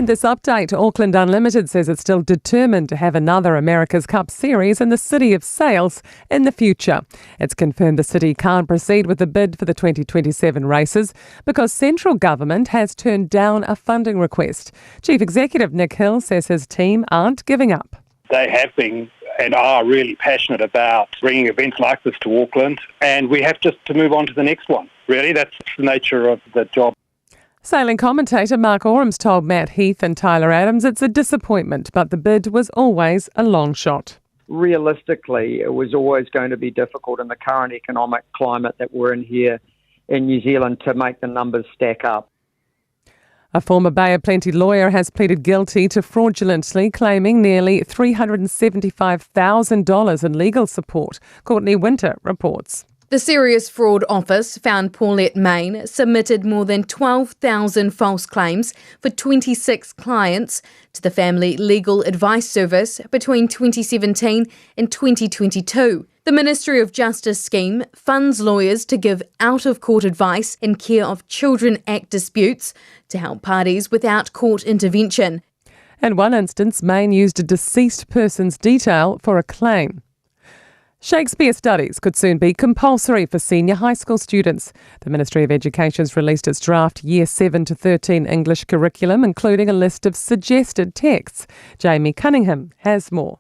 In this update, Auckland Unlimited says it's still determined to have another America's Cup series in the City of Sails in the future. It's confirmed the city can't proceed with the bid for the 2027 races because central government has turned down a funding request. Chief Executive Nick Hill says his team aren't giving up. They have been and are really passionate about bringing events like this to Auckland, and we have just to move on to the next one. Really, that's the nature of the job. Sailing commentator Mark Orams told Matt Heath and Tyler Adams it's a disappointment, but the bid was always a long shot. Realistically, it was always going to be difficult in the current economic climate that we're in here in New Zealand to make the numbers stack up. A former Bay of Plenty lawyer has pleaded guilty to fraudulently claiming nearly $375,000 in legal support. Courtney Winter reports. The Serious Fraud Office found Paulette Main submitted more than 12,000 false claims for 26 clients to the Family Legal Advice Service between 2017 and 2022. The Ministry of Justice scheme funds lawyers to give out-of-court advice in Care of Children Act disputes to help parties without court intervention. In one instance, Main used a deceased person's detail for a claim. Shakespeare studies could soon be compulsory for senior high school students. The Ministry of Education has released its draft Year 7 to 13 English curriculum, including a list of suggested texts. Jamie Cunningham has more.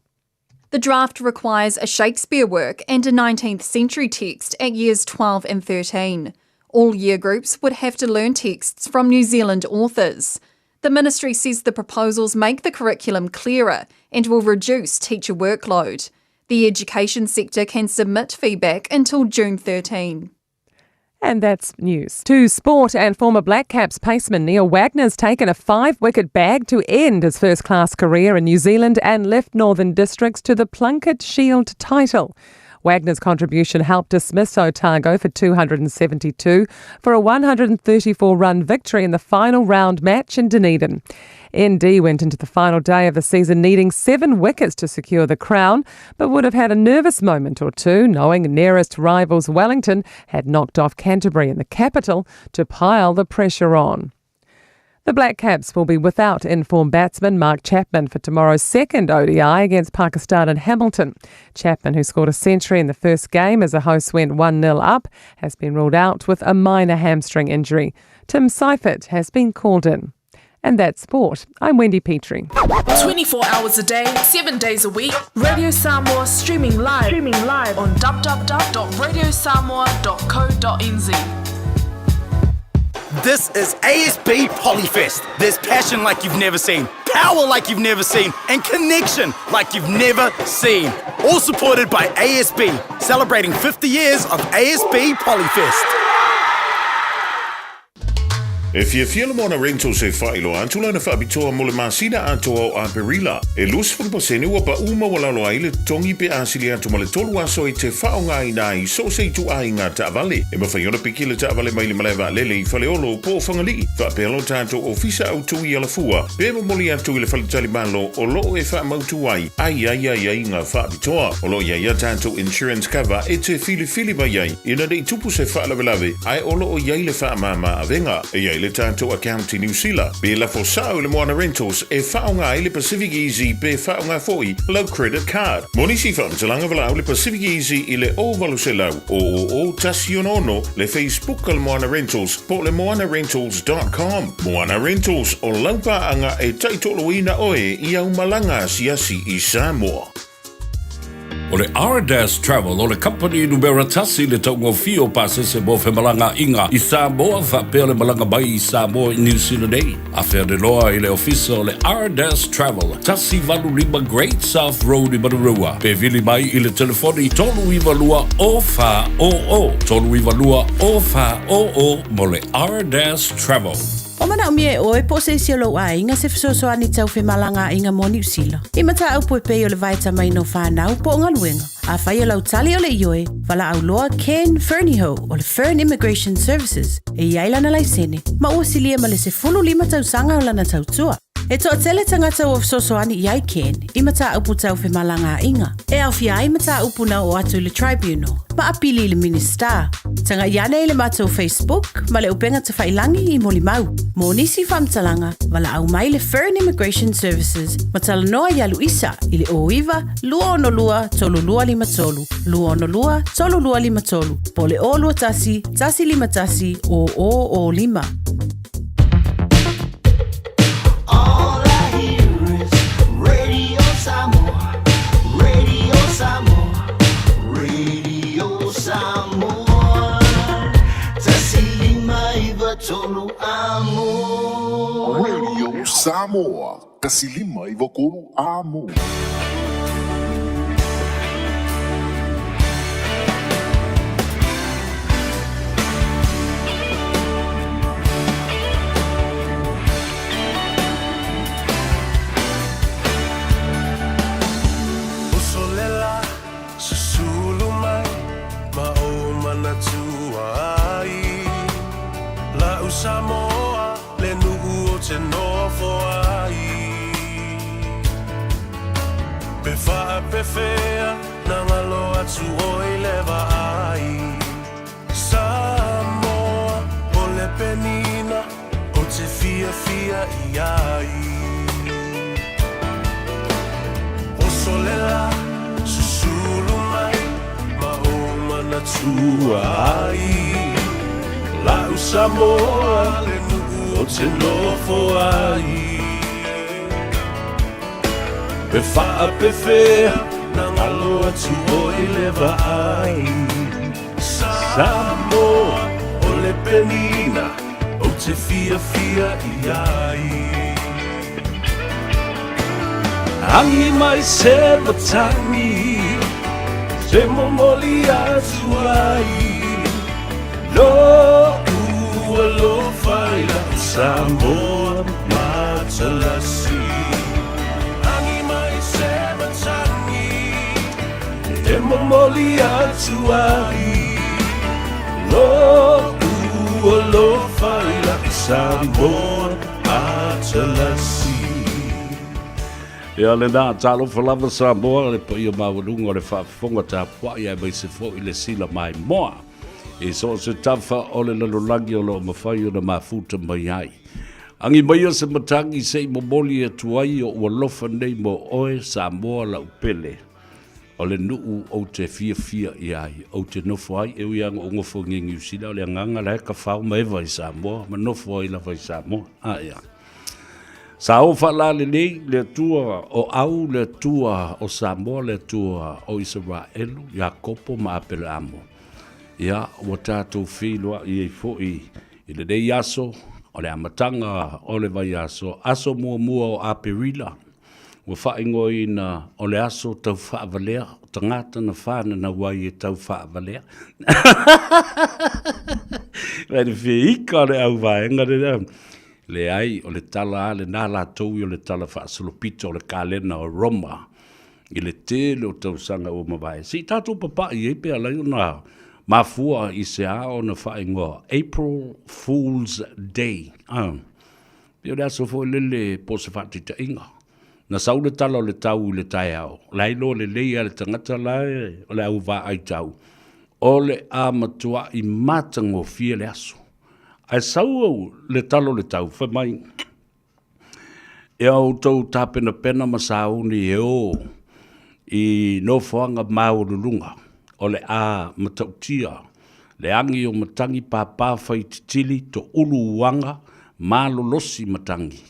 The draft requires a Shakespeare work and a 19th century text at years 12 and 13. All year groups would have to learn texts from New Zealand authors. The ministry says the proposals make the curriculum clearer and will reduce teacher workload. The education sector can submit feedback until June 13. And that's news. To sport, and former Black Caps paceman Neil Wagner's taken a 5-wicket bag to end his first-class career in New Zealand and lift Northern Districts to the Plunket Shield title. Wagner's contribution helped dismiss Otago for 272 for a 134-run victory in the final round match in Dunedin. ND went into the final day of the season needing 7 wickets to secure the crown, but would have had a nervous moment or two knowing nearest rivals Wellington had knocked off Canterbury in the capital to pile the pressure on. The Black Caps will be without informed batsman Mark Chapman for tomorrow's second ODI against Pakistan in Hamilton. Chapman, who scored a century in the first game as the hosts went 1-0 up, has been ruled out with a minor hamstring injury. Tim Seifert has been called in. And that's sport. I'm Wendy Petrie. 24 hours a day, 7 days a week. Radio Samoa streaming live on www.radiosamoa.co.nz. This is ASB Polyfest. There's passion like you've never seen, power like you've never seen, and connection like you've never seen. All supported by ASB, celebrating 50 years of ASB Polyfest. If you feel more rental se failo antula na fabitoa mole masina anto aperila e lus for posene wa pa uma wala lo ile tongi pe asili anto male tolu aso i te faonga ina I so se tu ainga ta vale e mafaiona pikile ta vale mai le maleva lele I faleolo po fangali fa pelo tanto ofisa auto I ala fua pe mole anto ile fale talibalo o lo e fa mautu ai ai nga fabitoa o lo ya tanto insurance cover e te fili mai ai ina de tupu se fa lave ai o lo o ya ile fa mama avenga e le tanto account New Zealand. Be la for sao le moana rentals e faonga I le Pacific Easy be faonga foi low credit card. Moni si fam talanga vala le Pacific Easy I le o valuselau o tasionono le Facebook le moana rentals po le moanarentals.com. Moana Rentals o laupa anga e taitoloina oe I au malanga siasi I Samoa. O le R-Dash Travel, o le company numera tasi le taungo fio pasese mo fe malanga inga I Samoa fa peo le malanga mai I Samoa I New Zealand ei. A fea de loa I le ofisa o le R-Dash Travel, tasi valu lima Great South Road I Manurua. Pe vili mai I le telefoni tolu I valua o fa o. Tolu I valua o fa o mo le R-Dash Travel. O mana o mie oe po se sialo a inga se fisosoani tau fe malanga inga mo New Zealand. I mata au poe peo le vaita mai no whanau po ngaluenga. A whai o lau tali o le ioe, wala au loa Ken Fernieho o le Fern Immigration Services. E iaila na laisene, ma ua silia ma le se fulu lima tau sanga o lana tau tua. E toa tele tangata o sosoani iai Ken, I mata upu tau whemalanga inga. E au fia I mata upu na o atu le tribunal, ma apili le minister. Tanga iane le matou Facebook, ma le upenga te whailangi I moli mau. Mo nisi whamtalanga, wala au mai le Foreign Immigration Services, ma tala noa yalu isa, I le oiva, lua ono lua, tolu lua lima tolu. Lua ono lua, tolu lua lima tolu. Po le o lua tasi, tasi lima tasi, o lima. All I hear is Radio Samoa, Radio Samoa, Radio Samoa. Tasilima iwa tolu amo. Radio Samoa, Tasilima iwa tolu amo. Samoa, le nu'u o te nofo ai. Pe wha pe whea, na ngalo atu o I lewa ai. Samoa, o le penina, o te fia I ai. O solela, susulu mai, ma o mana tua ai. Lau Samoa, le nu'u o te nofo ai. Pe wha pe whea, na ngalo atu o I lewa ai. Samoa, o le penina, o te fia I ai. Angi mai se matangi, se momoli atu ai. Lo ua Faiva Samoa matalasi. Angi mai se matangi, e momoli atu ai. Lo ua Faiva Samoa matalasi. Ia le nā tālo whalava Samoa, le pa ia mawalunga o le whaafonga tā pua ia mai se fo I le sila mai moa. E so se tafa o le lalolangi o lo mawhai o na mafuta mai ai. Angi mai o se matangi se I momoli e tuai o ua lofa nei mo oe Samoa la upele. O le nuu o te fia I ai, o te nofo ai, e ui anga o ngofo ngengi usida o le anganga la heka whao maewa I Samoa, ma nofo ai la vai Samoa. Ia. Sa o whala nei le tua o au le tua o Samoa le tua o Israelu, Iakopo ma apele amo. Ia, o tātou whiloa I fōi I le dei aso, o le amatanga o le vai aso mua o APR. Ua whaingo ina o le aso tau whaavalea, tangata na whāna na wai e tau whaavalea. Wai whiika le au vaenga le ai o le tala le nā lātou I o le tala whaasolopita o le kālena o Roma. I le tele o tau sanga o mawai. Si tātou papa I epe alai o nā mafua I se a o na whaingoa. April Fool's Day. Pio le aso fo lele po se whaatita inga. Na sau le tala o le tau le tai au. Lailo le leia le tangata lai o le au va ai tau. O le a matua I matango fia le aso. Ai sau au le talo le tau wha mai. E au tau tāpena pena masauni e o I no whanga mau lulunga. O le a matautia. Le angi o matangi pāpā whai titili to ulu wanga ma lolosi matangi.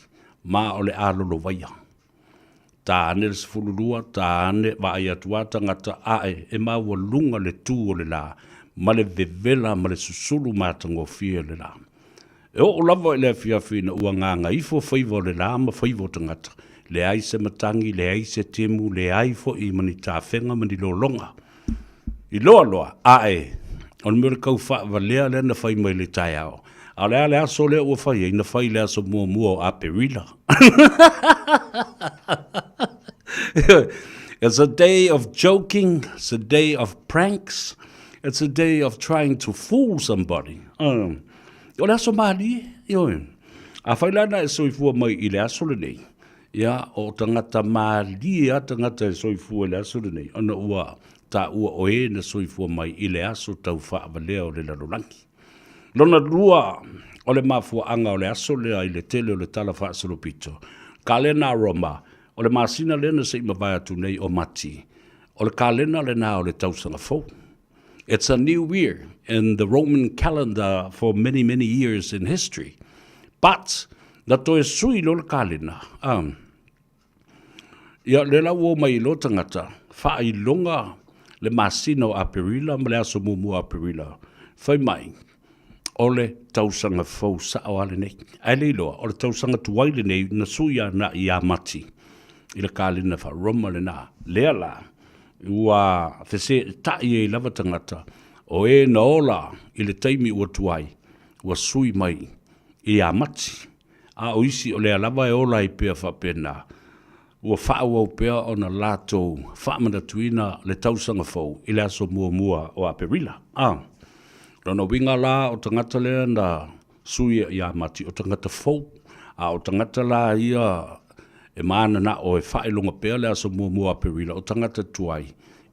Ma o le a lolo waia. Tā ane le sifulurua, tā ane wa ai atuata ngata ae e ma walunga le tū o le la. Ma le vevela ma le susulu matango fia le la. E o lava le fiafina ua nganga ifo Faiva le la ma Faiva tangata. Le ai se matangi, le ai se temu, le ai fo I mani tāwhenga mani lolonga. I loa ae, on mure kau whaavalea le na whai mai le tai ao. A le aso le ua whai e na whai le aso mua o APR. It's a day of joking, it's a day of pranks, it's a day of trying to fool somebody. O le aso mali, A whailana e soifua mai I le aso le nei. Ia, o tangata maalia tangata e soifua le aso le nei. Ana ua ta ua oe na soifua mai I le aso tau whaavalea o le larolangi. Lona rua o le mafua anga o le aso lea I le tele o le tala whaasalopito. Kalena Roma, o le masina lena se ima vai atu nei o mati. O le kalena lena o le tausanga fau. It's a new year in the Roman calendar for many, many years in history. But, na toe sui lo le kalena. Ia le la uo mai lo tangata, wha I longa le masina o aperila, ma le aso mumu aperila. Whai mai, o le tausanga fau sa o ale nei. Ai le loa, o le tausanga tuwaile nei, na suia na I amati. I le kalena wha Roma le na, lea la. Ua fese tai e lava tangata o e na ola I le taimi ua tuai ua sui mai I amati a o isi o le lava e ola I pea whapena ua whaau au pea o na lato whaamana tuina le tausanga fau I le aso mua o aperila Rona winga la o tangata lea na sui I amati o tangata fau a o tangata la ia e maana na o e whaelonga pea le aso mua perila o tangata tuai.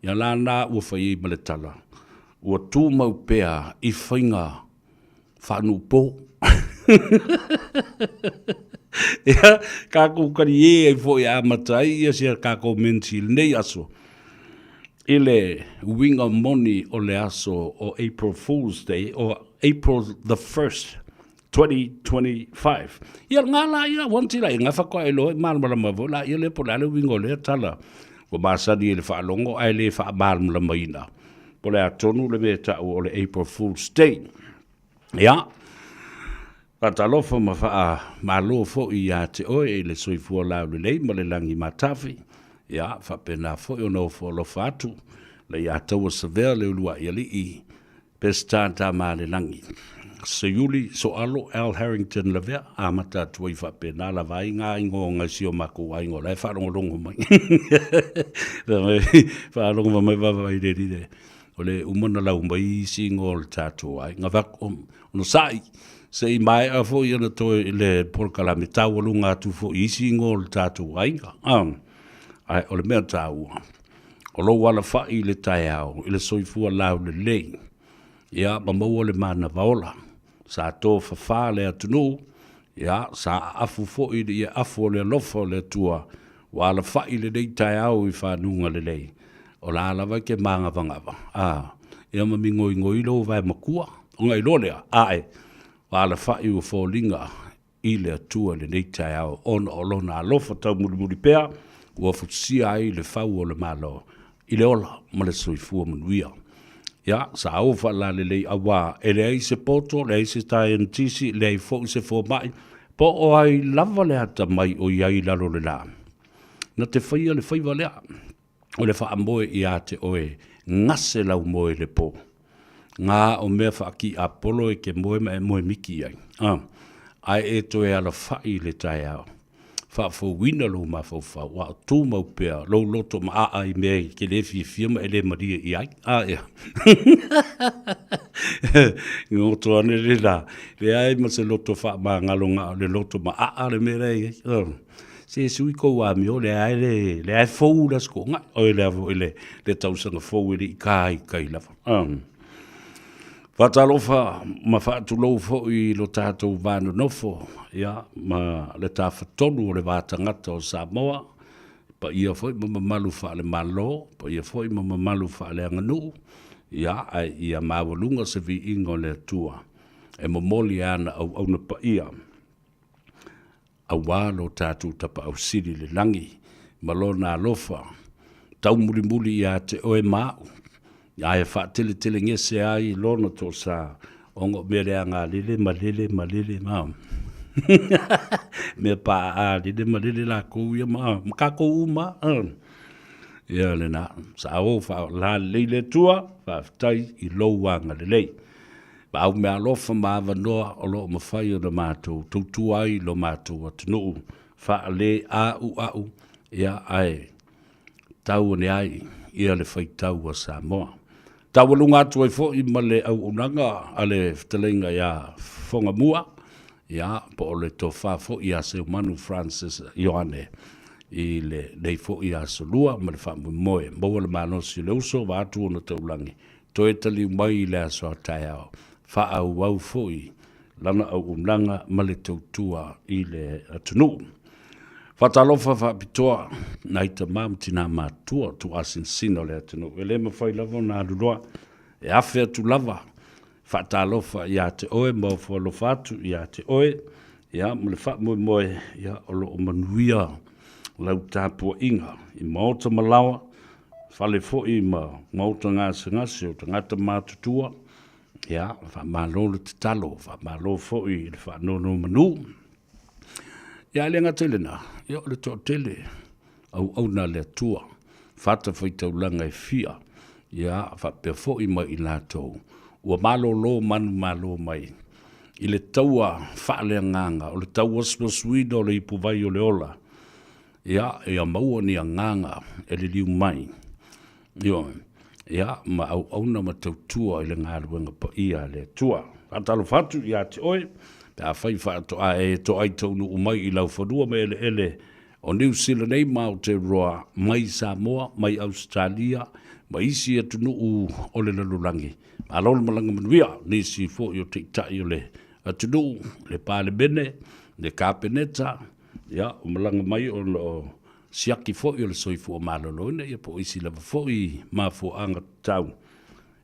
Ia la na ua whai I maletala. Ua tū mau pea I whainga whanu po. Ia kako kari e fo I amatai ia sia kako menti nei aso. Ile winga moni o le aso o April Fool's Day o April the 1st. 2025. Ia ngala ia wanti la inga whako e loe malmala mavo la ia le pola le wingo le tala. Ko masani le whaalongo ai le wha malmala maina. Pola atonu le me tau o le April Fool's Day. Ia. Katalofa ma wha malo fo I a te oe le soifua lau le lei ma le langi matafi. Ia wha pena fo I ono fo lo fatu. Le ia taua savea le ulua ia li I. Pestanta ma le langi. Sayuli so alo Al Harrington lavea amata tuai fa pena la vai nga ingo nga sio mako ai ngo la fa longo mai fa longo mai va vai de ole umana la umbai singo tatu ai nga va no sai sei mai a fo ia to le por kala meta lunga tu fo singo tatu ai ai ole me tau o lo wala fa I le taiao ile soifua lau le lei ia mamau le mana vaola sa to fa le atunu ya sa afu fo I ia afu le lofo le tua wala fa I le dei tai au I fa nunga le lei o la lava ke manga vangava ia mami ngoi lo vai makua o ngai lo le wala fa I fo linga I le tua le dei tai au on o lona lofo tau muri pea ua futsia ai le fau o le malo I le ola ma le soifua manuia Ya, sa au fa la le awa ele ai se poto, le ai se tai ntisi, le ai fo se fo mai, po o ai lava le ata mai o iai lalo le la. Na te whaia le whaiva lea, o le wha amoe I a te oe, ngase lau moe le po. Ngā o mea wha ki a polo e ke moe ma e moe miki ai. Ai e toe ala whai le tai au. Wha fo wina lo ma fo wha, wa tū mau pēr, lo loto ma a ai mea ke le firma e le maria I ai. Ea. Ngoto ane le la, le ai ma se loto wha ma ngalonga, le loto ma a le mea rei. Se sui ko wa mi o le ai fou la sko, ngai, o le tausanga fou I kai lava. Fatalofa ma fatulou fo I lo tatou vano nofo ia ma le tafatonu o le vatangata o Samoa pa ia foi ma malu fa le malo pa ia foi ma malu fa le nganu ia ia mawalunga se vi ingo le tua e momoli ana au na pa ia awalo tatou tapa au siri le langi malona lofa tau muri ia te oe mau ai fa tele ngese ai lono to sa ongo mere anga lile malile ma me pa a lile malile la ko ya ma ka ko uma ya le na sa o fa la lile tua fa tai I lo wanga le ba au me alo fa ma va no o lo ma fa yo ma to tu ai lo ma to no fa le a u ya ai tau ne ai ia le fai tau a Samoa. Tawalunga atu ai fo I male au unanga ale ftelenga ia fonga mua. Ia, po o le tō whafo i a se manu Francis Ioane. I le nei fo i a solua ma le whamu moe. Maua le mano si le uso wa atu ona taulangi. To e tali mai i le aso tai au. Wha au au fo i lana au unanga ma le tautua i le atunu. Whatalofa whapitoa na ita mamtina matua tu asin sino le atunu. E le mawhai lava na aruroa e awhea tu lava. Whatalofa i a te oe ma whalofatu i a te oe. Ia ma le whamu moe ia olo o manuia. Lau tāpua inga, i maota malawa, whale fo i maota ngāse o tangata mātutua, ia, whamalo le te talo, whamalo fo i le whanono manu. Ia, le ngatele ia, le tō tele, au na le atua, whata whaitaulanga e fia, ia, whapea fo i mai i lātou, ua malo lo manu malo mai, i le taua whaale nganga, o le taua spasuida o le ipuvai o le ola, ia maua ni a nganga e le liu mai. Ia ma au na ma tautua i le ngāruenga pa ia le tua. Atalo fatu ia te oe, pe a whai whaato a e to ai taunu umai i lau whanua me ele o New Zealand nei ma o te roa mai Samoa, mai Australia, mai isi atu nuu o le lalulangi. Ma lolo malanga manuia, nisi fo i o te itai o le atu nuu, le pāle bene, le kāpeneta, ia, o malanga mai o siaki fo i o le soifu o malolo ina, ia po isi lava fo i ma fo anga tau.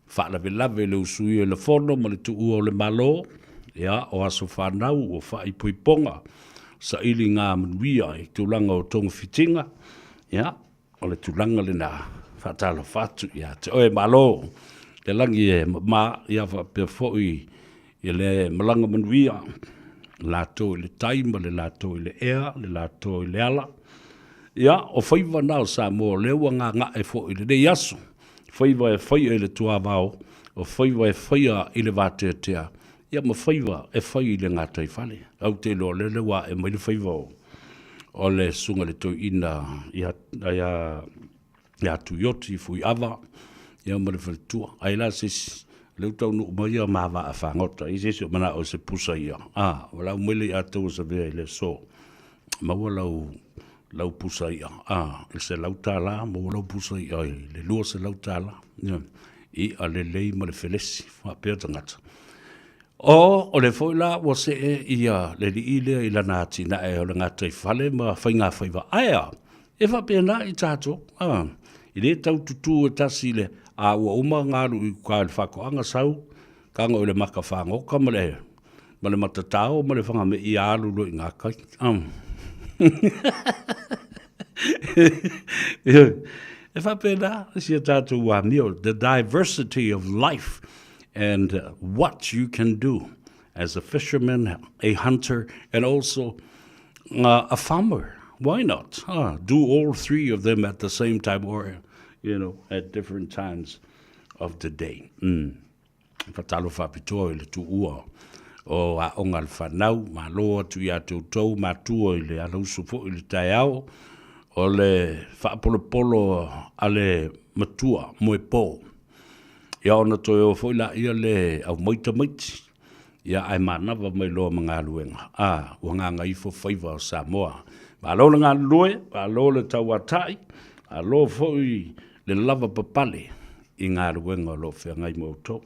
Whaalawe lawe le usui o le fono, ma le tuu o le malo, ia, o aso whanau, o whai puiponga, sa ili ngā manuia i tūlanga o tonga fitinga, ia, o le tūlanga le nā, whatala whatu, ia, te oe malo, le langi e ma, ia, whapea fo i le malanga manuia, lātou i le taima, le lātou i le ea, le lātou i le ala. Ia, o Faiva nao Samoa, leua ngā e fo i le nei aso. Faiva e whaia i le tuavao, o Faiva e whaia i le vātea. Ia, ma Faiva e whaia i le ngā taifale. Au te loa le lewa e mai le Faiva o le sunga le toi ina ia tu yoti fui ava, ia ma le whalitua. Ai la sisi. Leu tau nu mai a mawa a whangota, i sesi o mana o se pusa ia. Walau mwele a tau sa vea i le so. Maua lau pusa ia. Il se lau tāla, maua lau pusa ia. Le lua se lau tāla. I a le lei ma le felesi, whapea tangata. O le foila wa se e ia le li ile i la nāti na e o le ngata i whale ma whainga whaiva. Aia, e whapea na i tātou. I le tau tutu e tasi le a ua uma ngaru i kwa le whakoanga sau, kanga o le maka whangoka ma le matatao, ma le whanga me i alu lo i ngā kai. E whapena, si a tātou wa mio, the diversity of life and what you can do as a fisherman, a hunter, and also a farmer. Why not? Do all three of them at the same time or at different times of the day. Whatalo whapitoa i le tu ua o a onga le whanau, ma loa tu ia tau ma tua i le alau sufo i le tai au, o le whaapolo a le matua moe pō. Ia ona toi o fo ila ia le au maita, ia ai manawa mai loa mga luenga. Ua ngā Gagaifo Faiva o Samoa. Ma loa ngā lue, ma loa le tau atai, a loa fo i le lava papale i ngā ruenga lo whea ngai mo tō.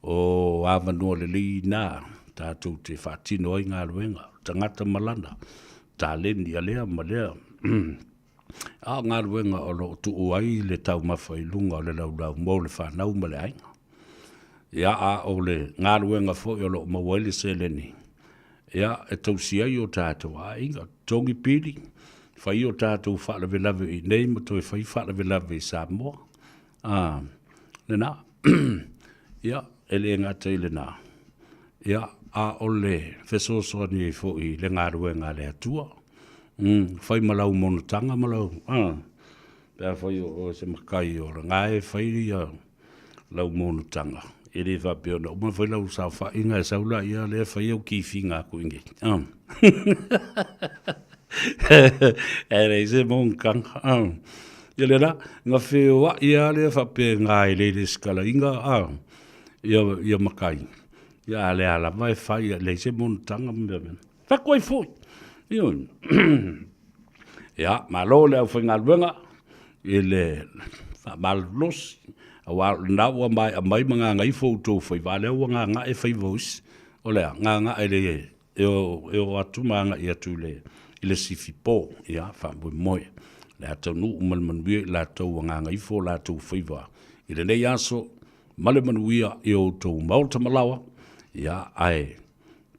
O awanua le li nā, tātou te whātino i ngā ruenga, tangata malana, tā leni a lea ma lea. Ngā ruenga o lo tu uai le tau mawhai lunga o le lau mo le whanau ma le ainga. Ia o le ngā ruenga fo i o lo mawele se leni. Ia e tausia i o tātou a inga, tongi pili, whai o tātou whaalawe lawe i nei, ma toi whai whaalawe lawe i Samoa. Nena, ia, ele ngata i le nā. Ia, o le whesosoa ni fo i le ngā ruenga le atua. Whai malau monotanga malau. Pea whai o se makai o rangae, whai ia lau monotanga. Ele whapeo na, uma whai lau sa whainga e saula ia le whai au kifi ngā kuingi. Ere se monkang. Ia la nga whewa ia le whape ngā i le skala inga. Ia makai. Ia le ala mai fai le se montanga me. Fa koi foi. Iun. Ia, malo le au whainga luenga. Ile malos. Awa nawa mai mga ngai foto Faiva le wa nga e Faiva us. Ole nga ele eu atu manga ia tu le sifipo ia fa moi. La tau nu malmanuia la tau nga Gagaifo la tau Faiva. Ile nei aso malmanuia eu tau Malta Malawa. Ia ai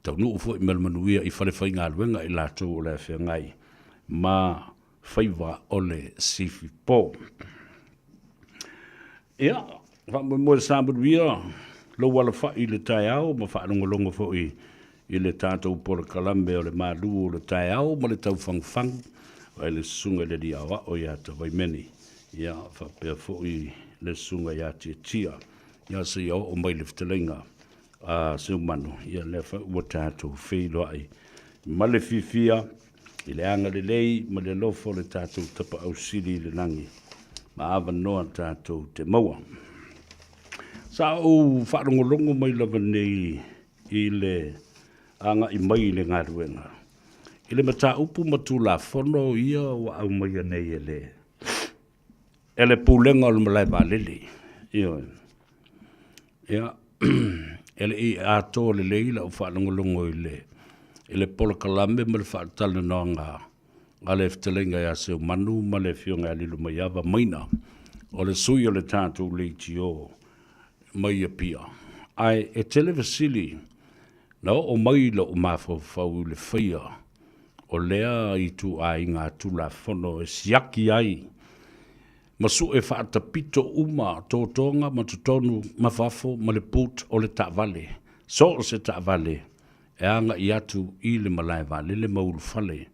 tau nu fo malmanuia I fale fai ngā luenga I la tau le fe ngai ma Faiva ole sifipo. Ia fa mo sambuia lo wala fa I le taiao ma fa longo fo I le tatou por kalambe o le malu o le taiao ma le tau fangfang. Le sunga le diawa o ia ta vai meni ia fa pe fo I le sunga ia tia ia se ia o mai le ftelinga a se manu ia le fa o tatou feilo ai ma le fifia I le anga le lei ma le lofo le tatou tapa au sili le langi ma ava noa tatou te maua sa o fa longo mai la nei I le anga I mai le ngaruenga Ile mata upu matu la fono ia wa au mai nei ele pulenga o malai valili ia ia ele I ato le leila o fa longo ile polo kalambe mal fa tala nanga ale ftelinga ya se manu male fionga lilu mai ava maina o le sui o le tatu le tio mai pia ai e televasili no o mai lo mafo fa le fia o lea I tu ai ngā tula fono e siaki ai. Masu e whaata pito uma tōtonga ma tutonu mawhafo ma le put o le ta'vale. So o se ta'vale e anga I atu I le malai vale le maulu fale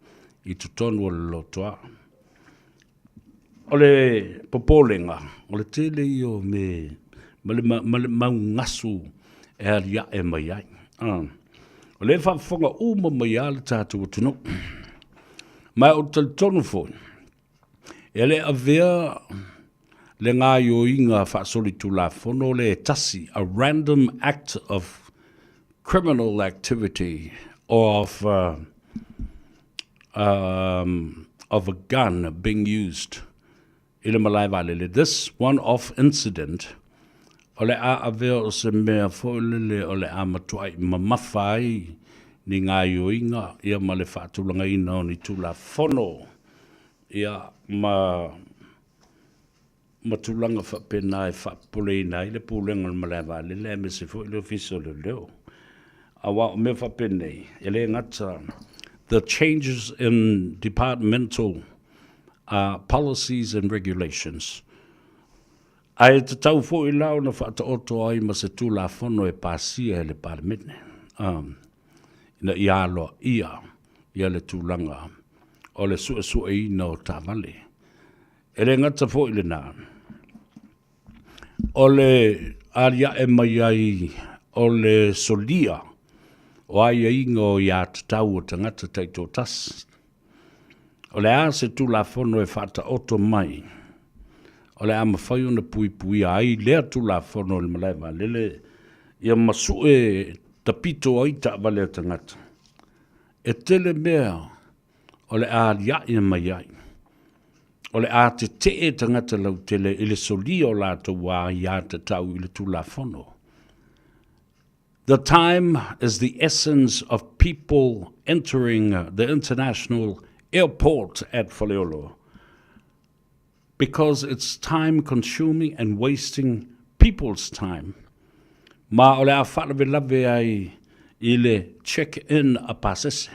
I tutonu o le lotoa. O le popolenga, o le tele I o me maungasu e alia e mai ai. O le whaafonga uma mai ala tātou tunu. Mai o tonu fo. E le avea le ngā ioinga whaasoli tu la fono le tasi. A random act of criminal activity or of a gun being used. Ile malai vale. This one-off incident o le a avea o se mea fo le o le a matuai mamawhai ni ngā ioinga ia ma le whaatulanga ina o ni tula fono ia ma tulanga whapena e whapule ina I le pūlenga o malewa le me se fo I le ofiso le leo a wa o me whapenei e le ngata the changes in departmental policies and regulations ai te tau fo I lau na whaata oto ai ma se tula fono e pasia le parmene. Ina ia loa ia le tūlanga o le sua I na o tāwale. E le ngata fo I le nā. O le aria e mai ai o le solia o ai ingo ia tatau o tangata taito tas. O le a se tula fono e whaata oto mai. O le ama whai ona pui ai lea tu la whono le malaiwa lele ia masu e tapito ai ta vale tangata. E tele mea o le a lia ia mai ai. O le a te e tangata lau tele ile soli o la ta wā ia te tau ile tu la whono. The time is the essence of people entering the international airport at Faleolo. Because it's time consuming and wasting people's time. Ma ole a whalawe lawe ai I le check-in a pasese.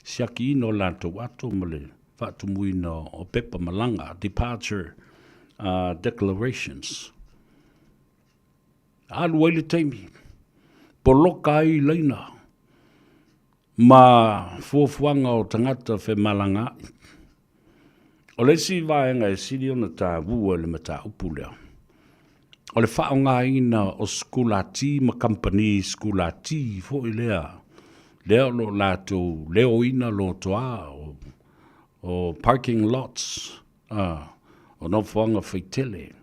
Siaki ino lanto watu mole, whatu muino o pepa malanga, departure declarations. Alu ele teimi, poloka ai leina, ma fuafuanga o tangata fe malanga. O le si vaenga e siri ona tā vua le mata upulea. O le whaonga ina o skulati ma company skulati fo I lea. Lea lo lato, leo ina lo toa o parking lots. O no whaonga whaitele.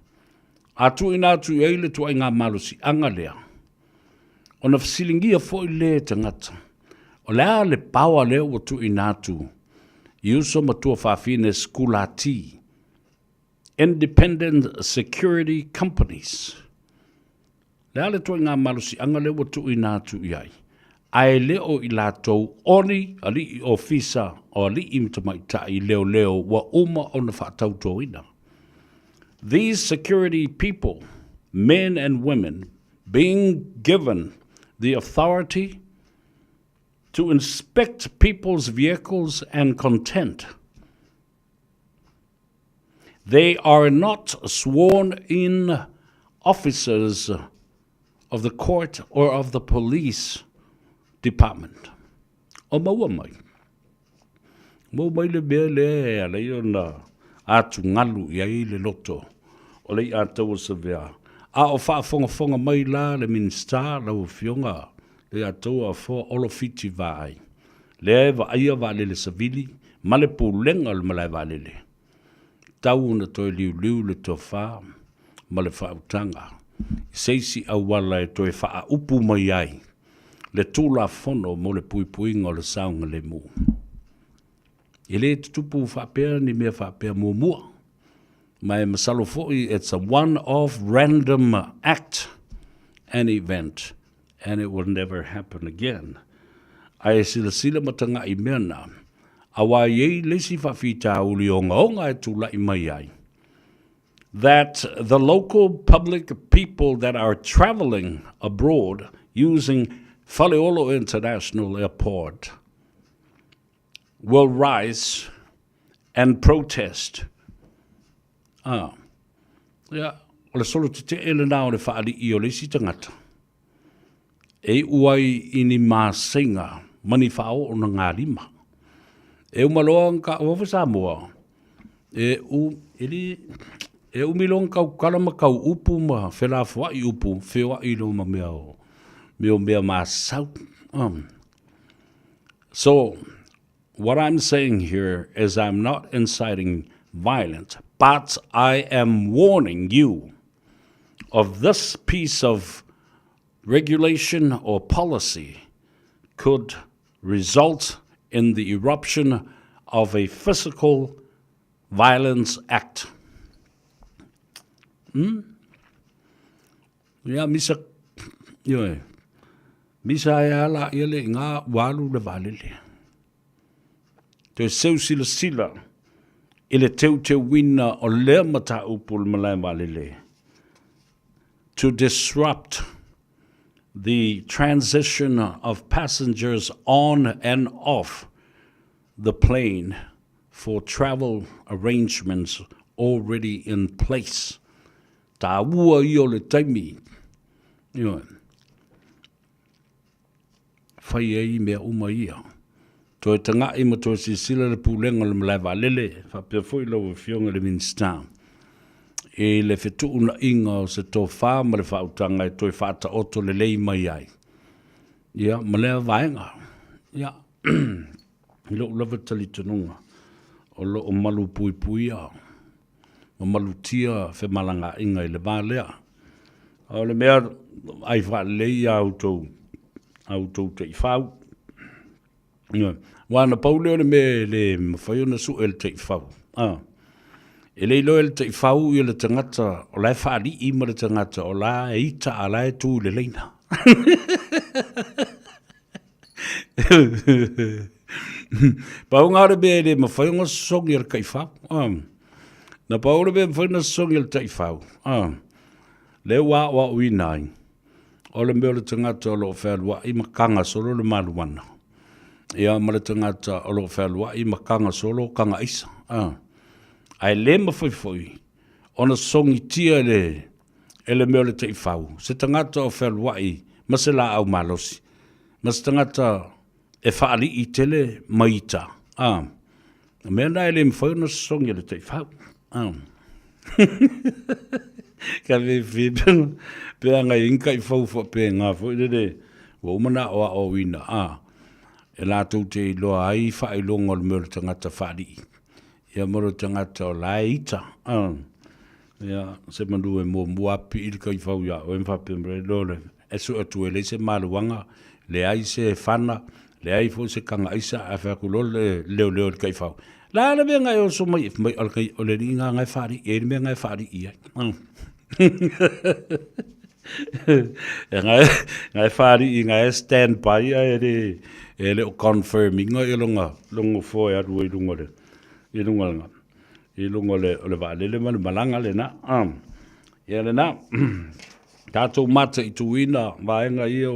Atu ina atu eile tua ngā malo si anga lea. Ona fsilingia fo I le tangata. O lea le pawa le ua tu inatu. Iuso matua whawhine skulati. Independent security companies. Lea le toi ngā malusi anga le ua tu inatu iai. Ai leo I lātou oni ali I ofisa o ali I mtamaitai leo wa uma o na whaatautoina. These security people, men and women, being given the authority to inspect people's vehicles and content. They are not sworn-in officers of the court or of the police department. O maua mai. Maua mai le mea le a lei ona atu ngalu iai le loto. O lei atu sa vea. A o whaafonga mai la le minsta lau fionga. Le atu a fo olofiti vai. Le va aia va le savili. Ma le pulenga le malai va le. Tau na toi liu le tofa. Ma le whautanga. Seisi awala e toi wha upu mai ai. Le tūla fono mo le puipuinga o le saunga le mu. I le tupu whapea ni mea whapea mua. Mai masalo foi, it's a one-off random act, an event, and it will never happen again. Ai sila matanga I mena. Awa ye lesi whawhita uli o ngaonga e tūla I mai ai. That the local public people that are traveling abroad using Faleolo International Airport will rise and protest. O le solo te ele nao le whaali I o le si tangata. E uai ini māsinga mani whao o na ngā lima. E umaloa ka o Samoa. E umilong kau kalama kau upu ma whela whai upu whewa I lo ma mea o. So, what I'm saying here is I'm not inciting violence, but I am warning you of this piece of regulation or policy could result in the eruption of a physical violence act. Yeah, Misa. Yeah. Misa ya la ele nga walu le valele. Te seu sila ele te wina o le mata upul malai valele. To disrupt the transition of passengers on and off the plane for travel arrangements already in place. Ta ua I o le taimi. Whai ei mea uma ia. Toi tanga I ma toi sisila le pulenga le malai valele. Whapea fwoi lau fionga le minsta. E le whetu una inga o se tō whā ma le whautanga e toi whata oto le lei mai ai. Ia, ma lea vaenga. Ia. Lo lava tali tanunga. O lo o malu pui pui a. O malu tia whe malanga inga I le vālea. O le mea ai whalei au tau te I whau. Wana paule o le me le mawhaiona su el te I whau. E le ilo el te I whau I le tangata o lai whaari I ma le tangata o la e ita a la e tū le leina. Paunga re be le mawhaiona songi el ka I whau. Na paule be mawhaiona songi el te I whau. Le wa ui nai. O le mea le tangata o lo whērua I makanga solo le maluana. Ia ma le tangata o lo whērua I makanga solo kanga isa. Ai le mawhaifoi. Ona songi tia ele mea le te I whau. Se tangata o whērua I ma se la au malosi. Ma se tangata e whaali I tele maita. Mea nai le mwhauna songi le te I whau. Ka me whipena. Pea ngai inka I whau pe ngā whaidere. Wa umana o a o wina. E lātou te loa ai whai longa le mea le tangata whaari. Ia moro tangata o lai ita. Ia se mandu e mua muapi ilka I whau ia. O e mwhape mre lole. e su atu e le se maluanga, le ai se whana, le ai fo se kanga isa a whakulo leo le Gagaifo. La le mea ngai o so mai o le ringa ngai whari, e le mea ngai whari ia. Ngai whari I ngai stand by e le o confirming e longa fo e atu e lunga le. I lunga le o le vale le malanga le na. Ia le na. Tātou mata I tuina vaenga ia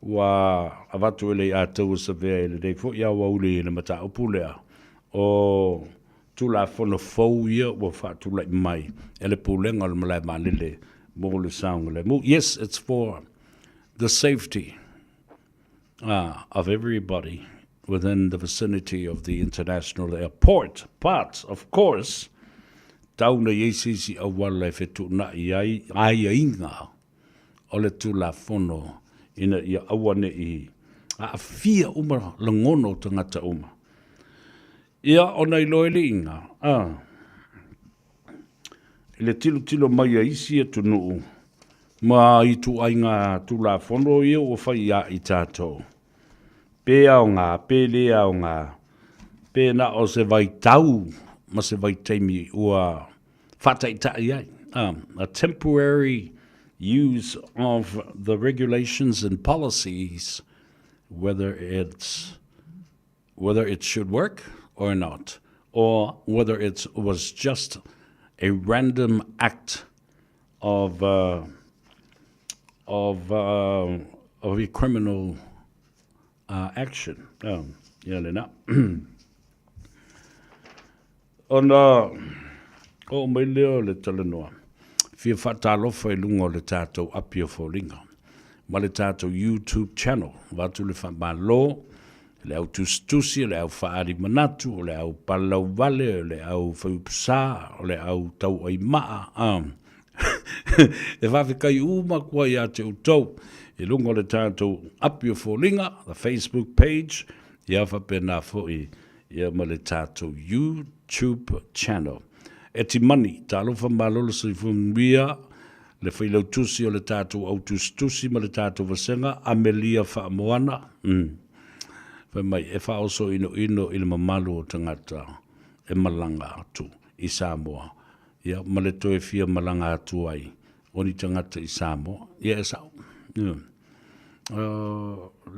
wa avatu ele a tau sa vea ele dei fo ia wa ule ele mata opulea o tula fono fou ia wa fa tula mai ele pulenga le malai malele mo le sound le mo. Yes, it's for the safety of everybody within the vicinity of the international airport, but of course tauna yesisi awala fetu na ai inga o le tula fono ina ia awane I a fia uma langono tangata uma. Ia ona I loe le inga. Ile tilo mai a isi e tunu. Ma I tu ainga tula fono ia o fai ia I tātou. Pe au ngā, pe le au ngā. Pe na o se vai tau, ma se vai teimi ua whataita iai. A temporary use of the regulations and policies, whether it should work or not, or whether it was just a random act of a criminal action. Ona o mai leo le talanoa. Fia whatalofa I lunga le tātou apia fōlinga. Ma le tātou YouTube channel. Watu le whamalo, le au tustusi, le au whaari manatu, le au palau vale, le au whaupsa, le au tau ai maa. E whawhikai uma kua I a te utau. E lunga le tātou apia fōlinga, the Facebook page. Ia whapena fōi. Ia ma le tātou YouTube channel. E ti mani, tā lofa malolo sa I whumria, le whailau tusi o le tātou au tusi ma le tātou vasenga, Amelia Whaamoana. Whamai, e wha oso ino I le mamalu o tangata, e malanga atu, I Samoa. Ia, ma le toe fia malanga atu ai, o ni tangata I Samoa. Ia e sao. Le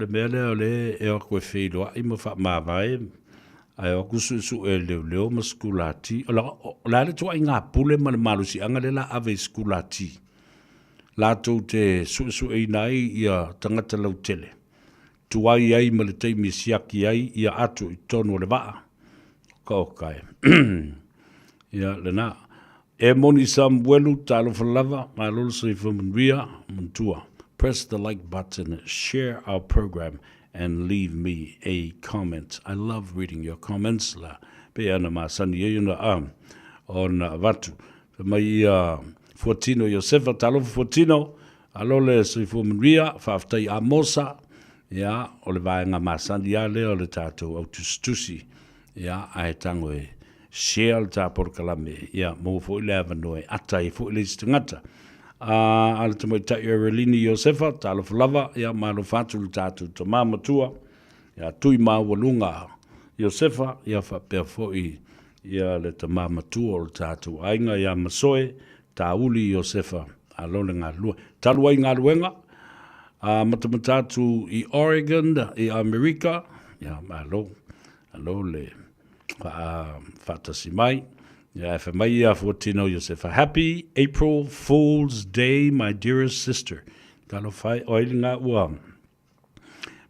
mea leo le e o koe whiloa, I ma wha mawai, ai o kusu e leo ma skulati la le tua inga pule ma le malusi anga le la ave skulati la to te su e nai ia tangata lau tele tuai ai ma le teimi siaki ai ia atu I tonu le vaa ka o kai ia le na e moni sam welu talo falava ma lolo sa I whamunria muntua. Press the like button, share our program and leave me a comment. I love reading your comments. La pe ana masani e una on vatu. Mai Fortino Josefa talo Fortino alole se fumria faftai amosa ya o le vaenga masani ya le o le tatou autustusi ya ai tango e share ta por kalame ya mo fo le avano e atai fo le stngata. Ala te mai tai Relini Josefa, talo falava, ia malo fatu le tātou ta māmatua, ia tui māwalunga Josefa, ia whapea foi, ia le ta māmatua o le tātou ainga, ia masoe, tā uli Josefa, a lole ngā lua. Talu ai ngā luenga, matamatatu I Oregon, I Amerika, ia malo le whatasi mai. Yeah, for my Fortino Josefa. Happy April Fool's Day, my dearest sister. Galofai oilinga ua.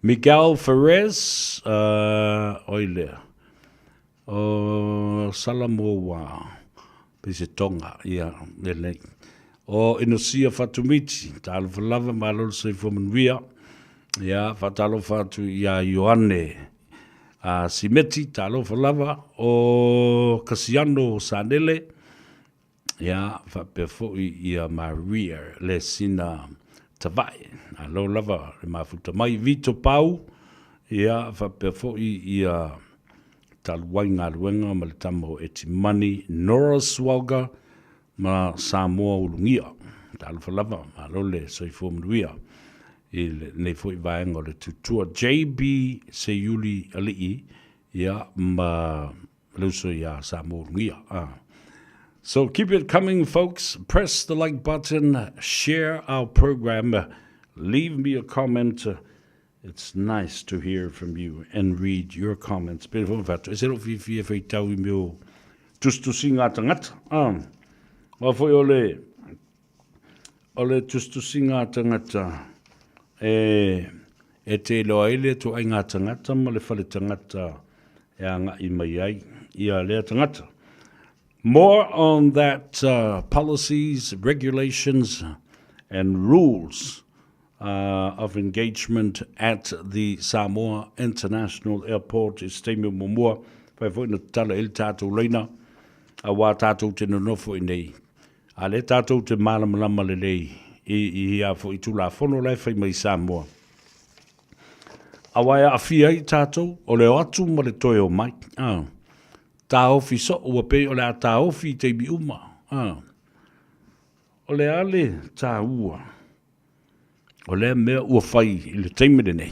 Miguel Ferez oile. O Salamoa. Pese tonga, ia, lele. O Inosia Fatumiti. Talo falava malol se fomunvia. Ia, fatalo fatu ia Ioane. Simeti talo falava o Casiano Sanele ia whapefo ia Maria le sina tawai alo lava le mafuta mai Vito Pau ia whapefo ia taluai ngā ruenga ma le tamo e ti mani Nora Swaga ma Samoa ulungia Tala falava, malo le sai fo mruia. Nei fo I vaenga o le tutua JB se yuli alii, ia ma luso ia Samoa ngia. So keep it coming, folks. Press the like button, share our program, leave me a comment. It's nice to hear from you and read your comments. Beautiful fact. Is it of if you ever tell me just to sing at ngat? Well, for ole just to sing at ngat. E te loaile to ai ngā tangata ma le whale tangata e anga I mai ai ia lea tangata. More on that policies, regulations, and rules of engagement at the Samoa International Airport is Temi Momoa. Whai fwoi na tala il tātou leina a wā tātou te nonofo I nei. A le tātou te malamalama le lei I a fwoi tūla whono lai whai mai Samoa. A wai a whia I tātou o le atu ma le toi o mai. Tā ofi so ua pe o le a tā ofi te bi uma. O le ale tā ua. O le mea ua whai I le teimere nei.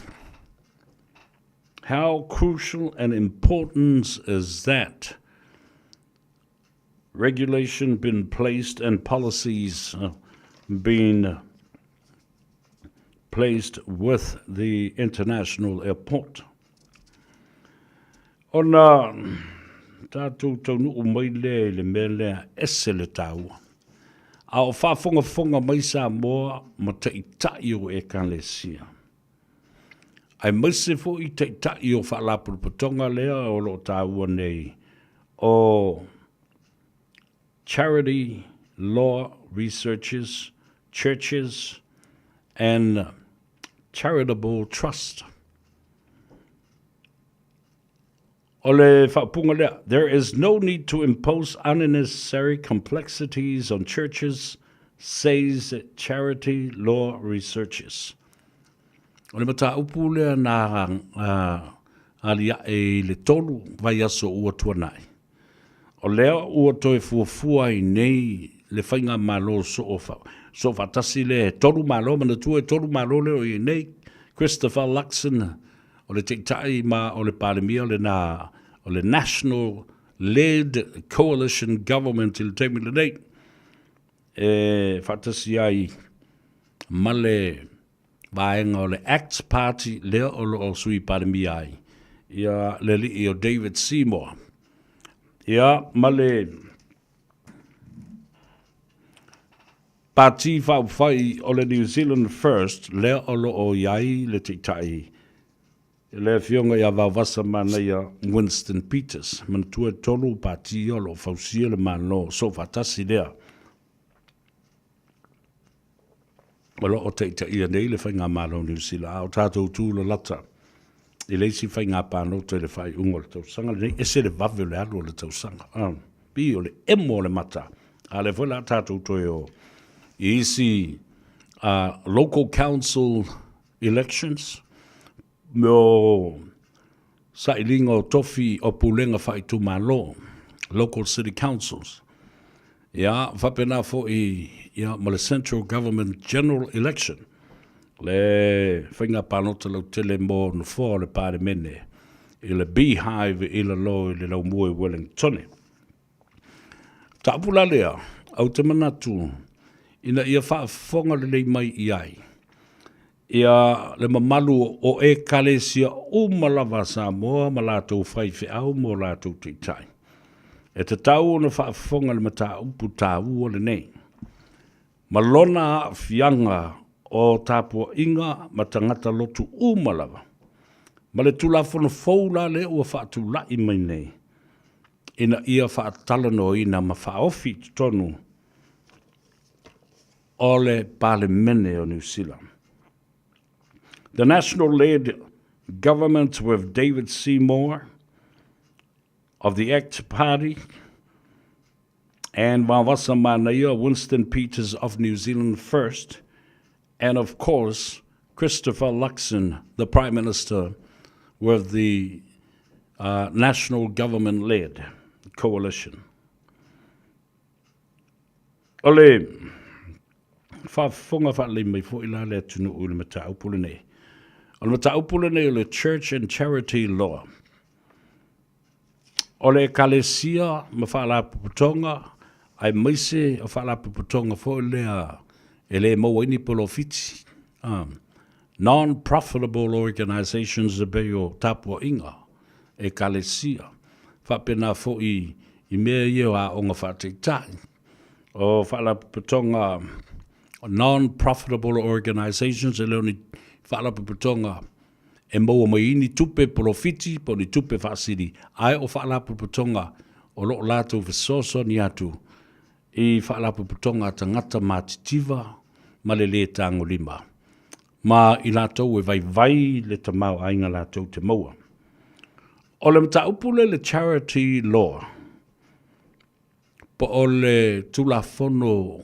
How crucial and important is that? Regulation been placed and policies been placed with the international airport. Ona tātou taunu o mai le mea lea ese le tāua. A o whaafonga mai Samoa ma te itai o e Kalesia. Ai maise fo I te itai o whaalapuru patonga lea o lo tāua nei o charity, law researchers, churches, and charitable trust. Ole whaapunga lea, there is no need to impose unnecessary complexities on churches, says charity law researchers. Ole mata upu lea na alia e le tolu vai aso ua tuanai. O lea ua toe fuafua I nei le whainga malo so fatasi le tolu malo mana tua tolu malo leo I nei Christopher Luxon o le tiktai ma o le palemia o le national led coalition government il temi le nei fatasi ai ma le vaenga o le ACT Party leo o sui palemia ai ia le li o David Seymour ia ma le Pati whai o le New Zealand First, lea olo o iai le tiktai. Le fionga ia vawasa mana ia Winston Peters. Man tua tolu pati olo fausia le mano so fatasi lea. Olo o teita ia nei le whainga malo New Zealand. Ao tātou tū le lata. I leisi whainga pāno te le whai ungo le tausanga. Nei ese le vave le alo le tausanga. Pi o le emo le mata. A le whala tātou toi o easy local council elections mo sailinga o tofi o pulenga fai tu malo local city councils whapena fo I ma le central government general election le whainga panota lau tele mo no fo le pare mene I le beehive I le lo I le lau mua Wellington ta pula lea au te manatu ina ia whaafonga le lei mai I ai. Ia le mamalu o e Kalesia o malawa Samoa ma lātou whaiwhi au mo lātou teitai. E te tau ona whaafonga le mata upu tāu o le nei. Ma lona fianga o tāpua inga ma tangata lotu o malawa. Ma le tulafono foula le ua whaatu lai mai nei. Ina ia whaatalano ina ma whaofi tonu Ole Parliamene o New Zealand. The national-led government with David Seymour of the ACT Party and Mawasa Manaia Winston Peters of New Zealand First, and of course Christopher Luxon, the Prime Minister with the national government-led coalition. Ole whaafonga whaalei mai fo ila le tunu o le mataupule nei. O le mataupule nei o le Church and Charity Law. O le kalesia ma whaala puputonga, ai maise o whaala puputonga fo lea e le mawaini polofiti. Non-profitable organizations e beo tapua inga e kalesia. Whapena fo i mea ieo a onga whaateitai. O whaala puputonga non-profitable organizations e leoni whaala puputonga e maua mai ini tupe polofiti po ni tupe whaasiri. Ai o whaala puputonga o loo lātou visoso ni atu i whaala puputonga tangata mātitiva ma le le tāngo lima. Ma i lātou e vai le tamau ainga lātou te maua. O le mtaupule le charity law. Po o le tulafono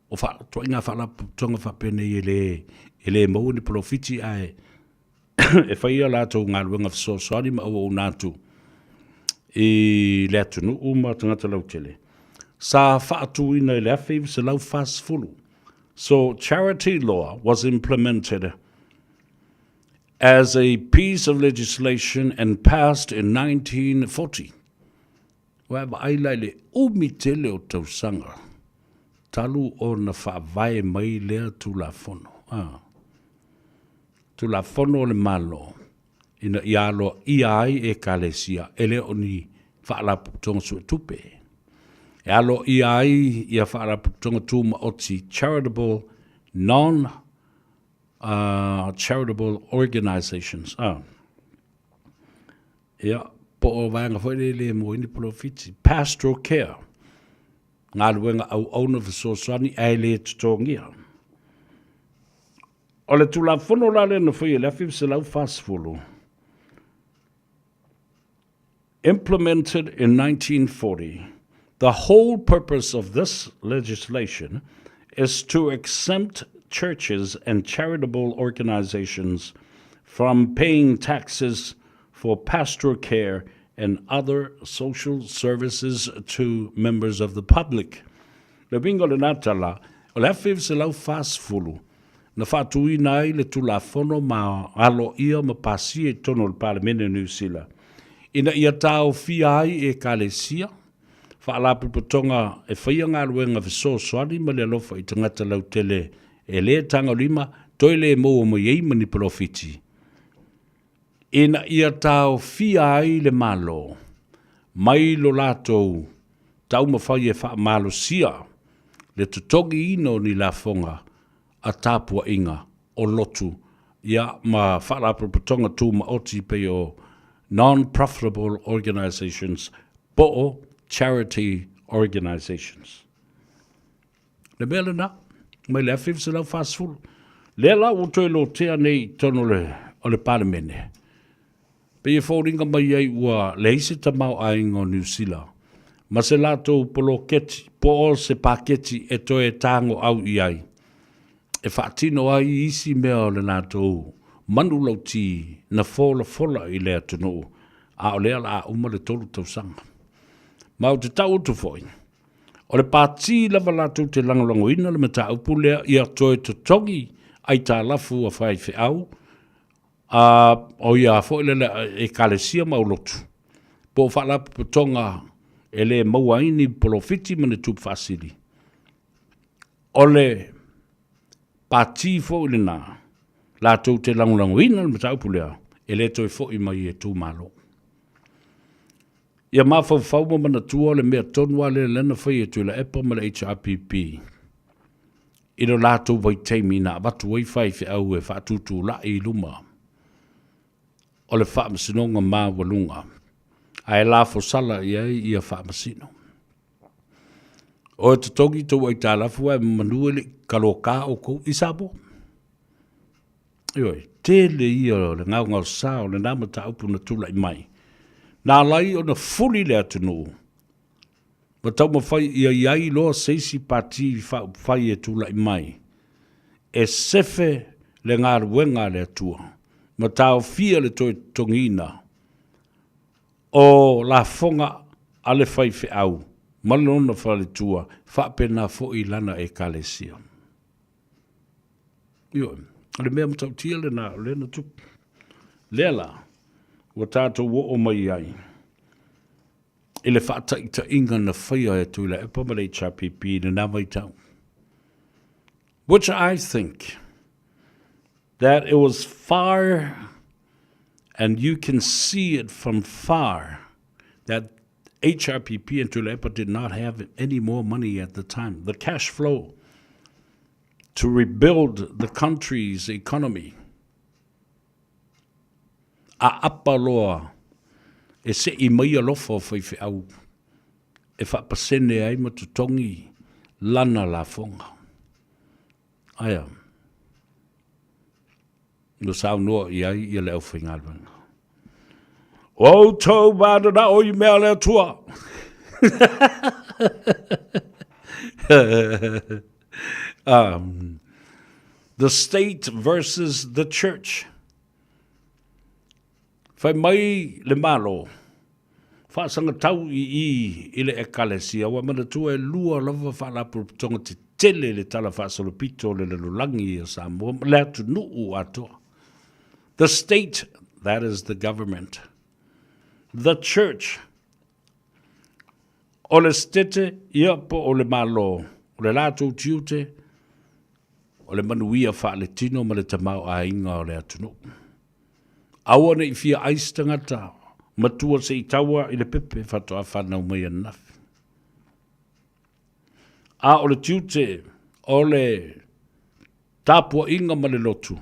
o toinga whaala puputonga whapene e le mau ni polofiti ai e whaia lātou ngā ruenga whasoani ma o nātu i le atunu uma tangata lautele. Sa whaatu ina i le awhiv se lau fast fulu. So charity law was implemented as a piece of legislation and passed in 1940. Whatever ai lai le umitele o tausanga. Talu o na whaavae mai lea tulafono. Tulafono le malo. Ina ialo iai e kalesia. Ele o ni whaalaputonga su tupe. E alo iai ia whaalaputonga tūma oti charitable, non-charitable organizations. Ia, po o vanga whaile le mo ini polofiti. Pastoral care. Ngā luenga au auna visosani ai le tutongia. O le tulafono la le na whaia le awhiv se lau fastfulu. Implemented in 1940, the whole purpose of this legislation is to exempt churches and charitable organizations from paying taxes for pastoral care and other social services to members of the public. Le bingo le natala, o le awhiv se lau fastfulu, na whaatui nai le tulafono ma alo ia ma pasi e tono le Parliament New Zealand. Ina ia tau fia ai e kalesia, whaalapu putonga e whaia ngā ruenga visosoani ma le alofa i tangata lautele e le tanga lima, toile e moa mo iei mani profiti. Ina ia tau fia ai le malo, mai lo latou, tau ma whai e wha malo sia, le tutongi ino ni la fonga, a tāpua inga o lotu, ia ma whaalapu putonga tū ma oti pe o non-profitable organizations, po charity organizations. Le mea le na, mai le awhiv se lau fastful. Le la o toi lo tea nei tono o le palemene. Pe e whauringa mai ai ua le ise tamau ainga o New Zealand. Ma se lato polo keti, po o se paketi e toi e tango au i ai. E whaatino ai isi mea o le nato manu lauti na fola i lea tunu. A o lea la a uma le tolu tausanga. Ma o te tau tu foi. O le pāti lava lātou te langolango ina le mata upu lea ia toi to tongi ai tā lafu a whai whi au. O ia foi le e kalesia maulotu. Po whalapu putonga e le mauaini polofiti mane tup fasili. O le pāti foi le nā. Lātou te langolango ina le mata upu lea e le toi foi mai e tū malo. Ia mawhau ma mana tua le mea tonua le lena whai e tui la EPA ma le HRPP. Ino lātou vai teimi na watu wai whai whi au e whaatutu la i luma. O le whaamasinonga mā walunga. A e la fosala ia whaamasino. O e tatongi tau ai tā lafu e manua le kaloka o kou i sabo. Ioi, tele ia le ngau ngau sao le nama ta upu na tula i mai. Nā lai o na fuli le atunu. Ma tau ma whai ia iai loa seisi pati whai e tula i mai. E sefe le ngā ruenga le atua. Ma tau fia le toi tongina. O la fonga ale whai whi au. Malona whale tua. Whapena fo i lana e kalesia. Io, le mea mtau tia le na, le na tup. Lela, wa tātou wo o mai ai. I le whaata i ta inga na whaia e tui le e pamare HRPP na nā mai tau. Which I think that it was far, and you can see it from far, that HRPP and Tulepa did not have any more money at the time. The cash flow to rebuild the country's economy. A apaloa e se I mai alofo whaiwhi au. E whapasene ai matutongi lana la fonga. Aia. No sao noa I ai I leo whingalwanga. O tau bada na o I mea lea tua. The state versus the church. Whai mai le malo. Whaasanga tau I le ekalesia. Wa mana tua e lua lava whaalapu tonga te tele le tala whaasolopito le lulangi o Samoa. Lea tu nuu atoa. The state, that is the government. The church. O le stete, ia po o le malo. O le lato tiute. O le manuia wha le tino ma le tamau a inga o le atunu. Awane I fia aistangata. Matua se I taua I le pepe whatoa whanau mai anafi. A o le tiute, o le tapua inga ma le lotu.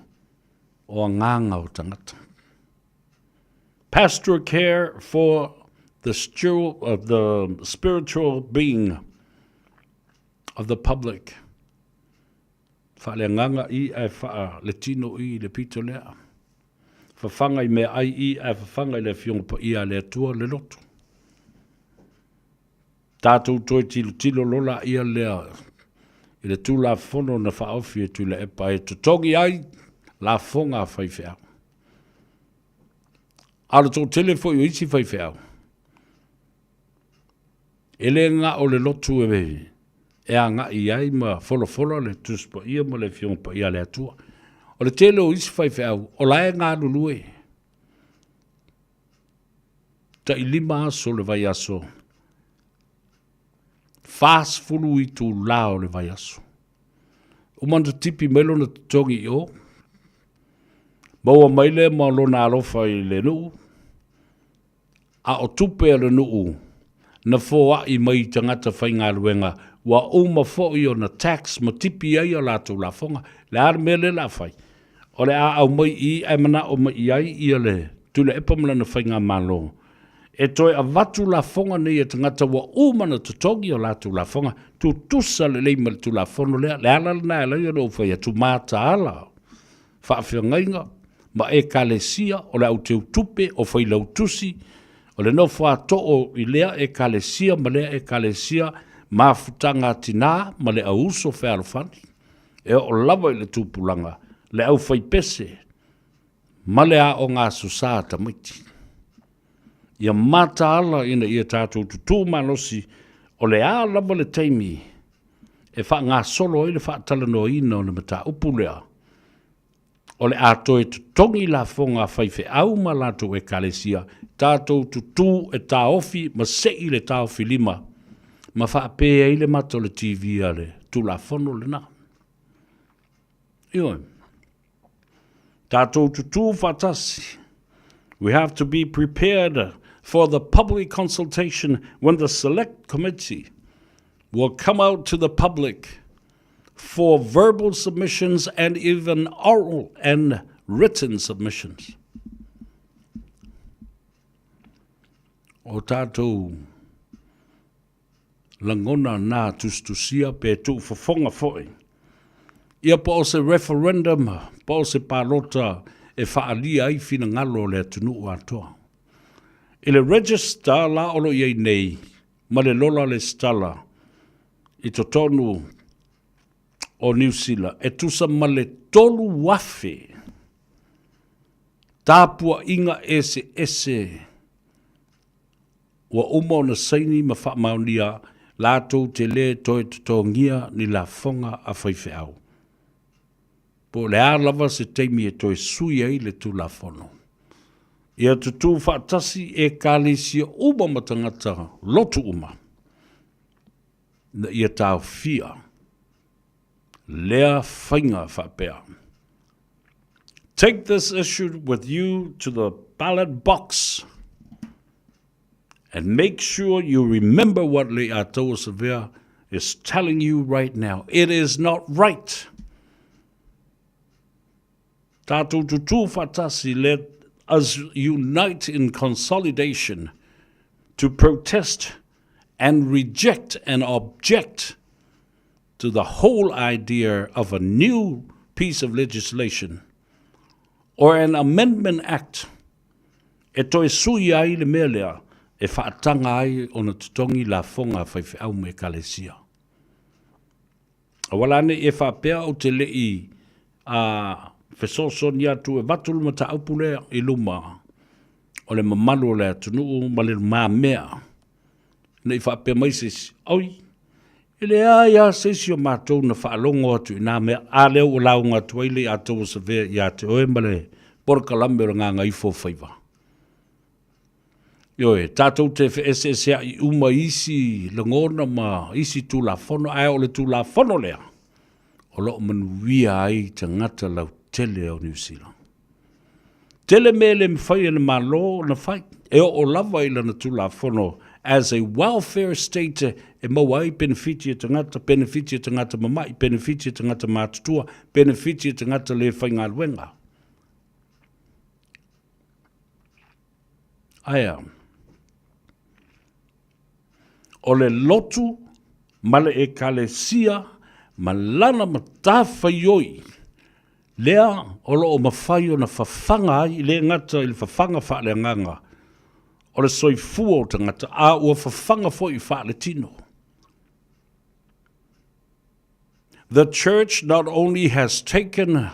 O nganga o tangata. Pastoral care for the spiritual being of the public. Whale nganga I e wha le tino I le pito lea. Whawhanga I mea ai I e whawhanga I le fionga pa I a le atua le lotu. Tātou toi tilo lola I a lea. I le tū la whono na whaofi e tu le epa e tutongi ai la fonga whaiwhea. Ala tō telefo I isi whaiwhea. Ele ngā o le lotu e wehi. E a ngā I ai ma wholo le tuspa ia ma le fionga ia le atua. O le tele o isi whaiwhea. O lae ngā lulue. Ta I lima aso le vai aso. Fas fulu I tū lao le vai aso. Umanda tipi melo na tutongi I o. Maua maile ma lona alofa I le nuu. A o tupe le nuu. Na fōa I mai tangata whainga luenga. Wa uma fōi o na tax ma tipi ai o lātou la fonga. Le ar mele la whai. O le a au mai I ai mana o mai ai I le. Tule epamla na whainga malo. E toi a watu la fonga nei e tangata wa umana tutongi o lātou la fonga. Tu tusa le leima tu la fono lea. Le ala na e leo no whai tu māta ala. Whaafia ngainga. Ma e kalesia o le au te utupe o whai lau tusi. O le no whāto'o I lea e kalesia ma lea e kalesia ma futanga tina ma le au uso whaalofani. E o lava I le tūpulanga. Le au whai pese. Ma le a o ngā susāta maiti. Ia mata ala ina ia tātou tutu manosi o le a lava le teimi. E wha ngā solo I le wha talano ina o le mata upulea. O le ato e tutongi la fonga whaife au ma lato e kalesia. Tātou tutu e tāofi ma sei le tāofi lima. Ma whaapea I le mato le TV ale. Tu la fono le na. Ioi. Tātou tutu whatasi. We have to be prepared for the public consultation when the select committee will come out to the public for verbal submissions and even oral and written submissions. O tātou langona nā tustusia pe tu whafonga foi. Ia po o se referendum, po o se pārota e whaalia ai whina ngalo le atunu o atoa. I le register la olo iei nei, ma le lola le stala, I to tonu o New Zealand, e tusa ma le tolu wafe, tāpua inga ese, wa uma na saini ma wha maunia, lātou te le toi tutongia ni la fonga a whaiwheau. Po le a lava se teimi e toi sui ai le tulafono. Ia tutu whaatasi e kālesia uma matangata lotu uma. Na ia tau fia. Lea whainga whapea. Take this issue with you to the ballot box and make sure you remember what Le Atoa Severe is telling you right now. It is not right. Tātou tutu whatasi, let us unite in consolidation to protest and reject and object to the whole idea of a new piece of legislation or an amendment act. E toi sui ai le mea lea, e whaatanga ai o na tutongi la fonga whaiwhi au me kalesia. Awalane e whapea o te lei a whesoso ni atu e watulu ma ta aupulea i luma o le mamalu o le atunu ma le maa mea. Na i whapea maisis, oi, ele ia seisi o mātou na whaalongo atu i nā mea a leo o launga atu ai Le Atoa Severe i a te oe male porkalame o ngā Gagaifo Faiva. Ioe, tātou te wheesesea i uma isi langona ma isi tūlafono, ai o le tūlafono lea. O loo manuia ai te ngata lau tele o New Zealand. Tele me le mwhai le malo na whai, e o lava i lana tūlafono as a welfare state e maua ai benefitia te ngata mamai, benefitia te ngata mātutua, benefitia te ngata le whainga luenga. Aia, o le lotu, male e kalesia, malana matawhaioi, lea o lo o mawhai o na whawhanga ai, le ngata i le whawhanga wha le nganga, o le soifua o tangata, a ua whawhanga fo i wha le tino. The church not only has taken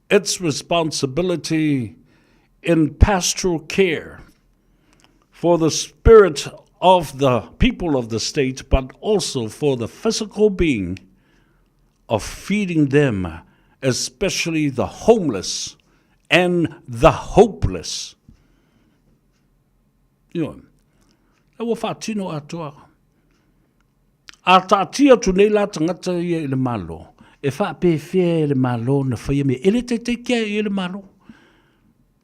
its responsibility in pastoral care for the spirit of the people of the state, but also for the physical being of feeding them, especially the homeless and the hopeless. Io, e wa whaatino atoa. A tātia tu nei la tangata ia i le malo. E whaapewhia i le malo na whaia me. Ele te kia i le malo.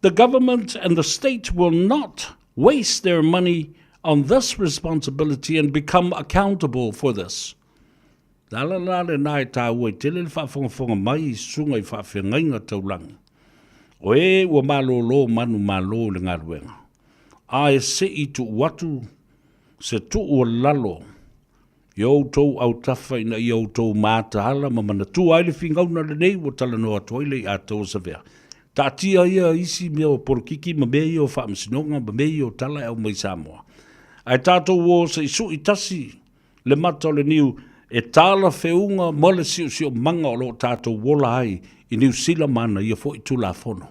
The government and the state will not waste their money on this responsibility and become accountable for this. Lala le nai tā ua tele le whaafonga mai sunga i whaawhengainga taulangi. O e ua malo lo manu malo le ngā ruenga. A e se i tu watu se tu ua lalo. Iau tau au tawha ina iau tau māta hala ma mana tu aile whingauna le nei wa tala no atu aile i Atoa Severe. Tātia ia isi mea o porokiki ma mea i o whaamsinonga ma mea i o tala au mai Samoa. Ai tātou o se isu i tasi le mata o le niu e tāla whiunga mo le siu manga o lo tātou wola ai i New Zealand mana i a fo i tūlafono.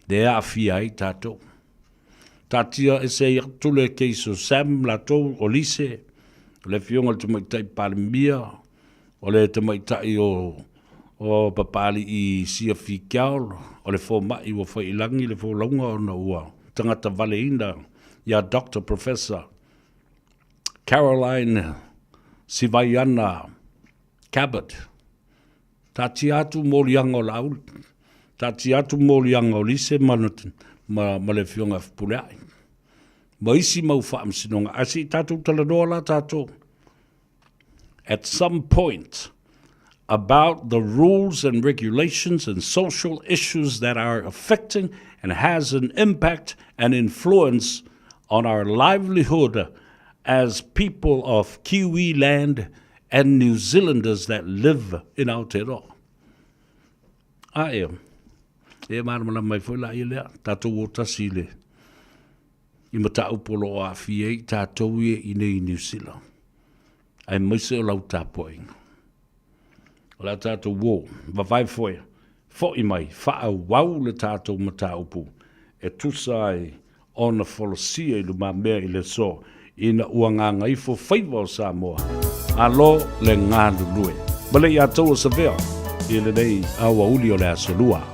Dea a fia ai tātou. Tātia e se i tule keiso Sam latou o lise, le whiunga le tamaitai palemia, o le tamaitai o papali i sia whikiaol, o le fōmai o whailangi le fōlaunga o na ua tangata valeina, ia Dr. Professor Caroline Sivaiana Cabot. Tāti atu mōlianga o laul, tāti atu mōlianga o lise ma le whiunga puleai. Ma isi mau whaamsinonga, asi tātou talanoa la tātou. At some point, about the rules and regulations and social issues that are affecting and has an impact and influence on our livelihood as people of Kiwi land and New Zealanders that live in Aotearoa. E maramana mai foi la i lea, tātou o tasi le. I mata upolo a fiei tātou i nei New Zealand. Ai maise o lau tāpoinga. O la tātou wō, wawai foi, fo i mai, whaau wau le tātou mata upu. E tusa ai ona wholosia i luma mea i le so, ina ua ngā Gagaifo Faiva o Samoa. Alo le ngā lulue. Bale i Atoa Severe, I le nei awa uli o le asolua.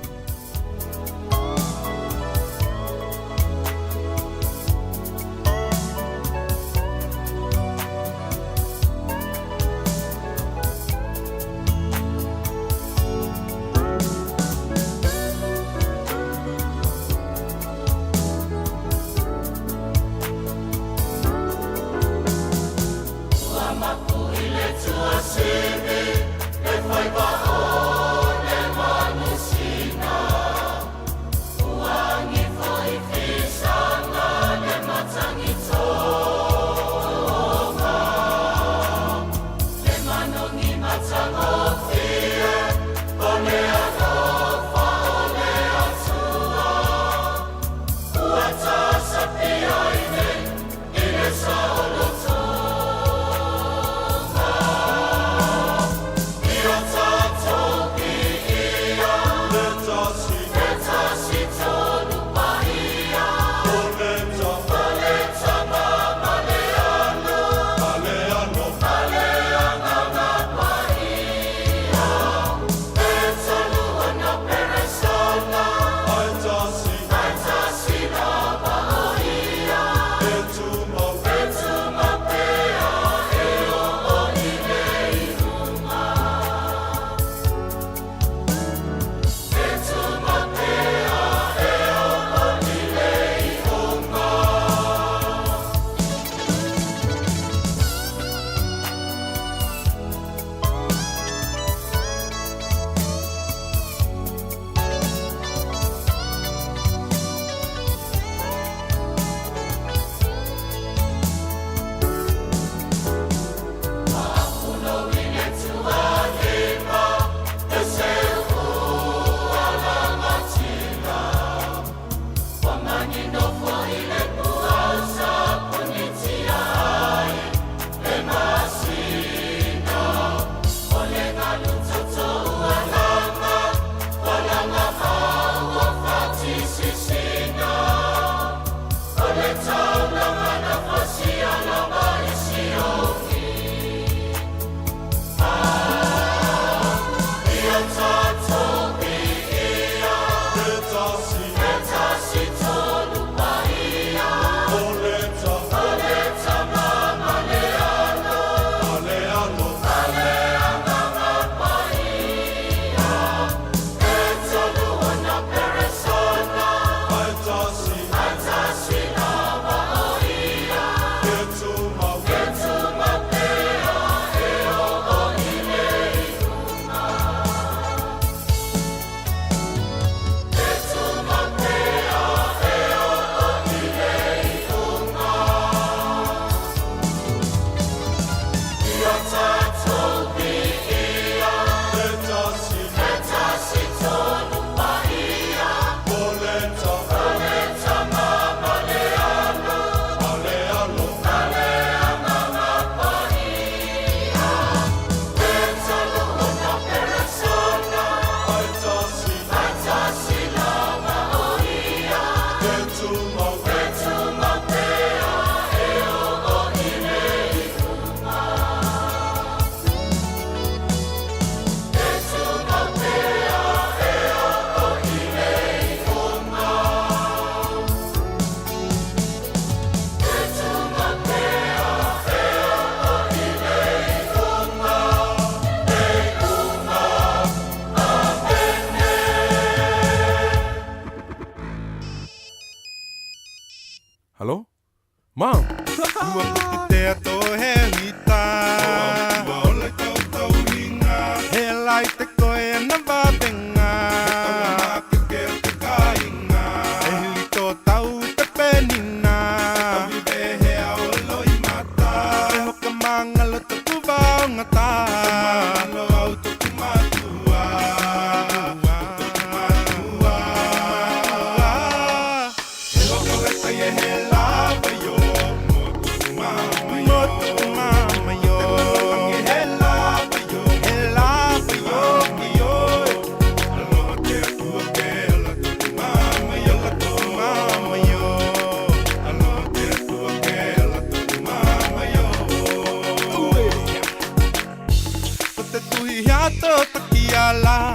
Hello? Mom! He lai te koe na wapenga E hili tō tau te penina E hoka mangalo te kuwa o ngata La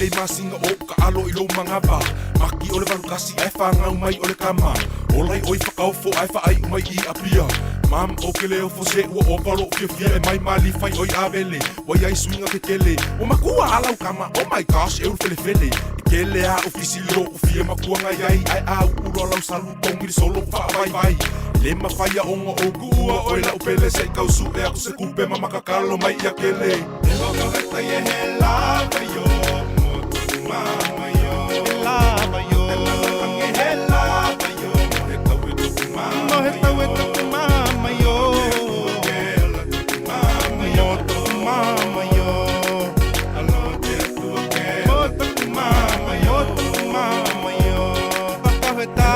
le masinga o ka alo I lo mga ba Maki o le varukasi ai whangau mai o le kama Olai oi whakaofo ai whaai umai I apia Mam o ke leo fose ua o palo fia e mai mali fai oi avele Wai ai swinga ke kele O makua alau kama oh my gosh e urfele fele Kele a ofisi lo ufia makua ngai ai au uro lau salu tongi solo ufa vai vai Le mawhaia onga o kua oi lau pele se kausu e aku se kupe mamakakalo mai ia kele E waka heta ye he lava yo Motu mama yo Lava yo E lalakange he lava yo Moheta wetu kumama Moheta wetu kumama yo Kela tu mama yo Motu mama yo Alo te tu ke Motu kumama yo Tu mama yo Waka heta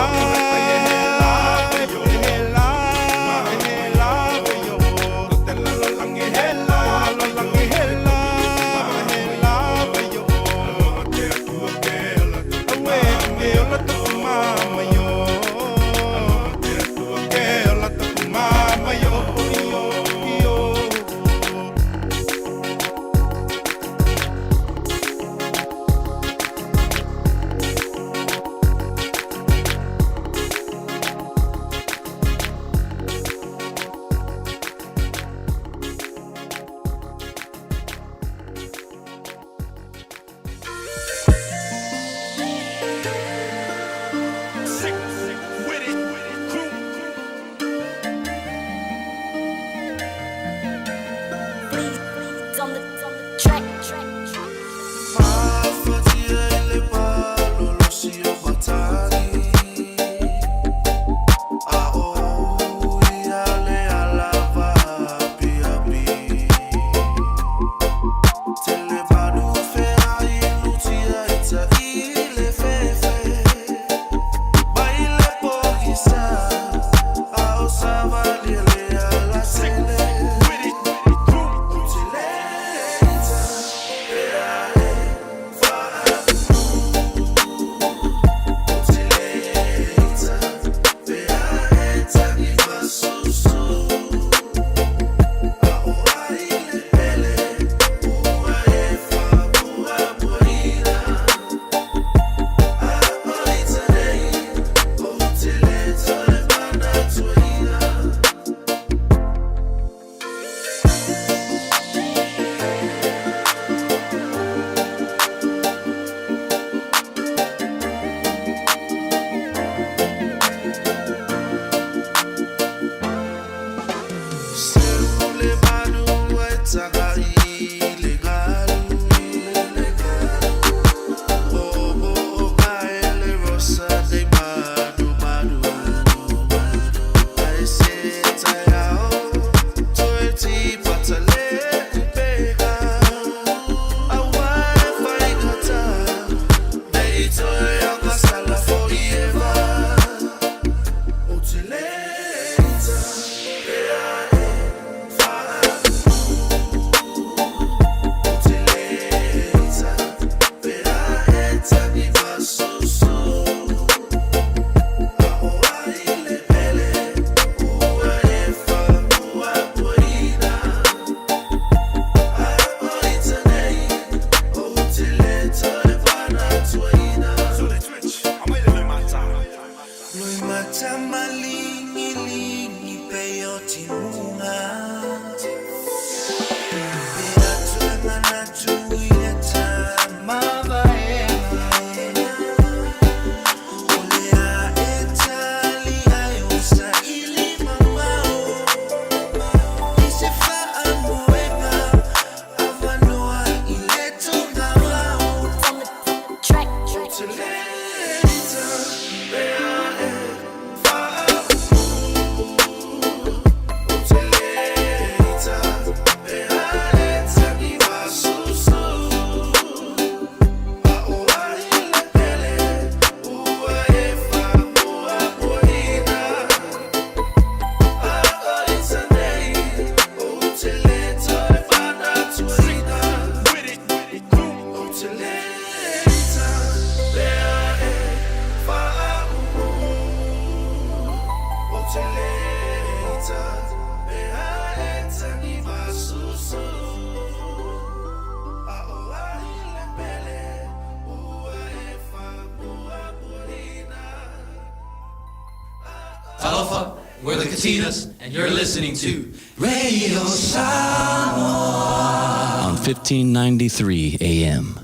Alpha, we're the Katinas, and you're listening to Radio Samoa on 1593 AM.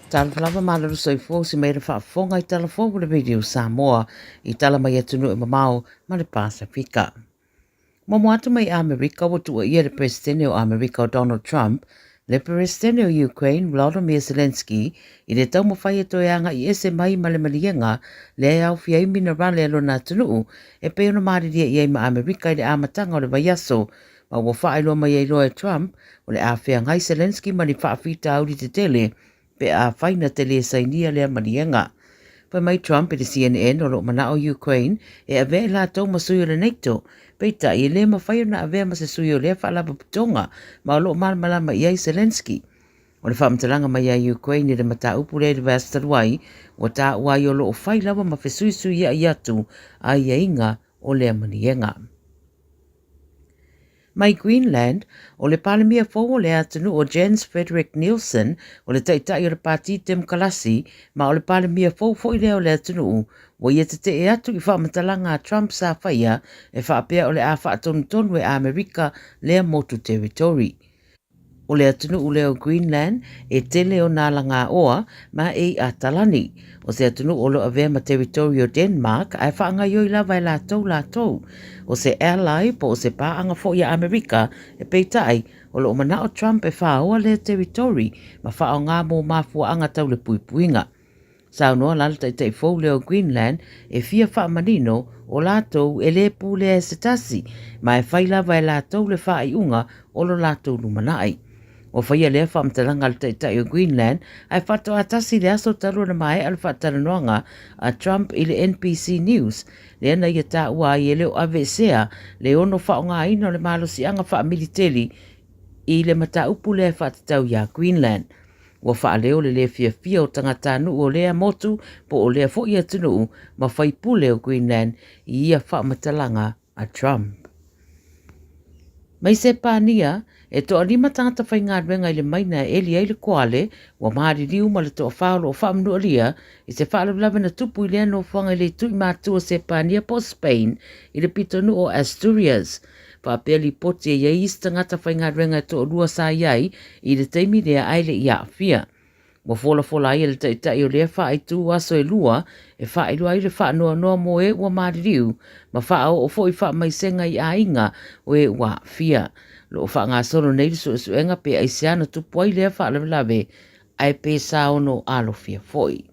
Tala falava malaru soifo si meira whaafonga I tala fōpura video Samoa I tala mai atunu mamau ma le Pasifika. Momo atu mai Amerika o tua ia le presidente o Amerika o Donald Trump, le presidente o Ukraine Volodymyr Zelensky I le tau mawhai atoianga I ese mai ma le malienga le au fiai mina rale alo na atunu e peona mariria I ma Amerika I le amatanga o le vaiaso ma ua whaelo mai e loa Trump o le awhia ngai Zelensky ma ni whaafita auri te tele pe a whaina tele sainia lea manienga. Pa mai Trump e le CNN o lo mana o Ukraine e a vea la tau masuyo le NATO pe ta I le mawhaio na a vea masasuyo lea whaalapa putonga ma o lo malama I ai Zelensky. O le whaamtalanga mai a Ukraine le mata upu le vastaruai o ta wai o lo o whailawa ma fesuisui a iatu a iainga o lea manienga. Mai Greenland, o le palemia fōu o le atunu o Jens Frederick Nielsen, o le taitai o le Pāti Demokrasi, ma o le palemia fōu fōi lea o le atunu, wa ia te e atu i whaamatalanga a Trump sa whaia, e whaapea o le a whaatonu e Amerika lea motu territory. O le atunu o leo Greenland, e tele o nā langa oa, ma e a talani. O se atunu o lo avea ma territory o Denmark, ai whaanga yoi lawa e lātou. O se ally po o se pāanga fo ia Amerika, e peitai, o lo mana o Trump e whaoa le territory, ma whao ngā mō mafua anga tau le puipuinga. Sao noa lalta i tei fōu leo Greenland, e fia whaamanino o lātou e le pūlea e se tasi, ma e whailawa e lātou le whaaiunga o lo lātou lumanai. O whaia lea whaamtalanga le taitai o Greenland, ai whato atasi le aso taru na mai al whataranoanga a Trump i le NBC News. Le ana ia tā ua i leo avesea, le ono whaonga ino le malosi anga wha militeri i le mata upu le whatatau ia Greenland. Wa wha leo le fia o tangata nu o lea motu po o lea fo ia tunu ma whaipule o Greenland i ia whaamatalanga a Trump. Mai se pānia, e toa lima tangata whai ngā ruenga i le maina e li le koale, wa maari liu ma le toa whaolo o whaamnua lia, i se whaalawlawe na tupu i lea no whanga i le tui mātua se pānia po Spain, i le pitonu o Asturias. Whaapea li poti e iais tangata whai ngā ruenga e toa lua sa iai, i le teimi lea aile i awhia. Wa fola ai le taitai o lea wha ai tū aso e lua, e wha ai lua i le wha noa mo e ua maari liu, ma wha o fo i wha mai senga i a inga o e ua fia. Lo wha ngā solo nei su enga pe ai seana tupu ai lea wha lawe ai pe sa ono alo fia foi.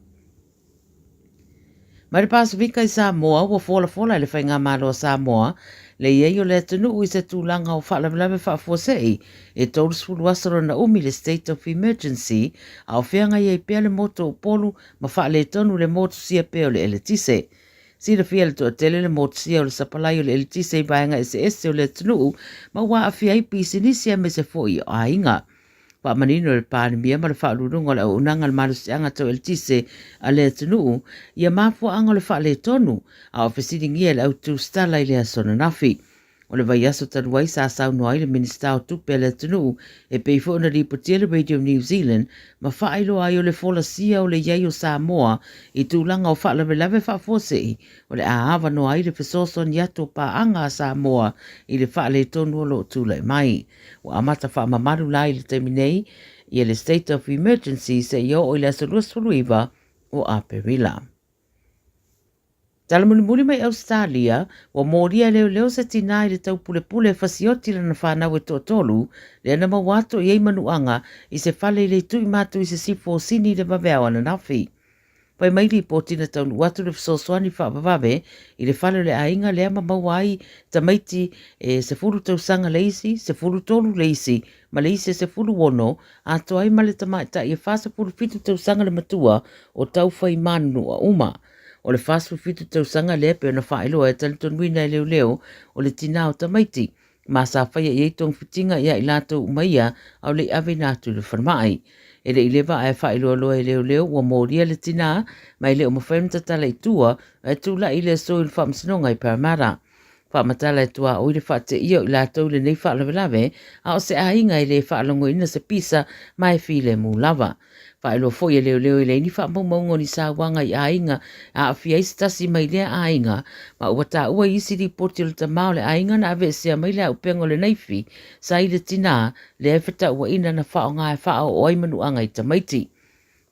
Ma le Pasifika i Samoa, wa fola i le whainga malo Samoa, le iei o le tunu i se tūlanga o whaalawe whaafosei, e tōru sulu asaro na umi le state of emergency, a o whianga iei pia le moto o polu, ma wha le tonu le moto sia pia o le eletise. Si le fia le toa tele le moto sia o le sapalai o le eletise i vaenga ese o le tunu, ma wa a fia i pisinisia me se foi o a inga. Wa manino le pānemia ma le whaalurunga le unanga le marusi anga tau eletise a le tunu, ia mafua anga le wha le tonu, a o fesiringia le autu stala i le asona nafi. O le vai aso taruai sa sauno ai le minista o tupe le tunu, e peifo na ripotia le Radio New Zealand, ma whaelo ai o le fola sia o le iei o Samoa, i tūlanga o whaalawe whaafosei, o le aawa no ai le fesoso ni ato pa anga a Samoa, i le whaale tonu o lo tūlai mai. O amata whaamamaru lai le teminei, i le state of emergency se io o le asaluasuluiva o Aperila. Talamuni mai Australia, wa moria leo se tinai le tau pule fasioti lana whanau e tōtolu, le ana mawato i eimanuanga i se whale le tui matu i se sifo sini le waweawa na nafi. Pai mai li potina tau watu le fisoswani whawawawe i le whale le ainga le ama mawai tamaiti e se furu tau sanga leisi, se furu tolu leisi, ma leisi se furu wono, a toai ma le tamaita i e whasa furu fitu tau sanga le matua o tau whai manu a uma. O le fasu fitu tau sanga lepe na whaeloa e talitonu wina e leo o le tina o tamaiti. Ma sa whaia i eitong fitinga ia i lato umaia au le ave natu le whanmai. E le ilewa e whaeloa loa e leo ua moria le tina mai leo mawhaimta tala i tua e tūla i le so il whamsinonga i Paramara. Whamatala e tua o i le whate ia i lato le nei whaalawe a o se ainga i le whaalongo ina se pisa mai file mu lava. Whaelo foi e leo i le ni whaamaungo ni sa wanga i ainga a awhia istasi mai lea ainga ma ua ta ua isi li poti o le tamao le ainga na ave sea mai lea upengo le naifi sa i le tina le e whita ua ina na whao ngā e whao o aimanu anga i tamaiti.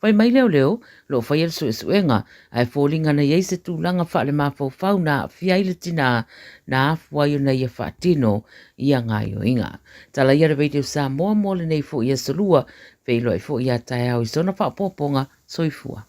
Whai mai leo, lo whai el suenga, ai fōlinga na iei se tūlanga wha le mawhau na whia i le tina na afua i o na ia whaatino i a ngā o inga. Tala ia re Radio Samoa mo le nei fo ia salua, Feilo ai fo ia tae au i sona whaapoponga soifua.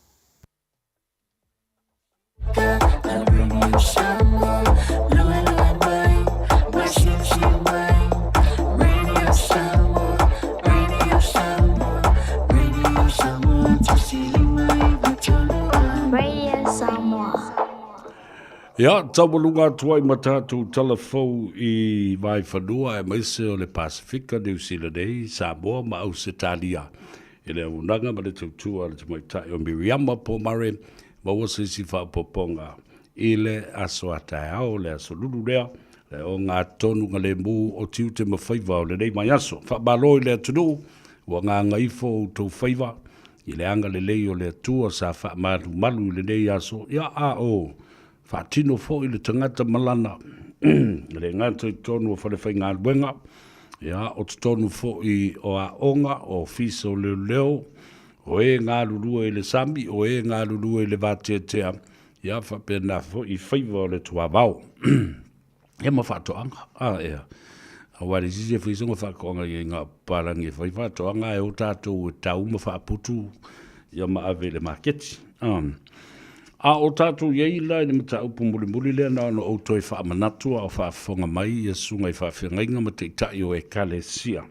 Ia, tamalunga atua i matatu talafou i vai whanua e maise o le Pasifika, New Zealand ei, Samoa ma Ausitalia. I le unanga ma le tautua le tamaitai o Miriama po mare, ma wasa isi whaapoponga i le aso atae au, le aso lulu rea, Le o ngā tonu ngā le mū o tiu te mawhaiva o le nei mai aso. Whabaloi le atunu, wa ngā Gagaifo o tau Faiva, i le anga le lei o le atua sa whaamaru malu le nei aso. Ia a o, whaatino fo i le tangata malana. Le ngātou i tonu o whalewhai ngā luenga. Ia o tonu fo i o a onga o fisa o leo leo. O e ngā lulua i le sami, o e ngā lulua i le vātea. Ia whapena fo i Faiva o le tuavau. Ia ma whaatoanga. Ea. A wari sisi e whisonga whaakoanga i ngā parangi whai whaatoanga e o tātou e tau ma whaaputu. Ia ma ave le marketi. A o tātou ieila i le mata upu muli lea na o toi whaamanatua o whaafonga mai i sunga i whaawhengainga ma te itai o e kalesia.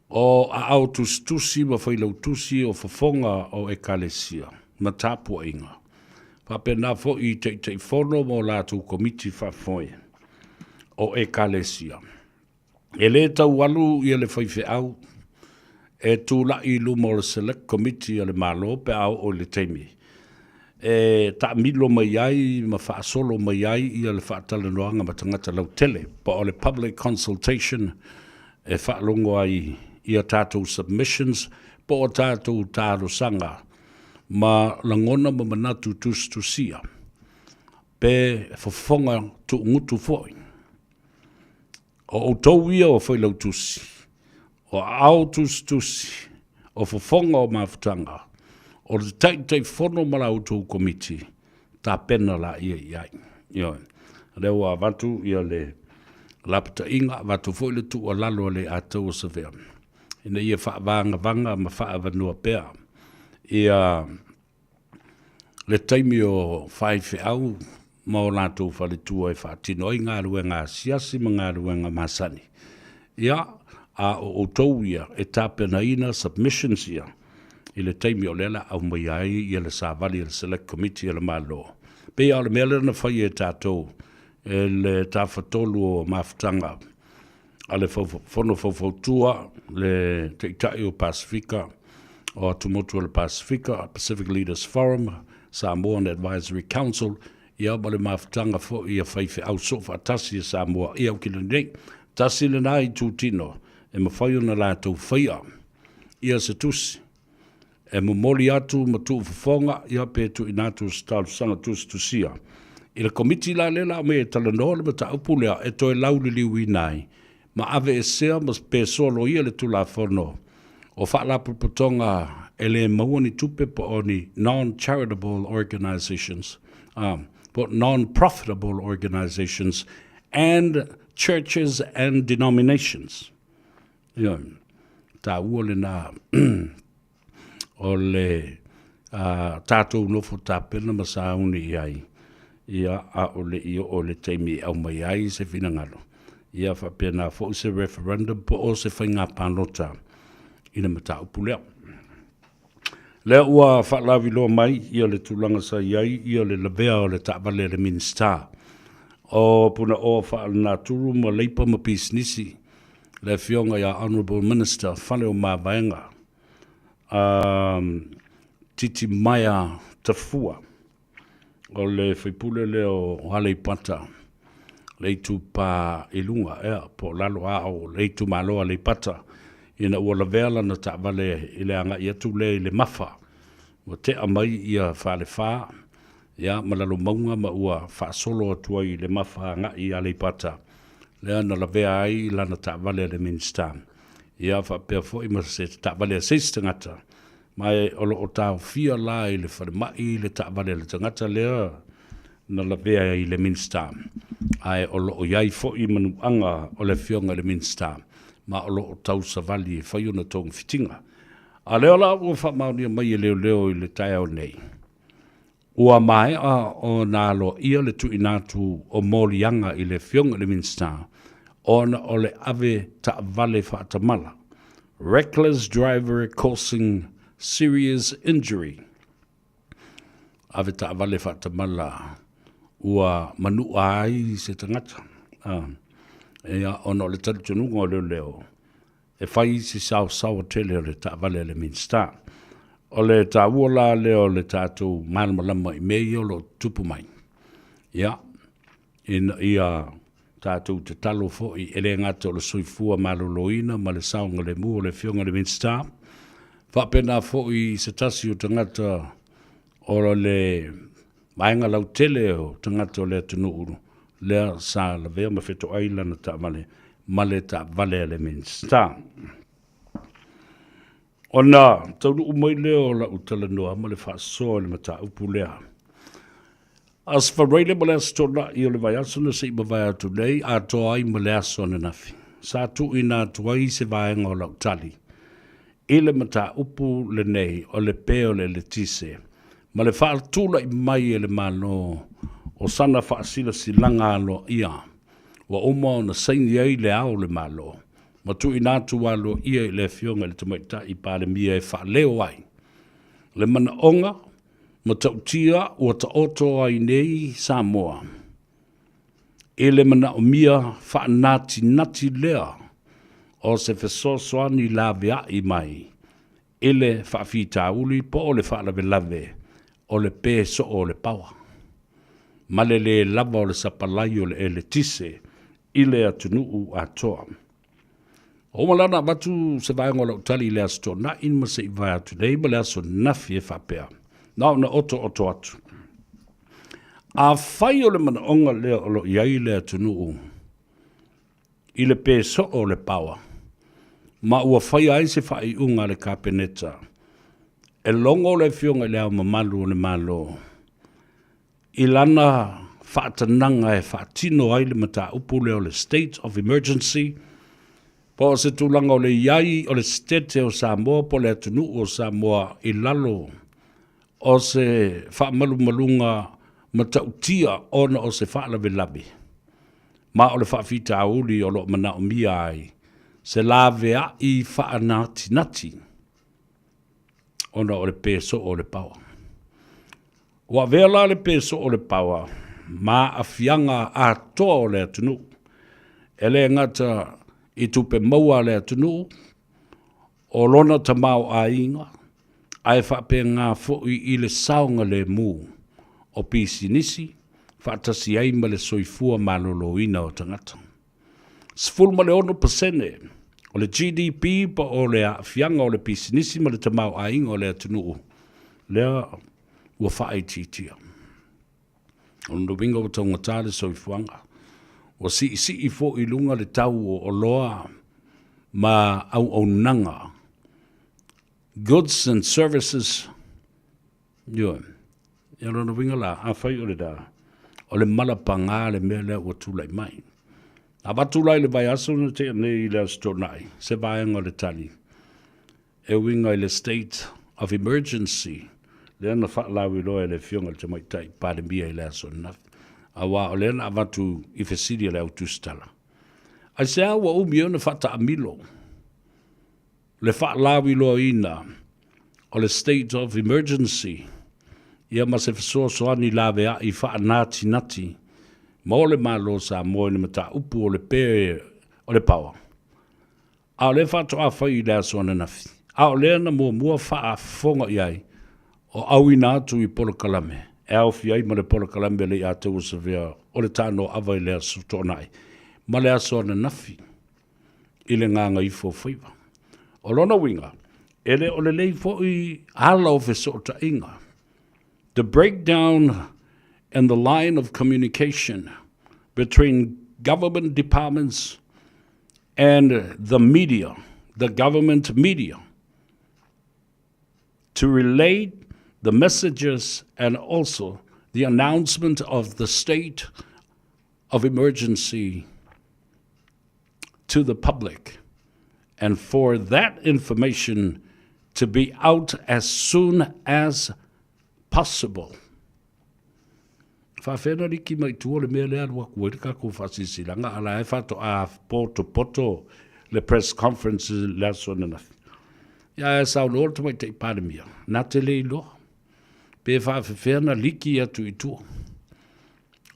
O a au tusi ma whailau tusi o whafonga o e kalesia. Ma tāpua inga. Whapena fo i te whono mo lātou komiti whafoe. O e kalesia. E le tau walu i le whaiwhi au, e tūla i lumo le select committee o le malo pe au o le teimi. E ta milo mai ai, ma whaasolo mai ai i le whaatala noanga ma tangata lau tele, pa o le public consultation e whaalongo ai i a tātou submissions, pa o tātou tāro sanga, ma langona ma manatu tusia, pe whafonga tu ngutu foi. O tau ia o whailau tusi, o au tusi, o whafonga o mawhutanga, o le tai whono malau tau komiti, tā pena la ia iai. Reo a watu ia le lapata inga, watu fwoi le tu o lalo le atau o savea. Ina ia whaavanga ma whaavanua pēr. Ia le taimi o whaiwhi au, ma o lātou whale tua e whaatino i ngā ruenga siasi ma ngā ruenga masani. Ia, a o tau ia e tāpena ina submissions ia i le taimi o lela au mai ai i le sāvali i le select committee i le malo. Pe au le mele na whai e tātou e le tāwhatolu o mawhutanga a le whono whautua le te itai o Pasifika o tumotu o le Pasifika, Pacific Leaders Forum, Samoa Advisory Council, ia ma le mawhutanga fo i a whaiwhi au sofa tasi a Samoa i au kila nei, tasi le nai tūtino e mawhai ona lātou whaia ia se tusi. E moli atu ma tu whafonga ia pētu i nātou stalu sanga tusia. I le komiti la lela me e talanoa le mata upulea e toi lauli liwi nai, ma ave e sea mas pē solo ia le tula whono. O whaalapu patonga e le mauani tupe po oni non-charitable organizations, but non-profitable organizations and churches and denominations. Tā ua le nā o le tātou nofo tāpena ma sāuni iai. Ia a o le i o le teimi au mai ai se finangalo. Ia whapena fo se referendum po o se whainga pānota ina mata upulea. Lea ua whaalawi loa mai ia le tūlanga sa iai, ia le lawea o le tāwale le minister. O puna o whaalana turu ma leipa ma pisnisi, le fionga ia Honourable Minister, whale o māwaenga, Titi Maia Tafua, o le whaipule leo halei pata, leitu pa ilunga ea, po lalo ao, leitu maloa le pata, ina ua la vela na tāwale i le anga ia tu le mafa. Wa te amai ia whale wha, ia malalo maunga ma ua wha solo atua i le mafa nga i ale pata. Lea na la vea ai lana tāwale le minister. Ia wha pia fo ima se tāwale a seis tangata. Mai olo o tāo fia la i le whare mai le tāwale le tangata lea na la vea i le minister. Ai olo o iai fo i manu anga o le fionga le minister. Ma o loo tau savali e whaiuna tōng fitinga. A leo la ua whamaunia mai e leo i le tai au nei. Ua mai a o nālo ia le tu inatu o molianga i le fionga le minister. Ona o le ave ta vale whaatamala. Reckless driver causing serious injury. Ave ta vale whaatamala. Ua manu ai se tangata. Ea ono le talitununga o leo. E whai si sao tele o le tāwale le minister. O le tā uola leo le tātou malamalama i mei o lo tupu mai. Ia, ia tātou te talo fo'i e le ngata o le soifua maloloina ma le saunga le mua le fionga le Minster. Whapena fo'i se tasi o tangata o le mainga lau tele o tangata o le tunuru le sa la vea ma feto aila na ta male ta vale le Minster. Ona tauru umai leo la utala noa ma le whaasoa le mata upu lea. As for reile ma le astona i o le vai asona se ima vai atu nei, a toa ai ma le asona nafi. Sa tu ina tuai se vaenga o la utali. I le mata upu le nei o le peo le tise. Ma le whaatula i mai e le malo o sana whaasila si langa alo ia. Wa uma o na saini ai le ao le malo. Ma tu ina tu walo ia i le fionga le tamaita i pale mia e wha leo ai. Le mana onga, ma tautia ua ta oto ai nei Samoa. E le mana o mia wha nati lea o se fesosoani lavea i mai. E le wha fita uli po o le wha lave o le peso o le pawa. Male le lava o le sapalai o le ele tise i le atunuu atoa. O malana batu se vai ngola utali le asto na in ma se vai atu nei ma le aso nafi e whapea. Na oto atu. A whai o le mana onga lea o lo iai le atunuu. I le peso o le pawa. Ma ua whai ai se whai unga le kapeneta. E longo le fionga lea mamalu o le malo. I lana whaatananga e whaatino ai le mata upu leo le state of emergency. Po se tūlanga o le iai o le stete o Samoa po le atunu o Samoa i lalo o se whaamalumalunga matautia ona o se whaalawe. Ma o le whaafita auli o lo mana o mia ai se lavea i whaanati ona o le peso o le pawa. Wa vela le peso o le pawa ma a fianga a toa o le atunu. Ele ngata I tupe maua le atunu, o lona tamau a inga, ai whape ngā fōi I le saunga le mū, o pisi nisi, whaatasi aima le soifua maloloina o tangata. Sifuru ma le 1% o le GDP pa o le fianga o le pisi nisi ma le tamau a inga o le atunu, lea ua whaititia. O nduwinga o taungatā le soifuanga. O si I fo I lunga le tau o loa ma au nanga. Goods and services. Yo. Ya rona winga la a fai o le da. O le malapanga le mele o tulai mai. A batulai le vai aso na te nei le astonai. Se vaenga le tali. E winga I le state of emergency. Le ana whaalawi loa le fionga te maitai pāremia I le aso nafi. Awa o lena avatu I fesidia le autustala. Ai se awa umi ona whata amilo. Le whaalawi loa ina o le state of emergency. Ia ma se fesoasoani lavea I whaanati. Ma o le malo sa moe ni mata upu o le pere o le pawa. A o le whato a whai le asona nafi. A o lena mua whaafonga iai o awina atu I polo kalame. E au fi ai ma le pola kalambe le a te usavea o le tano awai le aso tonai. Ma le aso ana nafi I le nganga I fo Faiva. O lona winga, ele o le lei fo I ala o fesota inga. The breakdown and the line of communication between government departments and the media, the government media, to relate the messages and also the announcement of the state of emergency to the public, and for that information to be out as soon as possible. Whawhena riki mai tua le mea lea lua kua rika ko whasisilanga ala e whato a poto le press conference lea sona nafi. Ia e sao lor tamai te ipāremia, nā te lei loa. Pe whawhena liki atu I tua.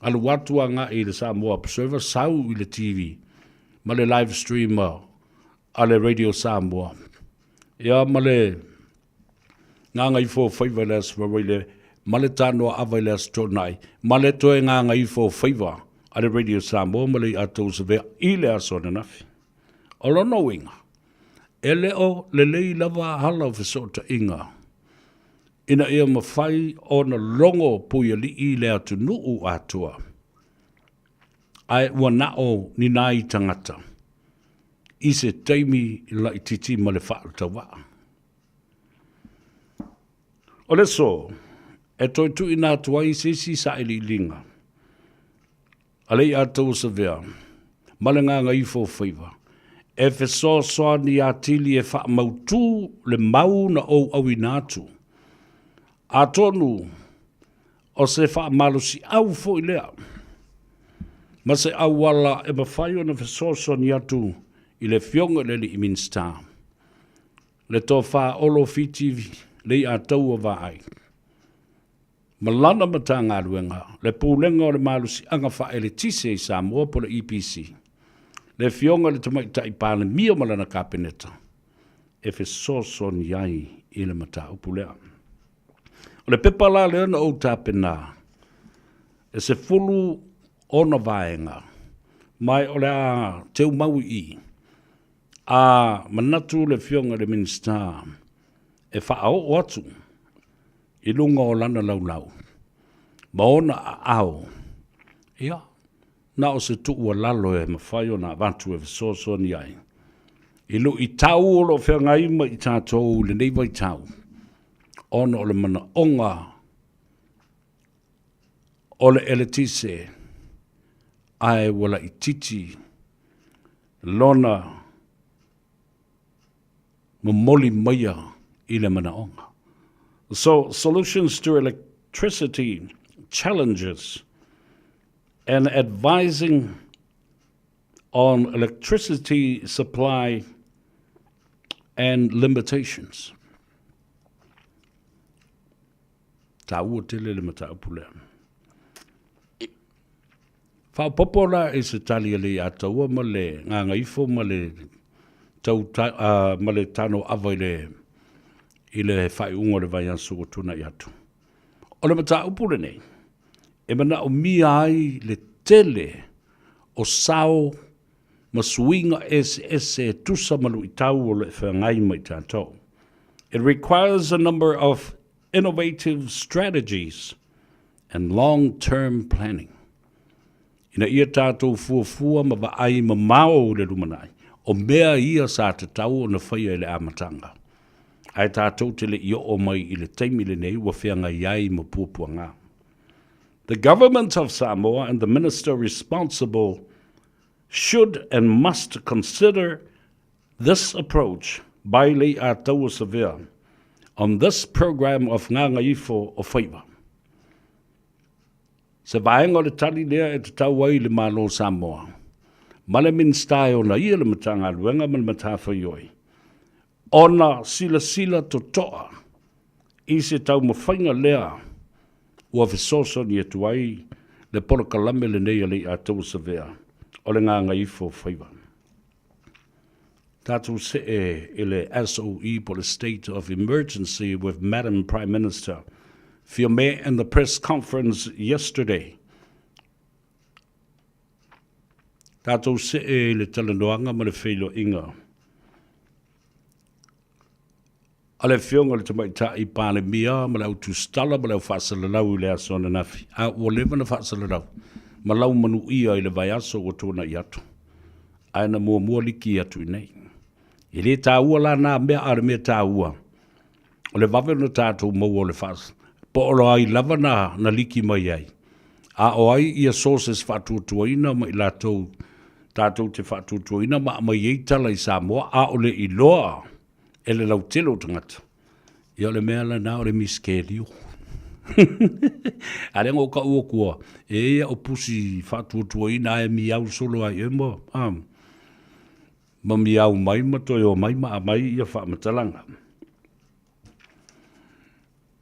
Alu watu a ngā I le Samoa Observer, sau I le TV, ma le live streamer, a le Radio Samoa. Ia ma le nganga I fo Faiva le aswarile, ma le tano awai le astonai, ma le toe nganga I fo Faiva, Ale Radio Samoa ma le atou se vea I le aso na nafi. O lono winga. E leo le lei lava hala o fesota inga. Ina ia mawhai o na longo puia li I le atu nuu atua. Ai ua nao ni nai tangata. I se teimi la I titi ma le whaalu tawa. O le so, e toi tu ina atua I se si sa ili linga. Alei atou sa vea, ma le ngā Gagaifo Faiva. E fe so soa ni atili e wha mautu le mau na o au inatu. A tonu, o se wha malusi au fo I lea. Ma se au wala e mawhai o na fe so soa ni atu I le fionga le li I Minster. Le tō wha olo fiti le I atau o vai. Ma lana mata ngā ruenga, le pūlenga o le malusi anga wha ele tise I Samoa po le EPC. Le fionga le tamai tai pāne mia malana kāpeneta. E fe soso ni ai I le mata upulea. O le pepala le ana o tāpena. E se fulu ona vaenga. Mai o le a teu mau I. A manatu le fionga le Minster. E wha o atu. I lunga o lana lau. Ma ona a au. Ia. Na o se tuu a lalo e mawhai o na avantu e so ni ai. I lu I tau o lo whea ngaima I tātou le neiva I tau. Ona o le mana onga. O le eletise. Ai wala I titi. Lona. Mamoli maya I le mana onga. So, solutions to electricity challenges and advising on electricity supply and limitations. Tau tele le mata pule. Fa popola e se tali le ataua ma le Gagaifo ma le tau ma le tano availe I le whai ungo le vai ansu o tuna I atu. O le mata upule nei, e mana o mia ai le tele o sao ma suinga e tusa malu I tau o le whangai mai tātou. It requires a number of innovative strategies and long-term planning. Ina ia tātou fuafua ma vaai ma mao le rumanai, o mea ia sa te tau o na whaia le amatanga. Ai tātou te le io o mai I le teimi le nei wa whianga iai ma puapuanga. The government of Samoa and the minister responsible should and must consider this approach by le Ataua Severe on this program of Gagaifo o Faiva. Se vaenga le tali lea e te tau ai le malo Samoa. Ma le Minster o na ia le matanga luenga ma le matafa ioi. Ona sila to toa. I se tau mawhainga lea ua fisoso ni atu ai le polokalame le nei le Ataua Severe o le Gagaifo Faiva. Tātou se e le SOE po le state of emergency with Madam Prime Minister Fiume in the press conference yesterday. Tātou se e le talanoanga ma le whailo inga. A le whionga le tamai ta I pāne mia, ma lau tu stala, ma lau whaasalalau I le aso na nafi. A ua lewa na whaasalalau. Ma lau manu ia I le vai aso o tōna I atu. Aina mua liki atu I nei. I le tā ua la nā mea are mea tā ua. O le wawe na tātou mau o le whaas. Po olo ai lava na liki mai ai. A o ai ia sources whatuatuaina ma I lātou tātou te whatuatuaina ma mai eitala I Samoa. A o le I loa. E le lau telo tangata. Ia le mea la nā o le miskelio. A rengo ka ua kua. E ia o pusi whatuatuaina e mi au solo ai e mo. Ma mi au mai ma toi o mai ma a mai ia whaamatalanga.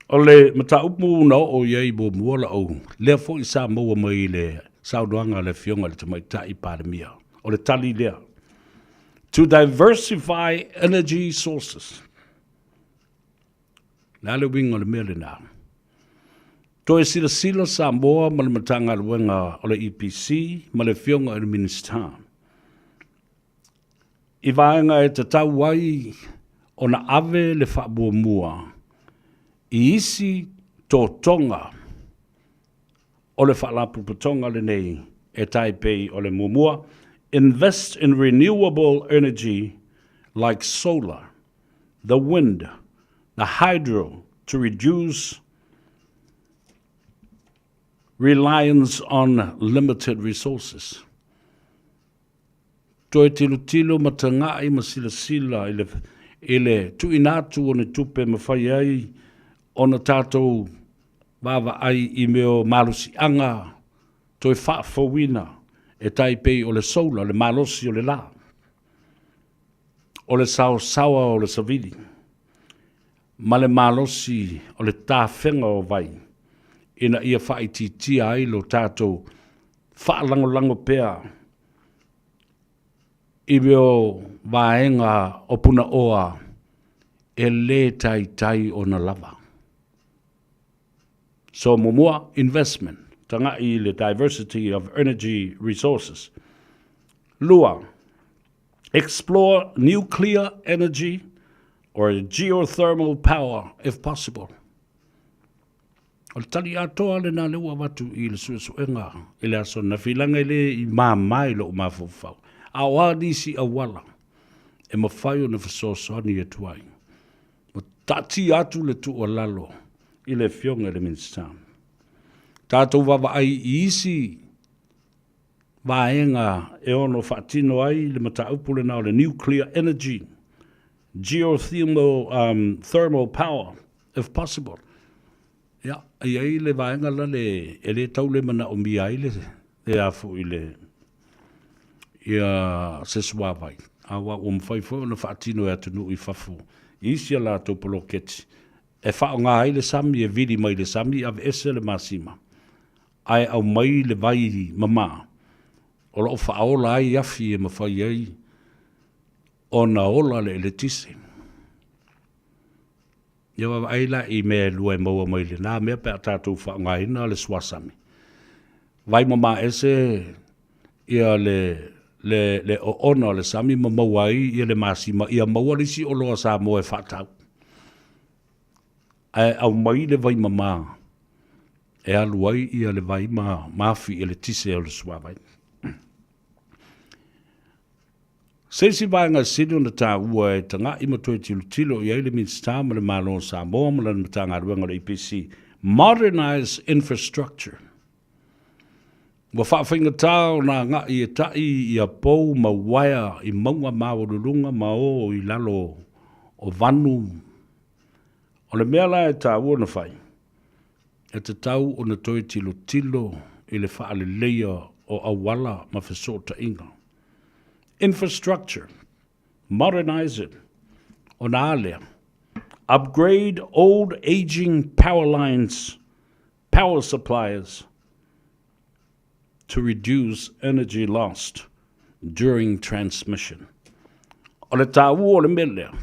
O le mata upu na o iei bo muola o. Lea fo I Samoa mai le saudoanga le fionga le tamai tai pāremia. O le tali lea. To diversify energy sources. Nā le winga le mele nā. Toe sila Samoa ma le matanga luenga o le EPC ma le fionga o le minister. I vaenga e te tau wai o na ave le whabuamua. I isi tō tonga o le whaalapuputonga le nei e taipei o le mumua. Invest in renewable energy like solar, the wind, the hydro to reduce reliance on limited resources. Toe tilo matangai masila ele tuinatu o ne tupe mawhai ai o na tātou wawa ai I meo malusi anga toe whaafawina e taipei o le sola, le malosi o le la. O le sawa o le savili. Ma le malosi o le tāwhenga o vai. Ina ia whaititia ai lo tātou whaalango pea. I meo vaenga o puna oa e le tai o na lava. So mumua investment. Tanga I le diversity of energy resources. Lua, explore nuclear energy or geothermal power if possible. O le tali atoa le nā leua watu I le suesuenga I le aso na whilanga le I māmai lo mawhawhau. A wādisi a wala e mawhai o na whasosoani e tuai. Mo tati atu le tu o lalo I le fionga le minister. Tātou wawa ai I isi vaenga e ono whaatino ai le mataupu le nao le nuclear energy, geothermal thermal power, if possible. Ia, ai le vaenga la le, e le tau le mana o mi ai le afu I le ia se suavai. Awa o mwhaifo na whaatino e atunu I fafu. Isi a la tau poloketi. E whaonga ai le sami e vidi mai le sami ave ese le masima. Ai au mai le vai mama. O lo whaola ai afi e mawhai ai. O na ola le tise. Ia wa ai la I mea lua e maua mai le. Nā mea pēr tātou whaonga ina le swasami. Vai mama ese ia le o ona le sami maua ai ia le masima. Ia maua lisi o loa Samoa e whatau. Ai au mai le vai mama. E aluai ia le vai mafi e le tise o le suavai. Seisi vaenga sidi na tā ua e tanga I matoe tilo I aile minister ma le malo Samoa ma le matanga ruenga le EPC. Modernize infrastructure. Wa whawhinga tāo na ngā I e tai I a pou ma waia I maunga mawarurunga ma o I lalo o vanu. O le mea la e tā ua na whai. E te tau o na toi tilo I le whaale leia o awala ma whesota inga. Infrastructure. Modernize it. O na alea. Upgrade old aging power lines, power suppliers to reduce energy lost during transmission. O le tāu o le melea.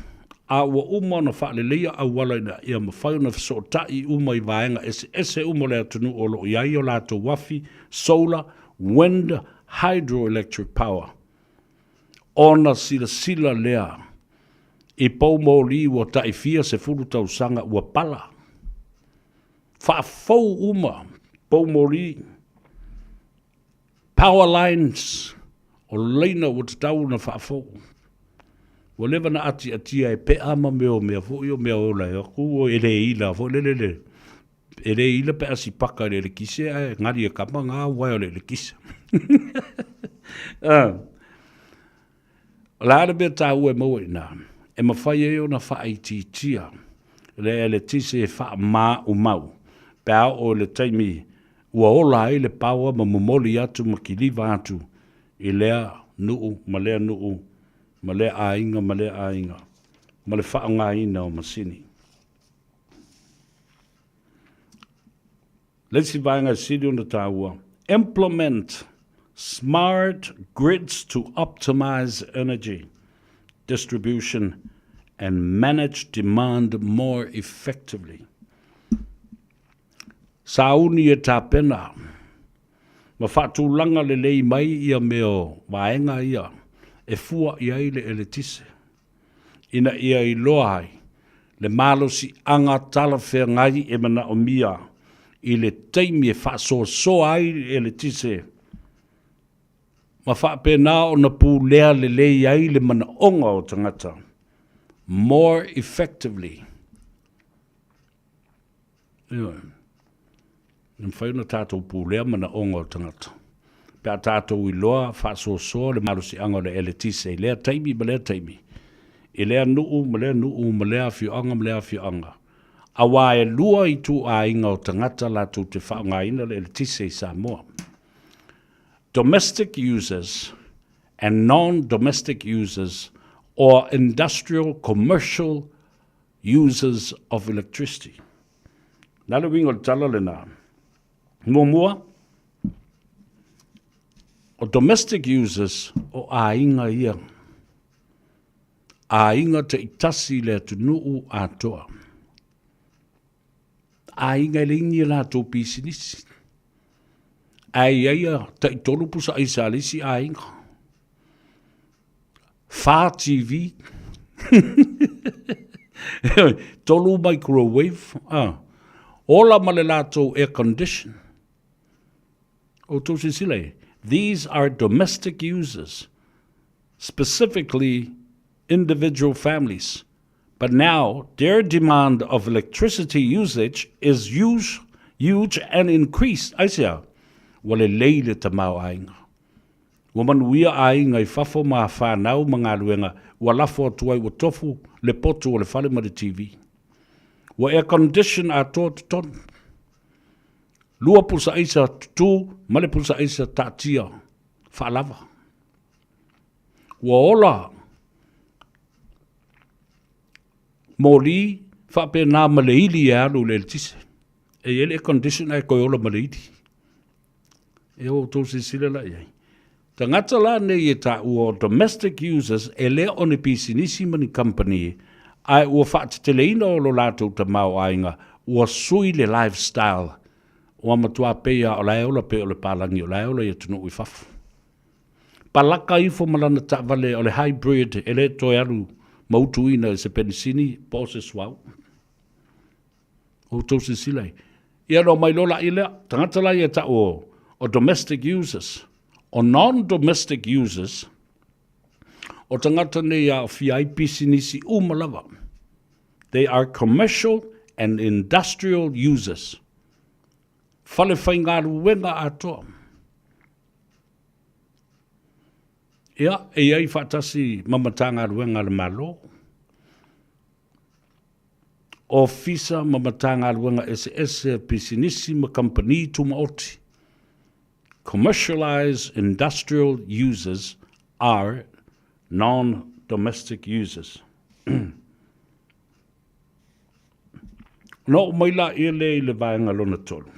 A ua uma na whaalelea a wala ina ia mawhai na whasotai uma I vaenga ese uma le atunu o lo iai o lato wafi, solar, wind, hydroelectric power. Ona sila lea I pou mōli ua taifia se furu tausanga ua pala. Whaafou uma pou mōli. Power lines o leina ua tatau na whaafou. Wa lewa na ati e pe ama meo fo yo mea ola e ku o ele ila fo lelele. Ele ila pe asi paka le kise e ngari e kama ngā wai o le kise. La le beta ue mo ina. E mawhai e o na whaai tia. Le tise e wha ma o mau. Pea o le taimi ua ola e le paua ma momoli atu ma kiliva atu. I lea nuu, ma lea nuu. Ma le ainga. Ma le whaonga ina o masini. Let's vaenga sidi on the tāua. Implement smart grids to optimize energy distribution and manage demand more effectively. Sauni e tāpena. Ma whaatūlanga le lei mai ia meo waenga ia. E fua ia i le ele tise. Ina ia i loa ai. Le malo si anga tala whea ngai e mana o mia. I le teimi e whaasoa ai e le tise. Ma whaapena o na pū lea le lei ai le mana onga o tangata. More effectively. Nā whaina tātou pūlea mana onga o tangata. Pea tātou I loa whaasoa le marusi anga le ele tise. I lea taimi ma lea taimi. I lea nuu ma lea nuu ma lea whianga ma lea whianga. Awa e lua I tu a inga o tangata la tu te whaonga ina le ele tise I Samoa. Domestic users and non-domestic users or industrial commercial users of electricity. Nala wingo tala le nā. Mua o domestic users o a inga ia. A inga te itasi le tu nuu a toa. A inga le ingi la tō pisinisi. Ai aia te itolu pusa I salisi a inga. Fa TV. Tolu microwave. Ola male la tō air condition. O tō sisile. These are domestic users. Specifically individual families. But now their demand of electricity usage is huge and increased. Aisia. Wale leile ta mau ainga. Wamanuia ainga I fafo maa whanau mga luenga. Walafo atuai wa tofu le potu o le whale ma le TV. Wa air condition a tō ton. Lua pusa isa tu, male pusa isa tatia. Whalava. Wa ola. Mori, whape nā maleili e alu le tise. E ele air condition ai koe ola maleili. E o tō se sila la iai. Ta ngata la nei e ta ua domestic users e lea o ne pisinisi mani company ai ua whaatiteleina o lo lātou ta mau ainga ua sui le lifestyle ua matua peia o lai ola pe o le pālangi o lai ola i tunu ui whafu. Palaka ifo malana ta vale o le hybrid e le toi alu mautuina e se penisini po se swau. O tō se silai. Ia no mai lola ilea, tangata la i ta o domestic users, or non-domestic users, o tangata nei a whiai pisinisi umalawa. They are commercial and industrial users. Whale whai ngā ruenga atoa. Ia, e ai whatasi mamata ngā ruenga le malo. O fisa mamata ngā ruenga SS pisinisi ma company tuma oti. Commercialized industrial users are non-domestic users. No maila ele le vaenga lona tolu.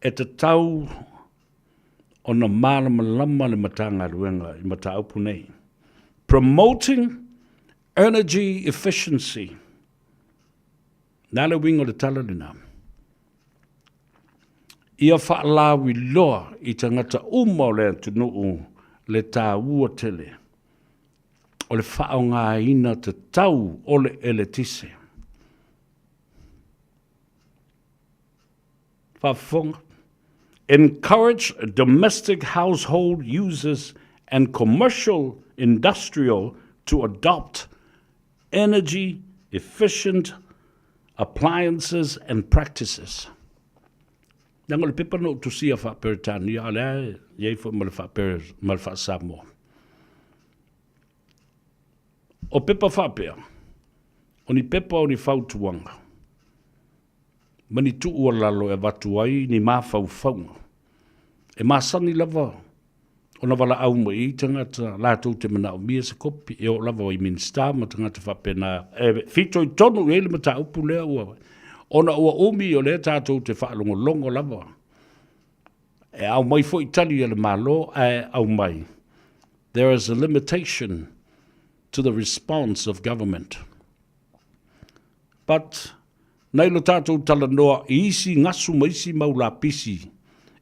E te tau o na malama le matanga ruenga I mata aupu nei. Promoting energy efficiency. Nale wingo le tala lina. Ia whaalawi loa I tangata uma o le atunuu le tā ua tele. O le whao ngā ina te tau o le ele tise. Whafonga. Encourage domestic household users and commercial industrial to adopt energy efficient appliances and practices. Nanga le pepa no tu sia fa peritani ale ye fo mal fa per mal fa Samoa. O pepa fa pe. Oni pepa oni fautuanga. Mani tu ua lalo e watu ai ni ma fau fau. E ma sani lava. Ona wala au mo I tangata la tau te mana o mia se kopi e o lava o I minsta ma tangata fa pena e fito I tonu e le mata upu lea ua. Ona ua umi o le tātou te whaalongo longo lava. E au mai fo Itali le malo e au mai. There is a limitation to the response of government. But Nei lo tātou tala noa I isi ngasu ma isi mau la pisi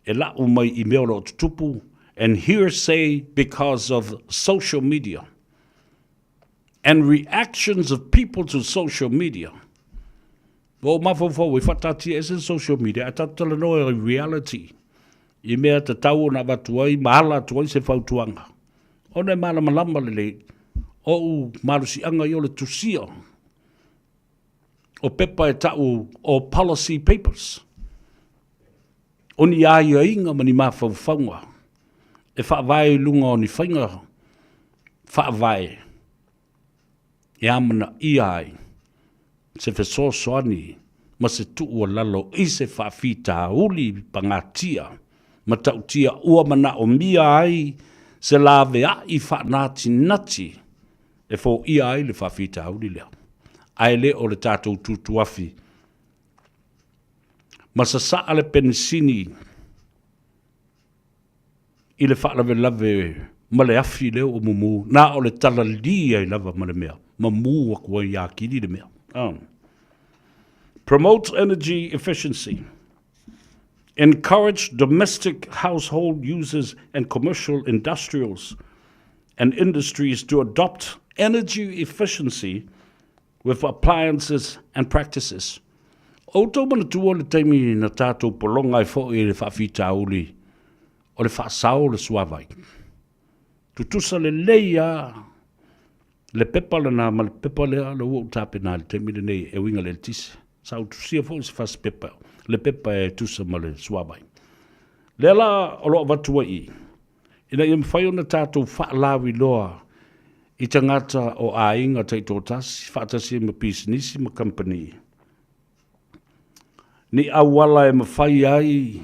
e la o mai I mea lo tutupu and hearsay because of social media and reactions of people to social media. O mafofo we fatati es social media ata tala noa reality. I mea te tau na watuai mahala tuai se fautuanga. O ne mana malama lele o marusi anga I ole tusia. O pepa e tau o policy papers. O ni aia inga mani mawhauwhaunga. E whaavai lunga o ni whainga. Whaavai. E amana iai. Se whesosoani. Ma se tuu o lalo I se whaafita uli pangatia. Ma tautia ua mana o mia ai. Se lawe a I whanati nati. E fo ia ai le whaafita uli lea. Ai le o le tātou tutuafi. Ma sa saa le penisini I le whaalawe lave ma le afi leo o mumu. Nā o le tala lia I lava ma le mea. Ma mua kua I akiri le mea. Promote energy efficiency. Encourage domestic household users and commercial industrials and industries to adopt energy efficiency with appliances and practices. O tau mana tua le taimi na tātou polonga I fo I le whaafita uli o le whaasao le suavai. Tutusa le leia le pepa le nā ma le pepa lea le ua utape nā le taimi le nei e winga le tisi. Sa utusia fo se whaas pepa. Le pepa e tusa ma le suavai. Le la o loa watua I. Ina I mwhai o na tātou whaalawi loa I tangata o ainga teito tasi, whaatasi ma pisinisi ma company. Ni awala e mawhai ai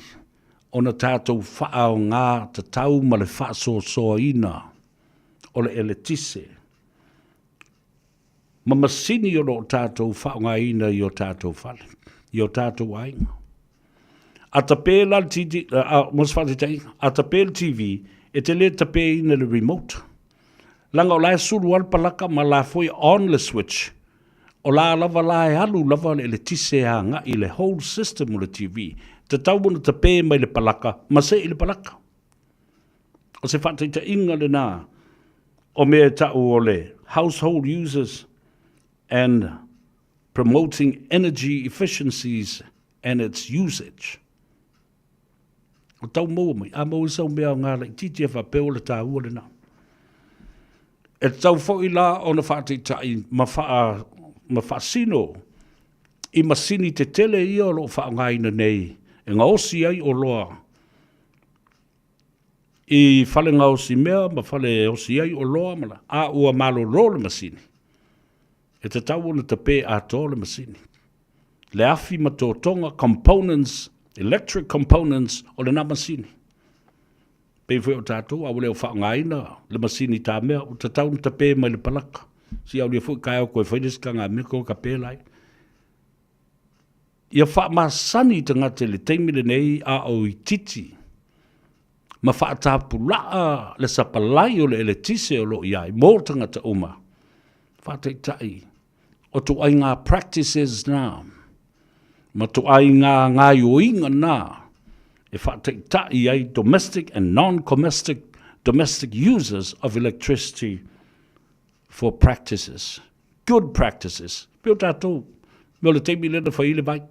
o na tātou whaao ngā ta tau ma le whaaso soa ina o le eletise. Ma masini o lo tātou whaao ngā ina I o tātou whale, I o tātou ainga. A tapela TV, a tapela TV, e te le tapela ina le remote. Langa o lai suru al palaka ma la foi on le switch. O la lava la e alu lava le tise a nga I le whole system o le TV. Te tau muna te pē mai le palaka, ma se I le palaka. O se whate te inga le nā. O mea tau o le household users and promoting energy efficiencies and its usage. O tau mō mai, a mō isau mea o ngā le titi e whapeo le tā ua le nā. E tau fo I la o na whate tai ma whaasino I masini te tele I o lo whaangaina nei. E ngā osi ai o loa. I whale ngā osi mea ma whale osi ai o loa mala. A ua malo lo le masini. E te tau na te pē a tō le masini. Le afi ma tō tonga components, electric components o le nā masini. Pei fwe o tātou, au leo whaangaina, le masini tā mea, o te tau na te pē mai le palaka. Si au lea fwe kai au koe whaideska ngā mea ko ka pē lai. Ia wha masani te ngate le teimile nei a o I titi. Ma wha tāpulaa le sapalai o le eletise o lo iai, mō tangata uma. Wha te tai, o tu ai ngā practices nā, ma tu ai ngā yoinga nā, e wha te tai ai domestic and non-domestic users of electricity for practices. Good practices. Pio tātou, me o le teimile na whaile vai.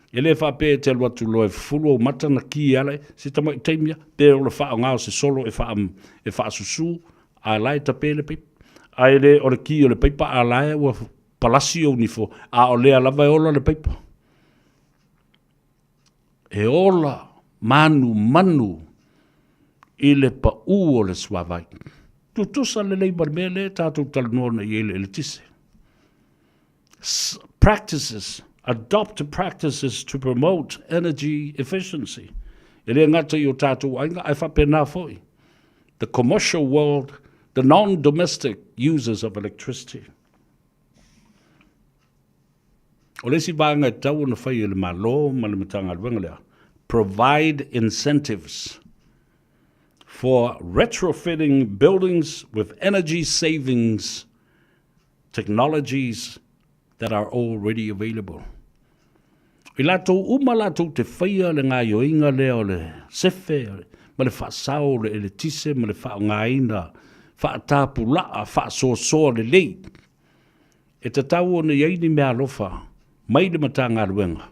E le wha pē te alua tu loe fulu o mata na ki ale, se tamo I teimia, pē o le wha o ngāo se solo e wha susu, a lai ta pē le pipa. A e le o le ki o le pipa a lai ua palasi o nifo, a o le alava e ola le pipa. E ola manu I le pa u o le swavai. Tutusa le lei barmea le tātou talanona I ele tise. Practices. Adopt practices to promote energy efficiency. E le ngata I o tātou ainga, ai whapena foi. The commercial world, the non-domestic users of electricity. O le si vanga e tau na whai le malo, ma le matanga alwanga lea. Provide incentives for retrofitting buildings with energy savings technologies that are already available. I lātou uma lātou te whaia le ngā ioinga leo le sefe, ma le whaasao le ele tise, ma le whao ngāina, whaatāpu laa, whaasoasoa le lei. E te tau o ne iaini mea lofa, mai le mata ngā ruenga.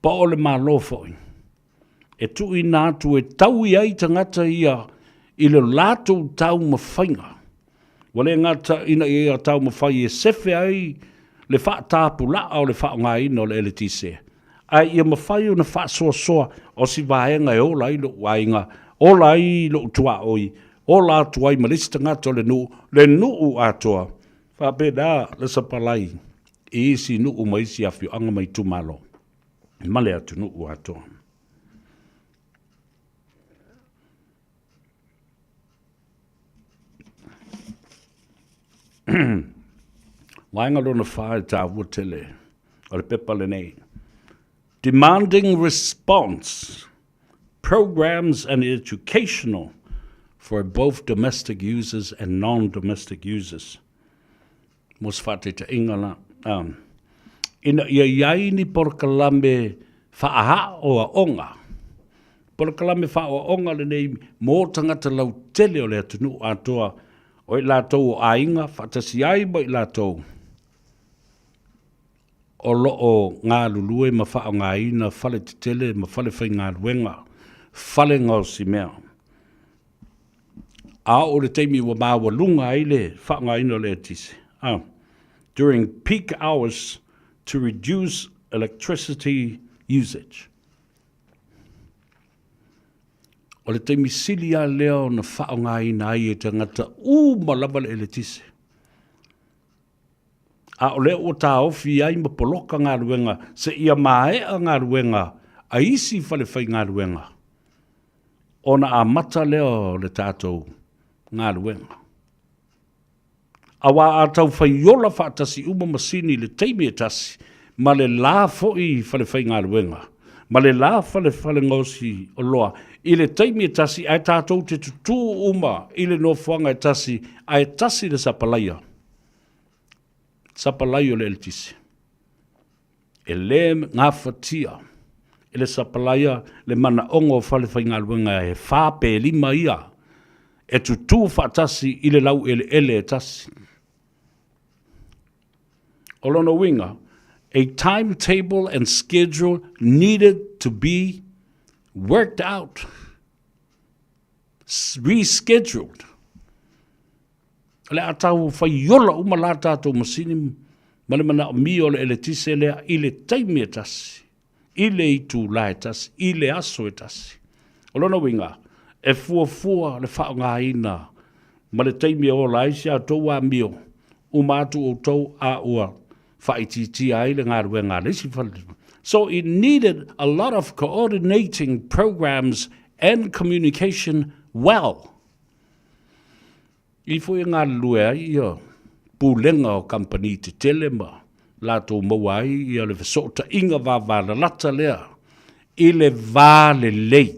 Pa o le mā lofa oi. E tu i nātu e tau i ai tangata ia i le lātou tau mawhainga. Wale ngata ina i a tau mawhai e sefe ai le whaatāpu laa o le whao ngāina o le ele tise. Ai ia mawhai o na whaasoasoa o si vaenga e ola i lo wainga, ola i lo tua oi, ola tua i malista ngata o le nuu atoa. Whapeda le sapalai, i isi nuu maisi a whio anga mai tumalo. Male atu nuu atoa. Wainga lona whae tā wutele, o le pepa le nei. Demanding response, programs and educational for both domestic users and non-domestic users. Mos whate te ingala. Ina ia iaini porkalame whaaha o a onga. Porkalame wha o onga le nei mō tangata lau tele o le atunu atoa o i lātou o ainga, whatasi ai mo i lātou. O loo ngā lulue ma whao ngā ina, whale te tele, ma whale whai ngā ruenga, whale ngau si mea. A o le teimi wa māua lunga ai le, whao ngā ina le tise. During peak hours to reduce electricity usage. O le teimi sili a leo na whao ngā ina ai e tangata malama le tise. A o leo o tā ofi ai ma poloka ngā ruenga, se ia maea ngā ruenga, a isi whale whai ngā ruenga. Ona a mata leo le tātou ngā ruenga. Awa a tau whai yola whaatasi uma masini le teimi e tasi, ma le lā foi whale whai ngā ruenga. Ma le lā whale ngosi o loa, i le teimi e tasi, ai tātou te tutu uma, i le no whanga e tasi, ai tasi le sapalaia. Sapalai o le eltisi. E le ngā whatia. E le sapalaia le mana ongo whale whai ngā ruenga e whāpe lima ia. E tutu whaatasi i le lau ele e tasi. Olono winga, a timetable and schedule needed to be worked out, rescheduled. Le atau whai yola uma la tātou masini, male mana o mi o le ele tise lea, i le taimi e tasi, i le itu la e tasi, i le aso e tasi. Olona winga, e fua le whao ngā ina, ma le taimi o la isi a tau a mio, umatu o tau a ua, whaititi ai le ngā ruenga lesi whale. So it needed a lot of coordinating programs and communication well. I fwoi ngā lua i o pūlenga o company te telema, lātou mawai i o le whesota inga wāwāla lata lea, i le vāle lei.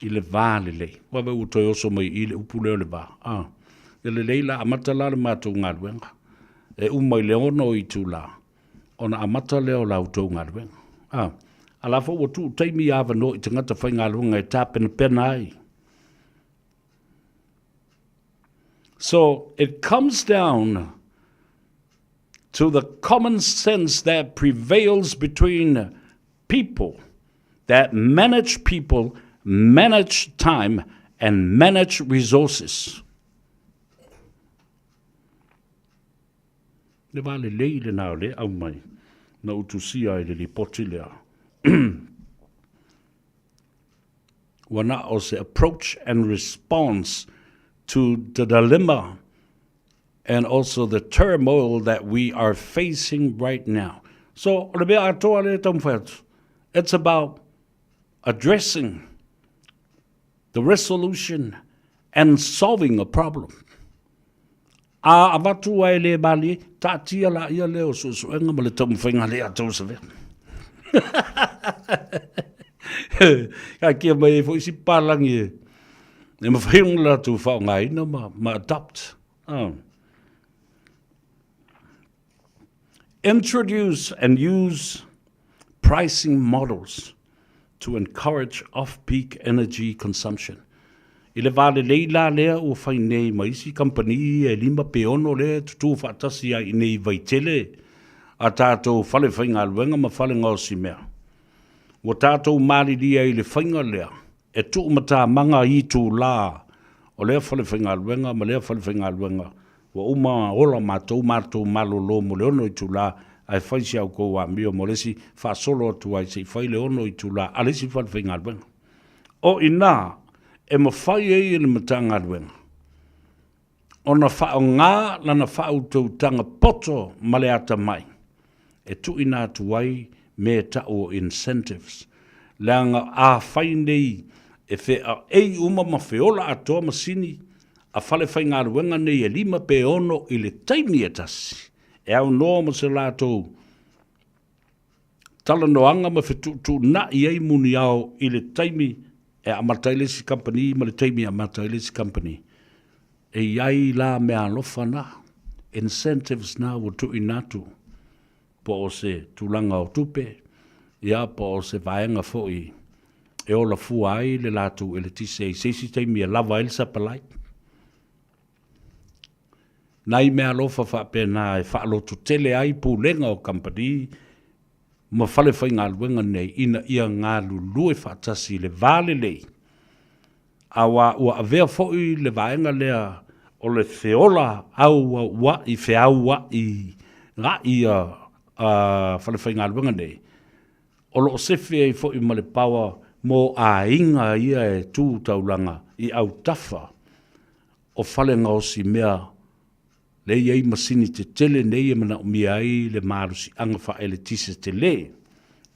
I le vāle lei. Wawe utoi oso mai i le upuleo le vā. I le leila amata la le mātou ngā ruenga. E umai leono i tū la. Ona amata leo la utou ngā ruenga. Alafo o tū teimi awa no i te ngata whai ngā ruenga e tāpena pena ai. So it comes down to the common sense that prevails between people, that manage people, manage time, and manage resources. Le vale leile nao le au mai, na utusia i le lipoti lea. Wana o se approach and response to the dilemma and also the turmoil that we are facing right now. So, it's about addressing the resolution and solving a problem. Avatu ai le bali, tatia la ia leo suenga ma le tamwhainga le atou sa vea. Ka kia mai fo isi palangi e mawhainga la tu whao ngai na ma adopt. Introduce and use pricing models to encourage off-peak energy consumption. I le vale leila lea ua whai nei maisi company e 5 peono le tutu whaatasi ai nei vaitele a tātou whale whainga luenga ma whale ngau si mea. Wa tātou mari lia i le whainga lea e tu mata manga i tū la o lea whale whainga luenga ma lea whale whainga luenga wa uma ola mātou malo lo mo le ono i tū la ai whai si au kou a mio mo lesi whaasolo atu ai si whai le ono i tū la a lesi whale whainga luenga. O ina e ma whai e le matanga luenga. O na whao ngā lana whao tautanga poto male ata mai. E tu ina atu ai me tau incentives. Langa a whai nei e whea ei uma ma whiola atoa masini a whale whai ngā ruenga nei e 5 peono i le taimi e tasi. E au noa ma se lātou. Tala noanga ma whetu na i ei muni au i le taimi e amatailesi company ma le taimi amatailesi company. E iai la mea lofa na. Incentives na wa tu inatu. Po o se tulanga o tupe. Ia po o se vaenga foi. E ola fua ai le latu e le tise i seisi taimi e lava elsa palai. Nai mea lofa whapena e whaalotu tele ai pūlenga o company. Ma whale whai ngā luenga nei ina ia ngā lulue whaatasi le vale lei. Awa ua avea foi le vaenga lea o le theola au wa i whiau wa i ngā ia whale whai ngā luenga nei. O lo sefe e foi ma le pawa mo a inga ia e tū taulanga i au tafa o whale ngausi mea le iei masini te tele nei e mana umi ai le marusi anga wha ele tise te le.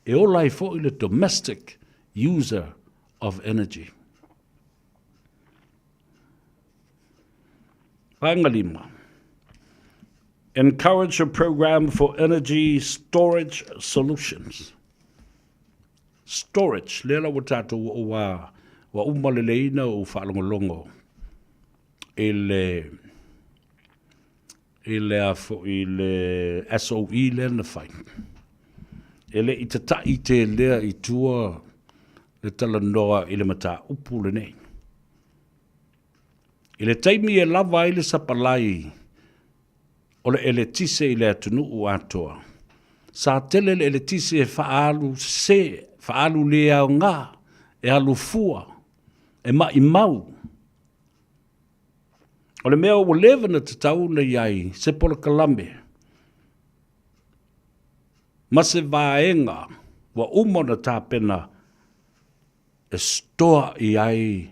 E ola i fo i le domestic user of energy. Whainga lima. Encourage a program for energy storage solutions. Storage, lela wa tātou o wa umaleleina o whaalongolongo. Ele a fo ile SOE le na fai. Ele i tatai te lea i tua le talanoa i le mata upu le nei. Ile taimi e lava i le sapalai o le ele tise i le atunu u atoa. Sa tele le ele tise e whaalu le au ngā e alu fua e mai mau. O le mea o lewa na te tau na iai, se pola kalambe. Ma se vaenga, wa umona tāpena, e stoa iai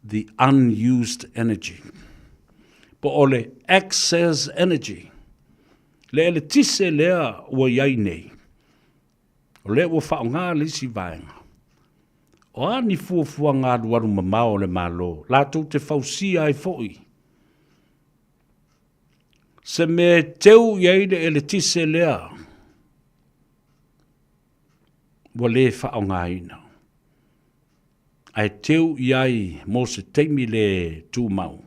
the unused energy. Po ole excess energy. Le ele tise lea ua iai nei. O le ua whao ngā lisi vaenga. O ani fuafua ngā duaru mamao le malo, lātou te fausia ai foi. Se me teu iai de ele tise lea, wa le whao ngā ina. Ai teu iai mo se teimi le tū mau.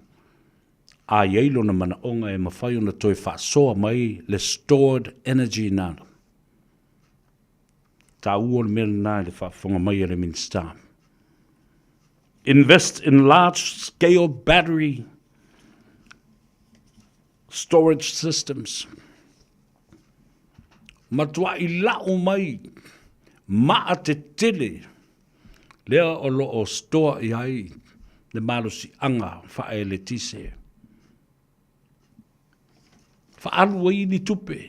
A iai lo na mana onga e mawhai ona toi whaasoa mai le stored energy nana. Ta ua le mele nā le whaafonga mai ele minsta. Invest in large-scale battery storage systems. Matua i lau mai, maa te tele, lea o lo o stoa i ai, le malusi anga whae le tise. Whaalu i ni tupe.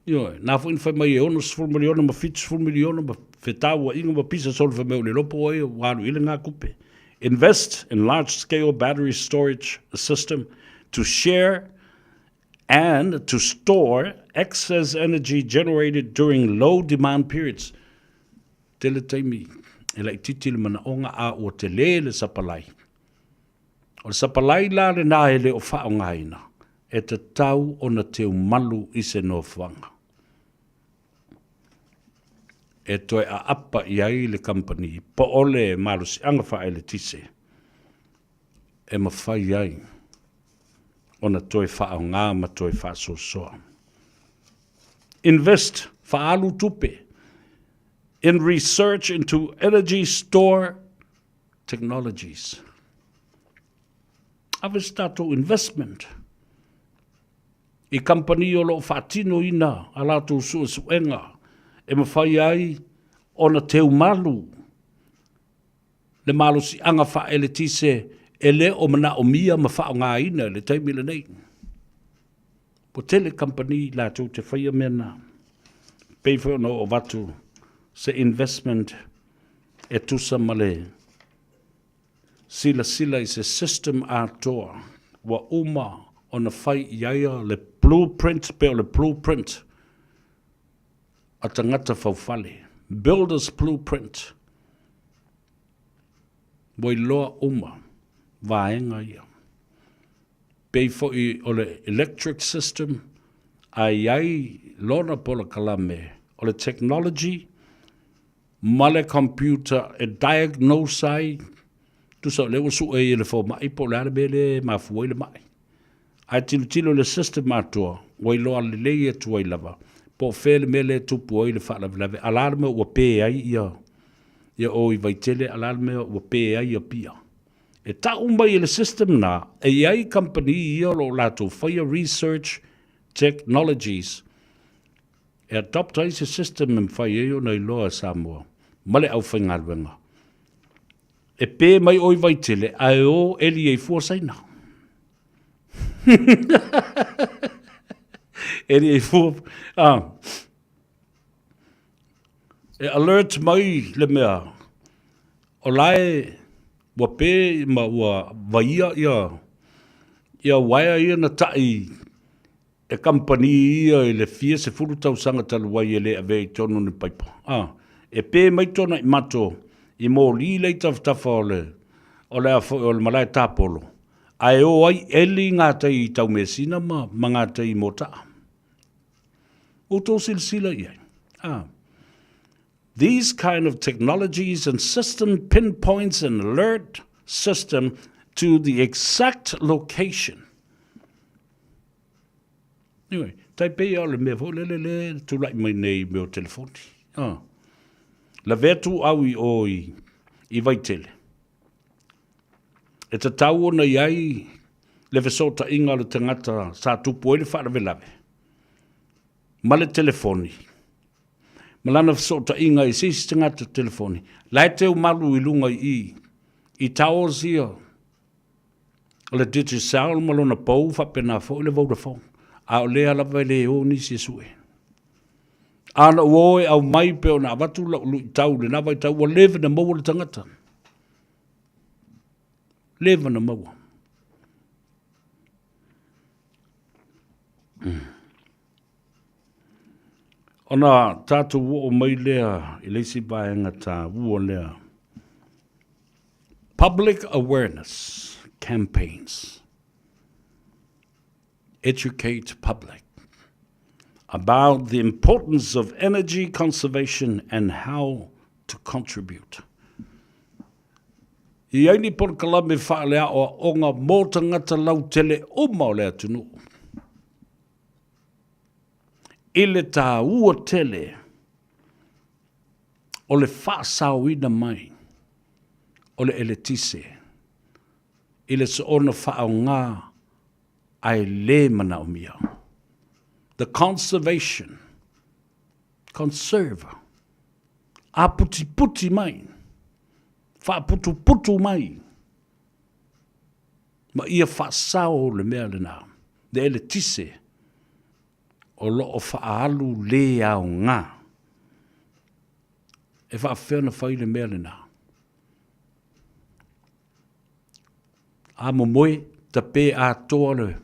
Ioe, nā fuin whai mai e ono sifur miliona, ma fit sifur miliona, ma whetaua inga ma pisa sol wha meu le lopo oi, waru ile ngā kupe. Invest in large-scale battery storage system to share and to store excess energy generated during low demand periods. Tele taimi, e lai titile mana onga a o te le sapalai. O le sapalai la le nā ele o whao ngaina, e te tau o na teu malu i se no whanga. E toi a apa i ai le company, po ole malusi anga whae le tise. E ma whai ai. Ona toi whao ngā ma toi wha so soa. invest fa'alu tupe in research into energy store technologies. Awe stato investment I company o lo whaatino ina a lātou suenga e mawhai ai ona teu malu le malo si anga wha ele tise e le o mana o mia ma wha o ngā ina le taimila nei. Po tele company lātou te whaia mena pei no o watu se investment e tusa male sila I se system atoa wa uma ona whai iaia le blueprint pe o le blueprint a tangata whauwhale builder's blueprint Wai loa uma vaenga ia. Pei I o le electric system ai lona pola kalame o le technology male computer e diagnose ai tu sa le usu e le fo mai po la bele ma fu le mai. Ai tilo le system atua wai loa le le tu wai lava po fele mele tu po le fa la alarme o pe ai ia o I vaitele alarme o pe ai ia pia. E ta umbai le system na, e ai company ia lo lato fire research technologies. E adopt ai se system in fire nei loa Samoa. Male au whaingaruenga. E pe mai oi vaitele, ai o eli e fuasaina. Eli e fuasaina. E alert mai le mea. O lae wa pe ma wa vaia ia waia ia na tai e company ia le fia se furu tau sanga talu wai ele ave tonu ni paipa. E pe mai tona I mato I mo li le taftafa o le malai tapolo. Ai o ai eli ngā tai tau mesina ma ngā tai mota. O tō silsila ia. These kind of technologies and system pinpoints an alert system to the exact location. Anyway, taipei au le mea fo le tu lai mai nei me o telefoni. La vetu au I vaitele. E ta tau ona iai le vesota inga le tangata sa tupu e le whaare velave. Ma le telefoni. Malana sota inga I sisi tangata telefoni. Lai teo malu I lunga I tau zia. Le digital malona pou whapena fo le Vodafone. A o lea lava le o nisi sue. Ana uoe au mai peo na watu la ulu I tau le nawa I tau wa leve na maua le tangata. Leve na maua. Ona tatu wo mai lea I leisi baenga ta wo lea. Public awareness campaigns. Educate public about the importance of energy conservation and how to contribute. I aini por kalame whaalea o onga mō tangata lau tele o maolea tunu. I le tā ua tele o le whaasauina mai o le eletise. I le soona whaau ngā ai le mana o mia. The conservation, conserve, a puti mai, wha putu mai, ma ia whaasau le mea le nā, le eletise, o lo o whaalu le au ngā. E whaawhena whai le mea le nā. A mo moe, ta pe a toa le,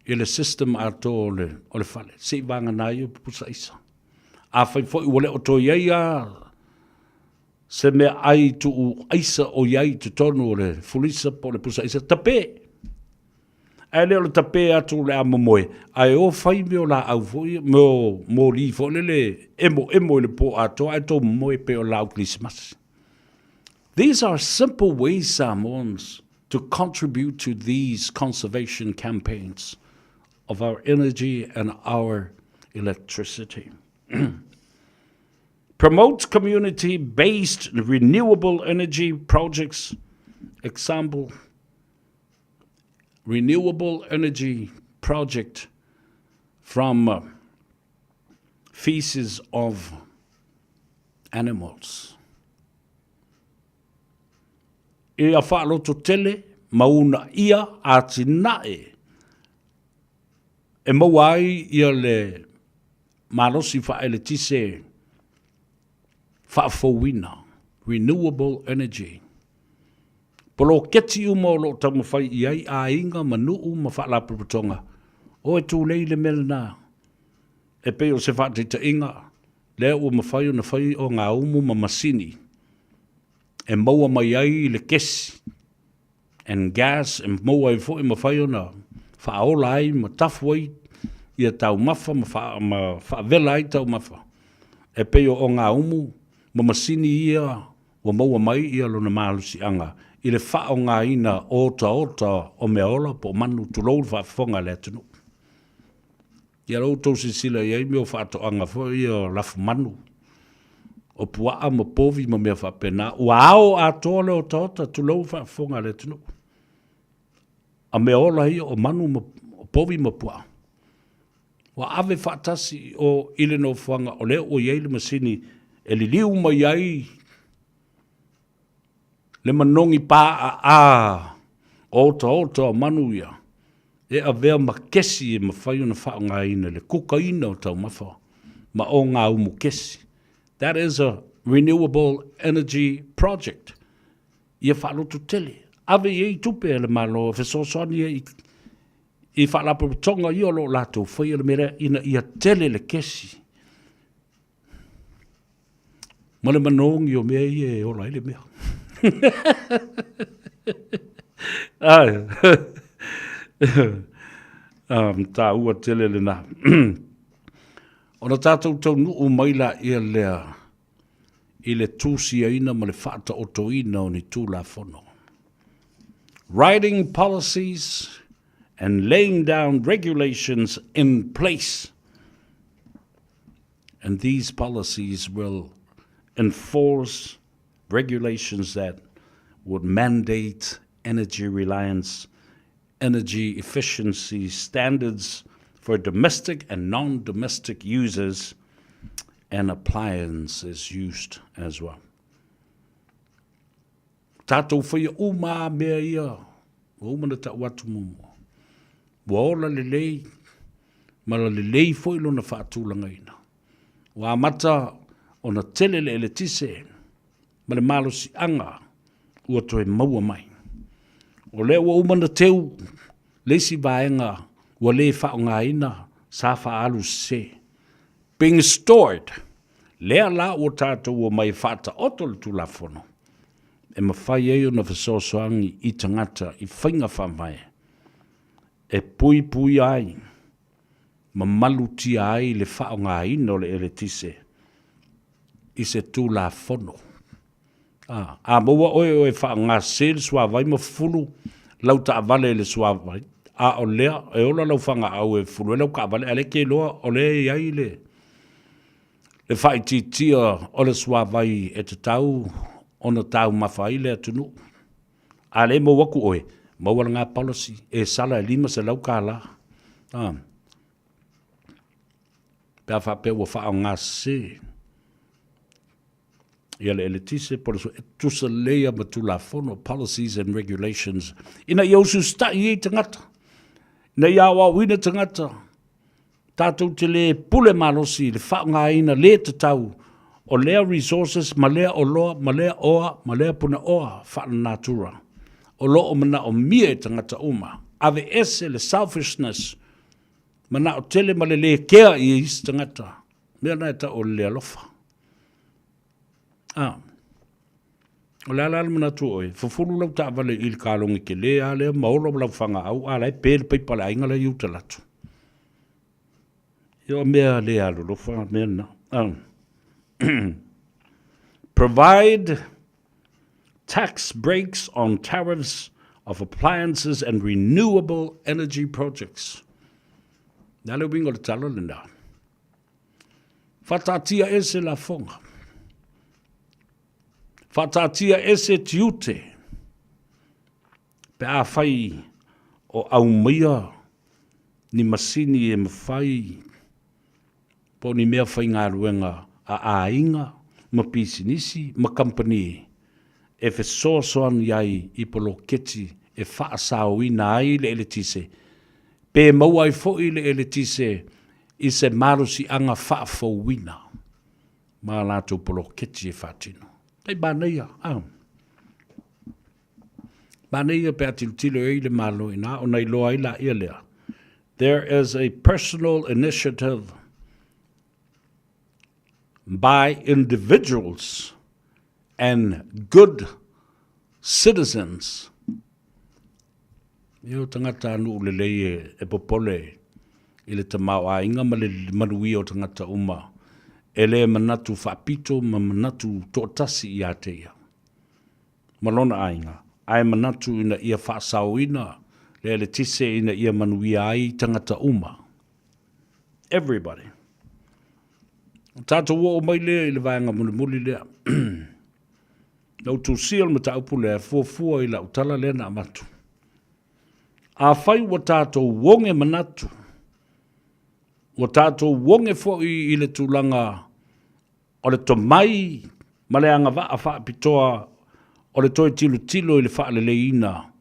I le system a toa o le whale. Se vanga nai o pusa isa. A whai fwoi wale o to iai a, se mea ai tu u aisa o iai tu tonu o le fulisa po le pusa isa. Ta pe. Ai leo le tape atu le amo moe. Ai o whai meo la au fwoi, mo li fwoi le emo le po ato, ai to moe pe o la au Christmas. These are simple ways, Samoans, to contribute to these conservation campaigns of our energy and our electricity. Promote community-based renewable energy projects. Example, renewable energy project from feces of animals. E a whaaloto tele, mauna ia a tinae. E mawai ia le malosi whaele tise whaafowina, renewable energy. Polo keti umo lo tamawhai iai a inga manuu ma whaalapuputonga. O e tū leile melna. E peo se whaatita inga. Lea ua mawhai o na whai o ngā umu ma masini. E maua mai ai le kesi. And gas, e maua i fo i mawhai o na whaola ai ma tafwai ia tau mafa ma whaavela ai tau mafa. E peo o ngā umu ma masini ia wa maua mai ia lo na malusi anga. I le whao ngā ina ota o mea ola po manu tulou whaafonga le atunu. Ia rautou se sila iai meo whaatoanga fo ia lafu manu. O puaa ma povi ma mea whaapena. Wao a tole o taota tulou whaafonga le atunu. A mea ola ia o manu ma povi ma puaa. Wa ave whaatasi o ile no whanga o leo o iai le masini e li liu mai ai le manongi pā a ota o manu ia. E a vea makesi e mawhai ona whao ngā ina le kukaina o tau mawha. Ma o ngā umu kesi. That is a renewable energy project. Ia whaalotu tele. Ave iei tupe le malo e whesosoni i whaalapu tonga i o lo lato whai le mera ina ia tele le kesi. Ma le manongi o mea i e ola i le mea. Tā ua tele le nā. O na tātou tau nuu maila i le tūsia ina ma le whaata o to ina o ni tūla whono. Writing policies and laying down regulations in place. And these policies will enforce regulations that would mandate energy reliance, energy efficiency standards for domestic and non-domestic users, and appliances used as well. Tātou whaia uma mea ia, umana ta watu mumo. Waola lelei, mala lelei foilo na whaatūlanga ina. Wa mata o na tele le tise, ma le malosi anga ua toe maua mai. O le ua umana teu, leisi vaenga, ua le whao ngā ina, sa whaalu se. Being stored, lea la ua tātou ua mai whata oto le tūla whono. E mawhai eo na whasosoangi i tangata, i whainga whamai. E pui ai, ma maluti ai le whao ngā ina o le eletise. I se tūla whono. A maua oe wha ngā sēle sua vai ma fulu lau ta avale le sua vai. A o lea, e ola lau whanga au e fulu, e lau ka avale, ale ke loa o le iai le. Le whai titia o le sua vai e te tau, ona tau mawhai le atunu. A le mo waku oe, maua ngā policy, e sala e lima se lau ka la. Pea whape ua wha ngā sēle. Ia le tise por so tusa leia ma tula fono policies and regulations ina iosu sta i tangata na ia wa wina tangata tātou te le pule malosi le whaunga ina le te tau o lea resources ma lea o loa ma lea oa ma lea puna oa whaana natura o loo mana o mie tangata uma ave ese le selfishness mana o tele ma le kea i is tangata mea na ta o lea lofa. O le ala mana tu oe, fufuru lau ta avale il kālongi ke lea lea maolo lau whanga au, a lai pēle peipale ainga la iuta latu. Ia mea lea lolo whanga mea na. Provide tax breaks on tariffs of appliances and renewable energy projects. Nale wingo le talo le na. Whatatia ese la fonga. Whatatia ese tiute. Pe a whai o au mia ni masini e mawhai. Po ni mea whai ngā ruenga a ainga, ma pisinisi, ma company. E fe soasoan iai i polo keti e wha asau ina ai le ele tise. Pe mau ai fo i le ele tise i se marusi anga wha fo wina. Ma lato polo keti e whatino. Tei bāneia, au. Bāneia pe atilutilo e le malo ina o nei loa ila ia lea. There is a personal initiative by individuals and good citizens. Io tangata anu lelei e popole i le tamau a inga ma le manui o tangata uma. E le manatu whapito ma manatu tōtasi i ateia. Malona a inga. Ai manatu ina ia whaasau ina. Le tise ina ia manui ai tangata uma. Everybody. Tātou o mai lea i le vaenga muli lea. Lau tu sial ma taupu lea fuafua i lau tala lea na amatu. A whai wa tātou wonge manatu. Wa tātou wonge fo i le tūlanga o le tomai ma le anga wa a wha pitoa o le toi tilo i le wha le leina.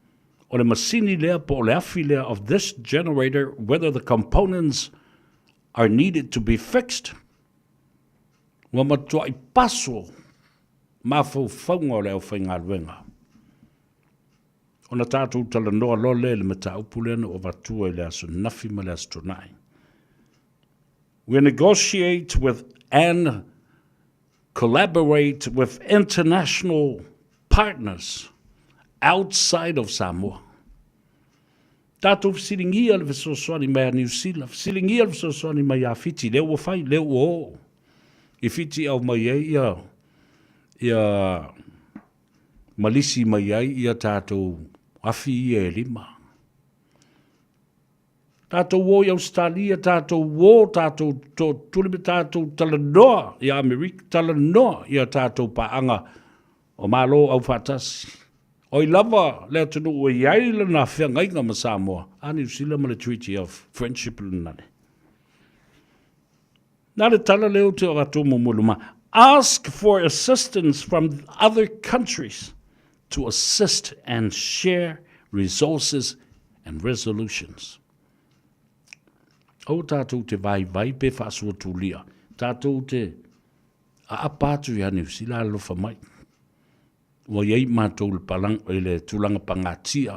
O le masini lea po o le afi lea of this generator, whether the components are needed to be fixed. Wa matua i paso ma fau faunga o le au whainga ruenga. O na tātou tala noa lole le mata upulena o vatua i le aso nafi ma le aso tonai. We negotiate with and collaborate with international partners outside of Samoa. Tātou silingia le visosoani mai a New Zealand, silingia le visosoani mai a Fiti, leo o whai, leo o. I Fiti au mai ai ia malisi mai ai ia tātou afi ia e lima. Tātou wo i Australia, tātou wo, tātou tulipe tātou talanoa i Amerika, talanoa i tātou paanga o malo au whatasi. O I lava lea tunu o iai lana whiangainga ma Samoa, a New Zealand ma le Treaty of Friendship lunane. Nā le tala leo te o ratu mumuluma. Ask for assistance from other countries to assist and share resources and resolutions. O tātou te vai pe whaasua tūlia. Tātou te a apātu i New Zealand lofa mai. Wa iei mātou le palang o le tūlanga pangatia.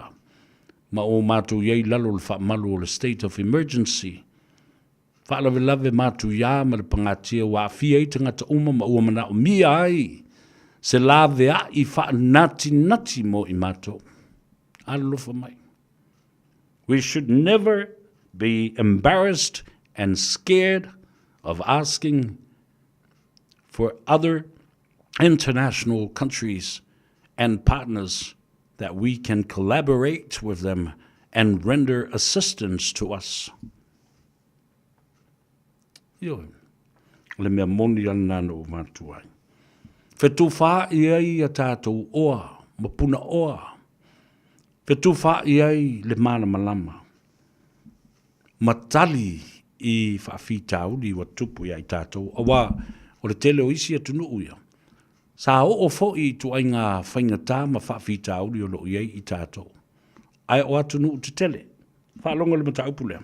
Ma o mātou iei lalo le whaamalu o le state of emergency. Whaalawe lave mātou ia ma le pangatia wa fia i tangata uma ma ua mana o mia ai. Se lave a I wha nati mo I mātou. Alofa mai. We should never be embarrassed and scared of asking for other international countries and partners that we can collaborate with them and render assistance to us. Yo, le mea moni ana no mātua. Whetu wha iai a tātou oa, mapuna oa. Whetu wha iai le mana malama. Matali I whawhitauri wa tupu iai tātou. Awa, o le tele o isi atunu uia. Sa o fo I tu ai ngā whaingata ma whawhitauri o lo iai I tātou. Ai o atunu te tele. Whalonga le mata upulea.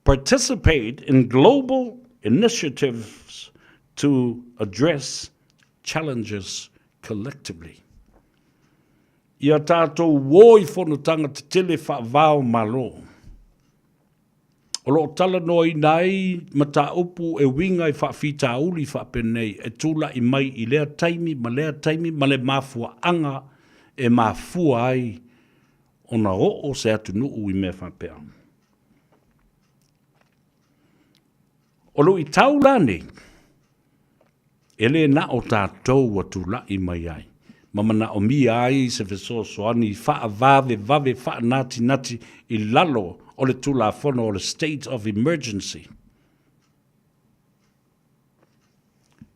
Participate in global initiatives to address challenges collectively. Ia tātou woi whanutanga te tele whaavao malo. O lo tala noi nai mata upu e winga I whawhita uli whapenei e tula I mai I lea taimi ma le mafua anga e mafua ai o na o se atu nuu I mea whapea. O lo I taulane e le na o tātou wa tula I mai ai. Mamana o mi ai se feso soani wha vave wha nati I lalo o le tula fono o le state of emergency.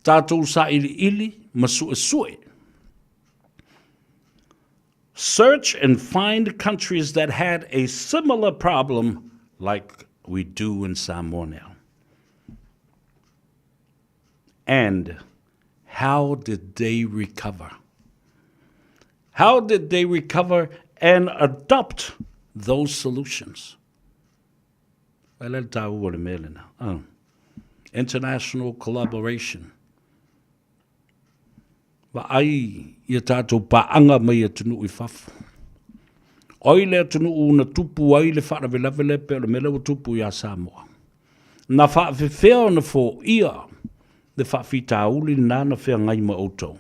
Tātou sa ili masue. Search and find countries that had a similar problem like we do in Samoa now. And how did they recover? How did they recover and adopt those solutions? International collaboration. Wa ai ia tātou paanga mai atunu I whafu. Oi le atunu una tupu ai le wharawelawele pe le mele o tupu ia Samoa. Na whaafewhea na fo ia le whaafita uli nana whea ngai ma outou.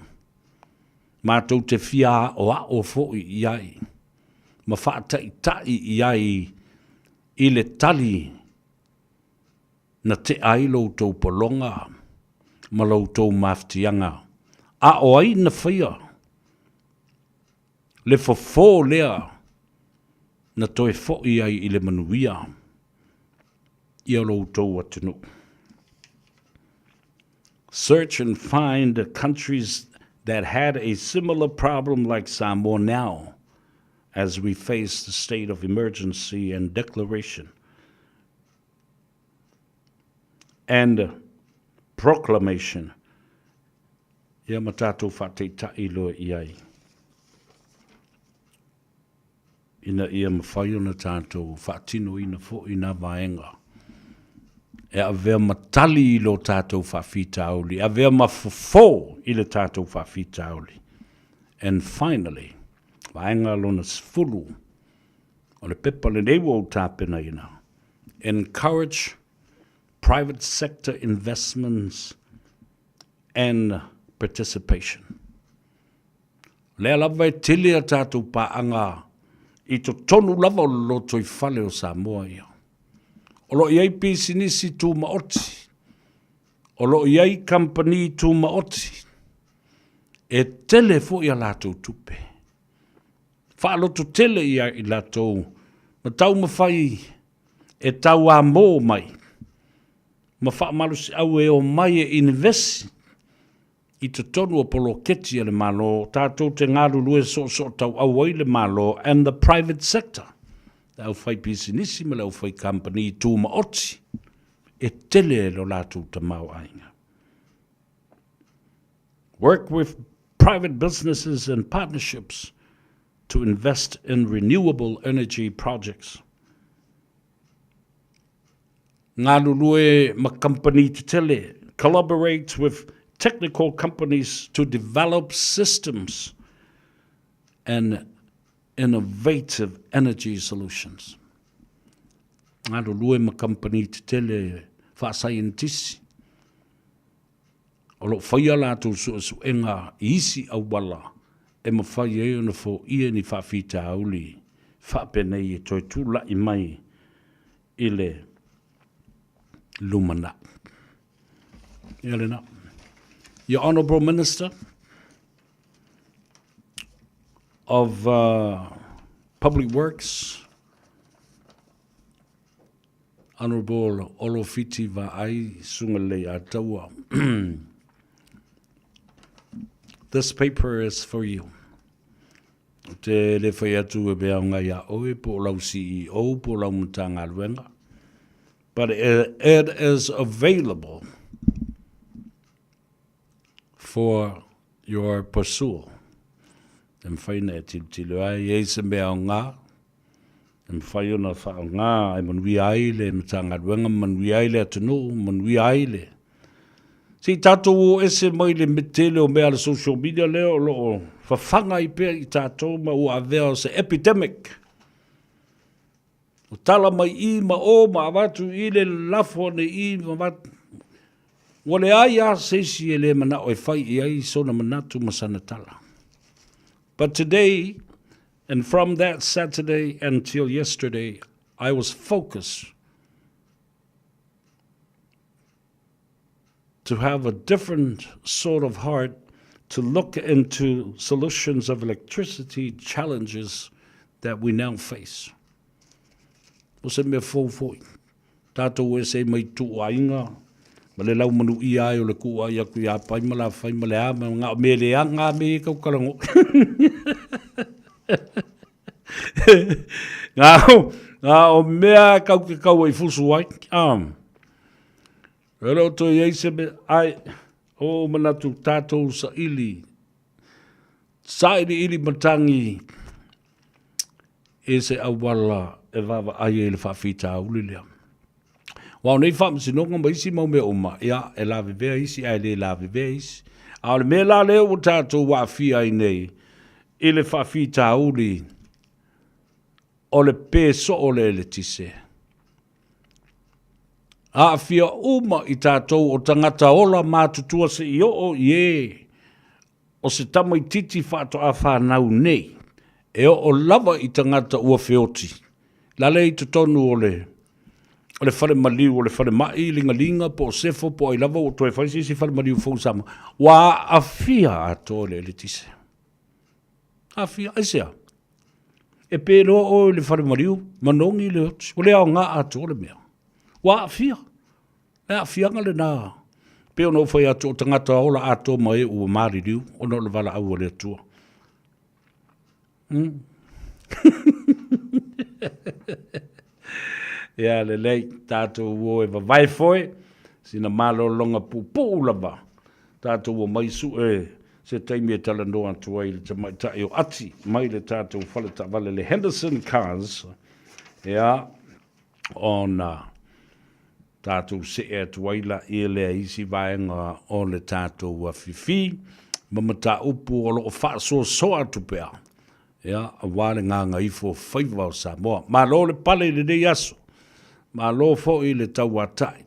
Mātou te whia o a o fo iai. Ma whaatai iai I le tali na te ai loutou polonga ma loutou maftianga. A o ai na whaia. Le fofo lea na toe fo'i ai I le manuia. Ia loutou atunu. Search and find countries that had a similar problem like Samoa now as we face the state of emergency and declaration and proclamation. Ia matatou whateita'i loa iai. Ina ia mawhai ona tātou whaatino ina fo ina vaenga. E avea matali I lo tātou whawhita auli. Avea mafofo I le tātou whawhita auli. And finally, vaenga lona sfulu o le pepa le newo o tāpena ina. Encourage private sector investments and participation. Lea lava e tili a tātou paanga I to tonu lava o loto I whale o Samoa ia. O lo iai pisinisi tū maoti. O lo iai company tū maoti. E tele fo ia lātou tupe. Whaaloto tele ia I lātou. Ma tau mawhai e tau a mō mai. Ma whaamalusi au e o mai e investi. I te tonu o polo keti le malo, tātou te ngāru lue so tau au le malo, and the private sector. Au whai pisinisi me lau whai company tū maoti. E tele lo lātou te mau ainga. Work with private businesses and partnerships to invest in renewable energy projects. Ngāru lue ma company te tele, collaborate with technical companies to develop systems and innovative energy solutions. Ngāru lue ma company te tele wha-scientisi. O lo whaia lātou su enga isi au wala e ma whai e ona fo ia ni whawhita auli whapenei e toi tūla I mai I le lumana. Elena. Your Honourable Minister of Public Works, Honourable Olofiti Va'ai Sungale Ataua. This paper is for you. Te le whai atu e bea ngai a oe po lau CEO po lau mutanga luenga. But it is available for your pursuit. Em whaina e tilo ai e se mea o ngā. Em whaiona wha o ngā e manui aile, mtanga ruenga manui aile atunu, manui aile. Si tātou o ese mai le metele o mea le social media leo loo whawhanga I pēr I tātou ma ua avea se epidemic. O tala mai I ma o ma avatu I le lafo ne I ma avatu. Wale ai a seisi e le mana o e whai I ai sona manatu masana tala. But today, and from that Saturday until yesterday, I was focused to have a different sort of heart to look into solutions of electricity challenges that we now face. O se mea fōfoi, tātou e se mai tū ainga, ma le lau manu I ai o le kua ia kui a pai ma la whai ma le ama, ngā me le a ngā me kau karango. Ngā o mea kau e fusu ai. Rero to iei se me ai, o manatu tātou sa ili matangi e se awala e wawa ai e le whawhita uli lea. Wau nei whamsinonga ma isi mau me oma, ia e la vivea isi, ai le la vivea isi. A le me la leo o tātou wa fia i nei, e le whawhita uli o le peso o le tise. A fia uma I tātou o tangata ola mātutua se I o ie. O se tamaititi whāto a whānau nei. E o lava I tangata ua whioti. Lale I te tonu o le whare maliu, o le whare mai, linga, po sefo, po ai lava o toi whaisi si whare maliu fōsama. Wa a fia a tō le tise. A fia, aisea. E pēroa o le whare maliu, manongi le oti. O le au ngā a tō le mea. Wa fia. E a fianga le nā. Peo no whai atu o tangata ola ato mai ua maari riu. O no le wala au le atua. Ia le lei tātou uo e wawai foe. Sina malo longa pupu lava. Tātou uo maisu e se taimi e tala noa tua I le tamaitai o ati. Mai le tātou whaleta wale le Henderson Cars. Ia on tātou se e tuaila I lea isi vaenga o le tātou wa fifi, mamata upu o loo whaaso soa tupea. Ia, a wale ngā Gagaifo Faiva o Samoa. Ma lo le pale le dei aso. Ma lo fo I le tau atai.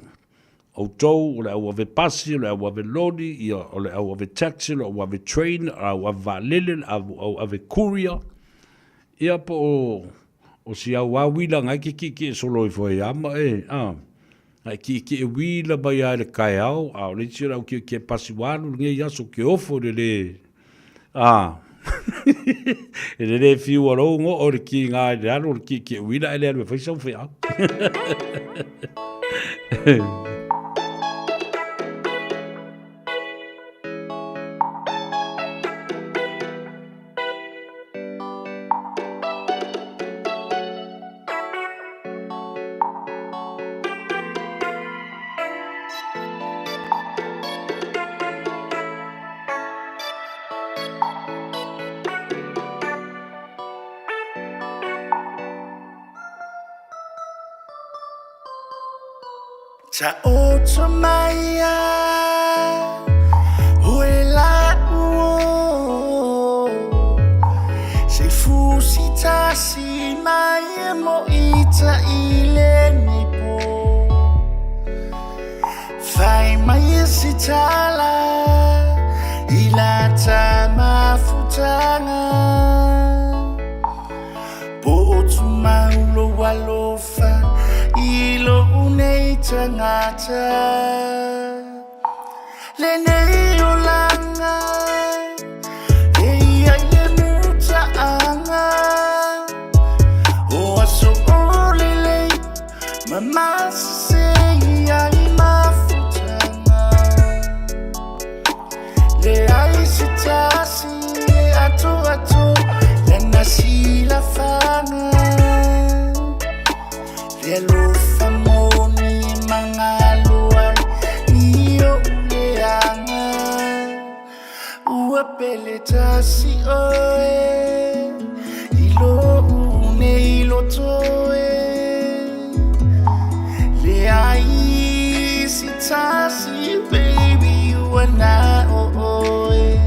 O tau, o le au ave pasi, o le au ave lodi, o le au ave taxi, o le au ave train, o au ave valele, o ave courier. Ia po o si au awila ngai ki solo I fo e ama Ai ki e wila bai ai le kai au, au le tira au ki pasi wanu, nge yaso ki ofo le. E le fiu arongo o le ki ngā le anu, o ki e wila ai le anu e whaisau whi au. Ta oto maya huela uo se fusi tasi mai mo ita ile nipo fai mai sitala ila tama futanga po tu maulo walofa ilo unei tangata le nei olanga e ai le muta anga o aso olele mama se ai mafutanga le ai sitasi ato le nasi la fanga Yellow famoni mangalua iyo uleanga uapeleta si oe ilo une ilo toe le ai si tasi baby you are not oe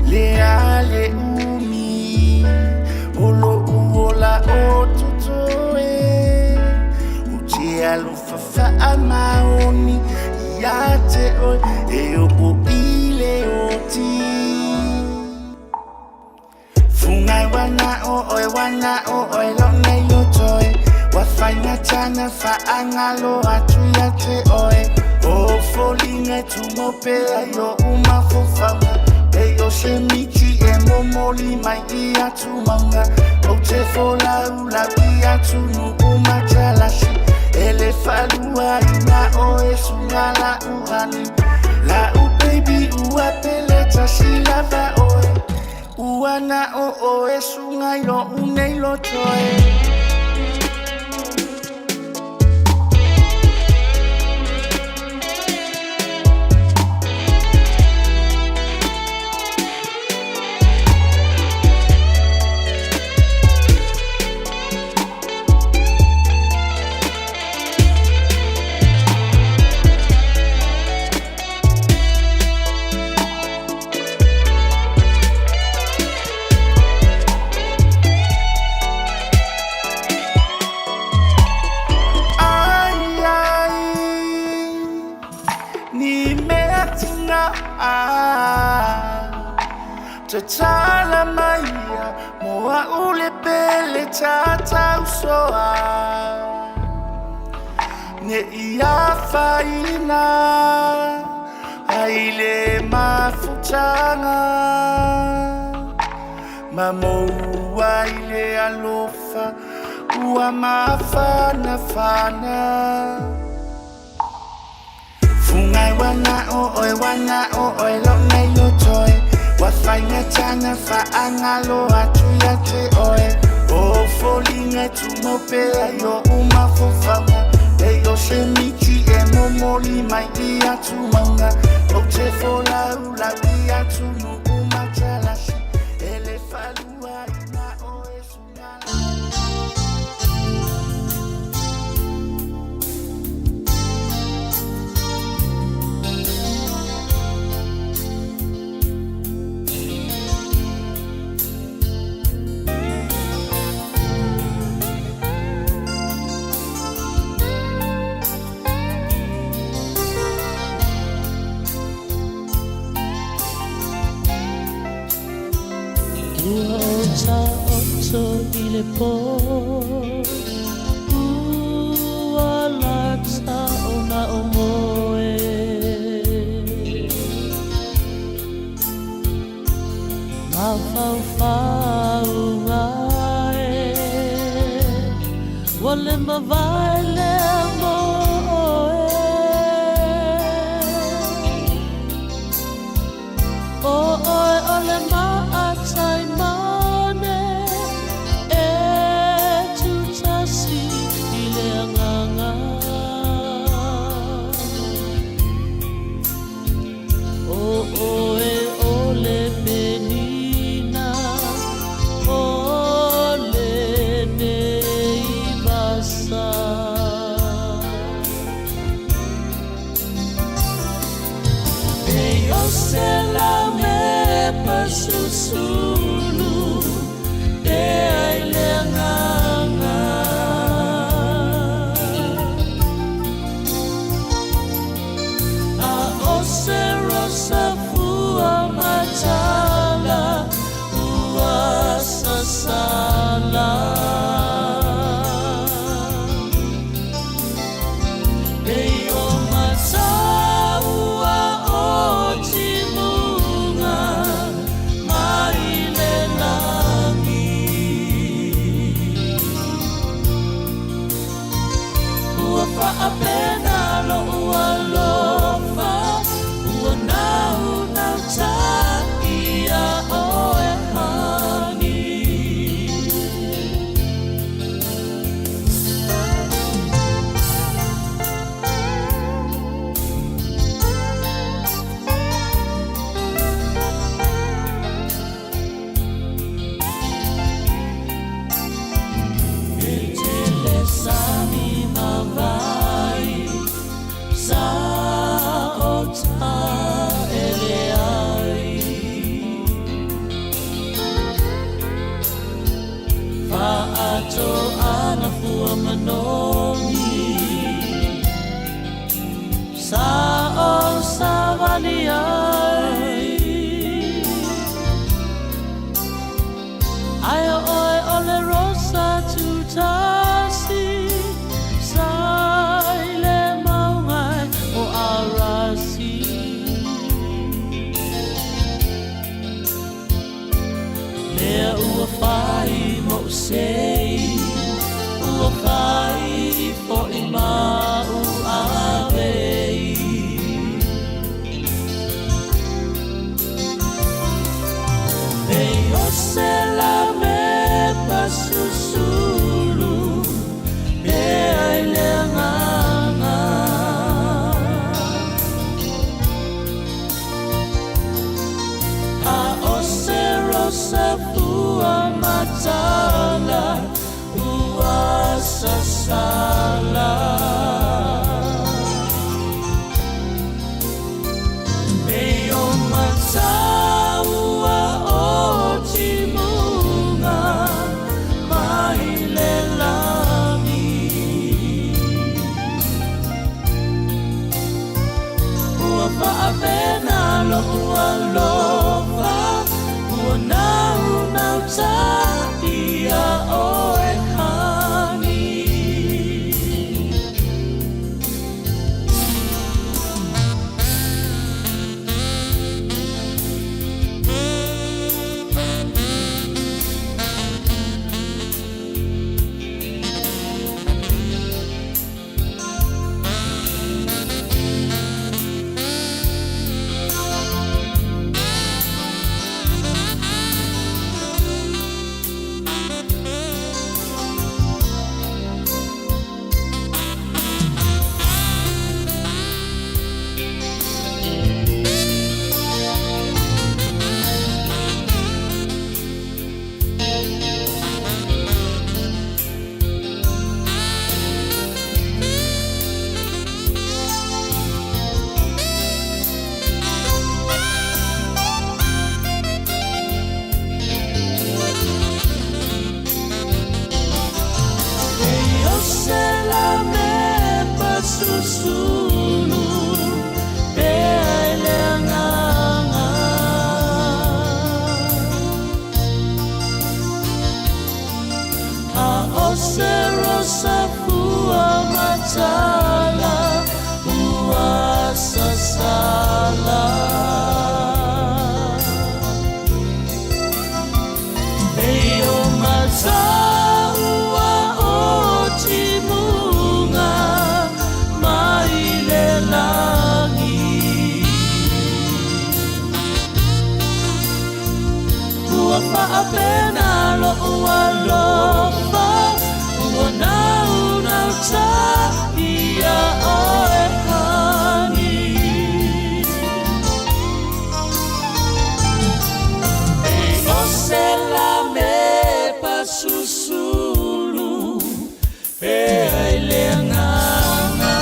le ale umi olo uola otu Alufa fa maoni yate o e o ile oti funga wana o lo nei lo toi wa faina tana fa angalo atu yate o O folinga tumo pea yo uma fofanga e yo se michi e momoli mai ia tumanga o te fola ula ia tunu uma chalasi ele falua ina o e sungala uhani la u baby ua peleta si lava oe ua na o e sunga yo unei lo toe Tala maia moa ule pele tata usoa ne ia faina aile mafutanga mamoa ile alofa ua mafana fana fungai wana o oi lo nei lo toi Wafainga tana fa angalo atu ya te oe O folinga tumo pea yo uma fofanga E yo se michi e momoli mai ia tumanga O te fola ula ia tunu uma chalasi Ele falua ina oe sungala ile po ua laksa ona omoe mawhawhau ngae wale mawale amoe o oe ole maatai mane Susulu de ailenganga a osero safua matala ua sasala Eyo mataua o timunga apena lo ualofa uanau nau takia oe hani Etele sami mavai sa whaapena loa lofa ua nau ta ia oe hani susulu pealanganga a osero safua matala uasa sala eyo matala otimunga whaapena loa lofa ua nau ta ia oe hani e ose la me pasusulu e ai leanganga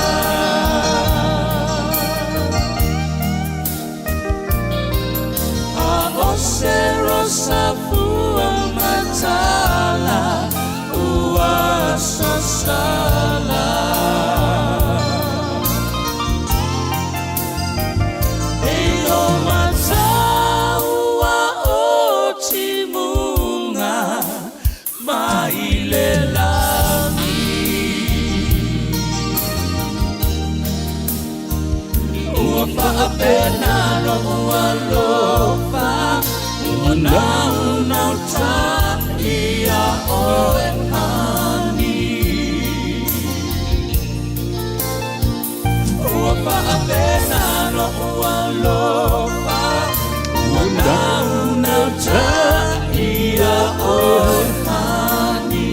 a ose safua matala uasa sala eyo mataua otimunga mailelani ua whaapena loa lofa Nau ta ia oe hani ua whaapena loa lofa nau ta ia oe hani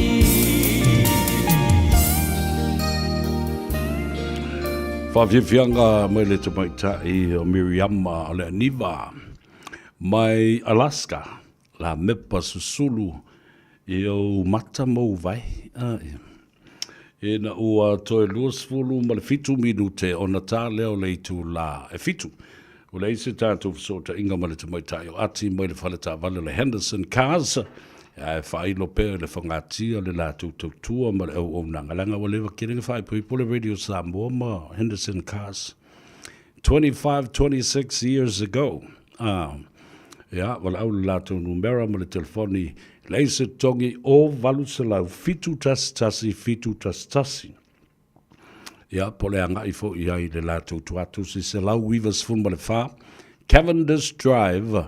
Whawhiwhianga mai le tamaitai o Miriama o le Aniva mai Alaska, la mepa susulu i o mata mou vai. E na ua toe luasfulu ma le fitu minute o na tā leo leitu la e fitu. O le ise tātou fisota inga ma le tamaitai o ati mai le whaleta vale le Henderson Cars. E whailo pēr le whangatia le la tautua ma le au nangalanga wa lewa kiringa whai pui pule Radio Samoa ma Henderson Cars. 26 years ago. Ja, wala au lato numera ma le telefoni leise tongi o valu se lau fitu tasi. Ja, pole anga ifo iai le lato tuatu si se lau weavers fun ma le wha Cavendish Drive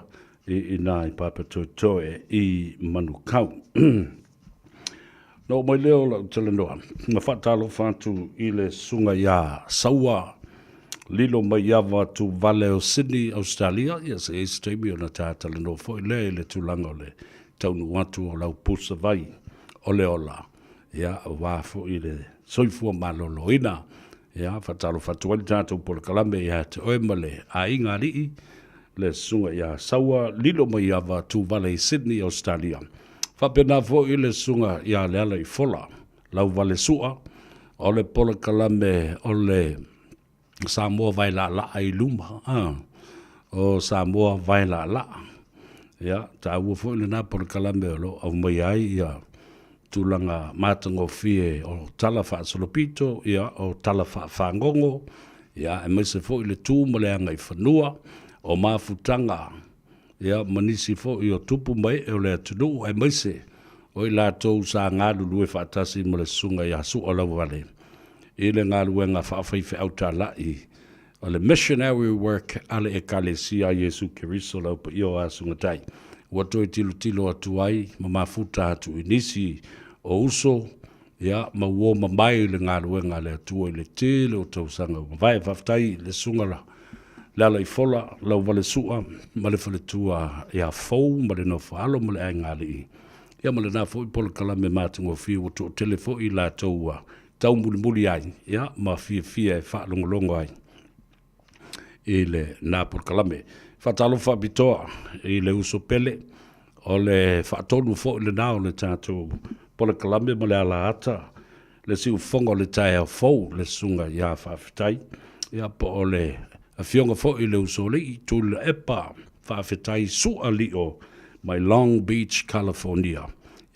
i nai papa toe i Manukau. No mai leo lau tele noa, na whatalo whantu i le sunga ia saua lilo mai ava tu vale o Sydney, Australia. Yes, e streami o na tātala no foi le tulanga o le taunu watu o lau pusa vai o le ola. Ia, wafo i le soifua malolo ina. Ia, whatalo whatuali tātou pole kalame ia te oema le a inga rii le sunga ia saua lilo mai ava tu vale Sydney, Australia. Whapena fo i le sunga ia le ala i fola. Lau vale sua o le pole kalame o le Samoa vai la ai luma. O Samoa vai la. Ya, ta ua fo le na por kalame lo au mai ai ya tulanga matango fie o tala fa solopito ya o tala fa ngongo Ia, e maise fo i le tū ma le anga i whanua, o mafutanga. Ia, manisi fo i o tupu mai e o le atunu, e maise, o i lātou sa ngā lulu e whaatasi ma le sunga i asu o lau wale. I le ngā luenga whaafaife au tā lai, o le missionary work ale e kalesia Yesu Keriso lau pa i o asunga tai. Ua toi tilo atu ai, ma mafuta atu inisi o uso, ia, ma uo ma mai le ngā luenga le atua i le tele o tausanga. Ma vai whaftai le sunga la, lala i fola, lau wale sua, ma le whale tua ia fau, ma le no whaalo, ma le ai ngā li. Ia ma le nā fo i pola kalame mātungo fia, o to telefo i la taua, tau muli ai, ia, ma fia e whaalongolongo ai. I le nā pola kalame. Whatalo whabitoa i le uso pele, o le whaatonu fo i le nā o le tātou pola kalame ma le ala ata, le si ufonga o le tae au fau, le sunga ia whawhitai, ia po o le a fionga fo i le uso le i tu le epa whawhitai sua li o mai Long Beach, California.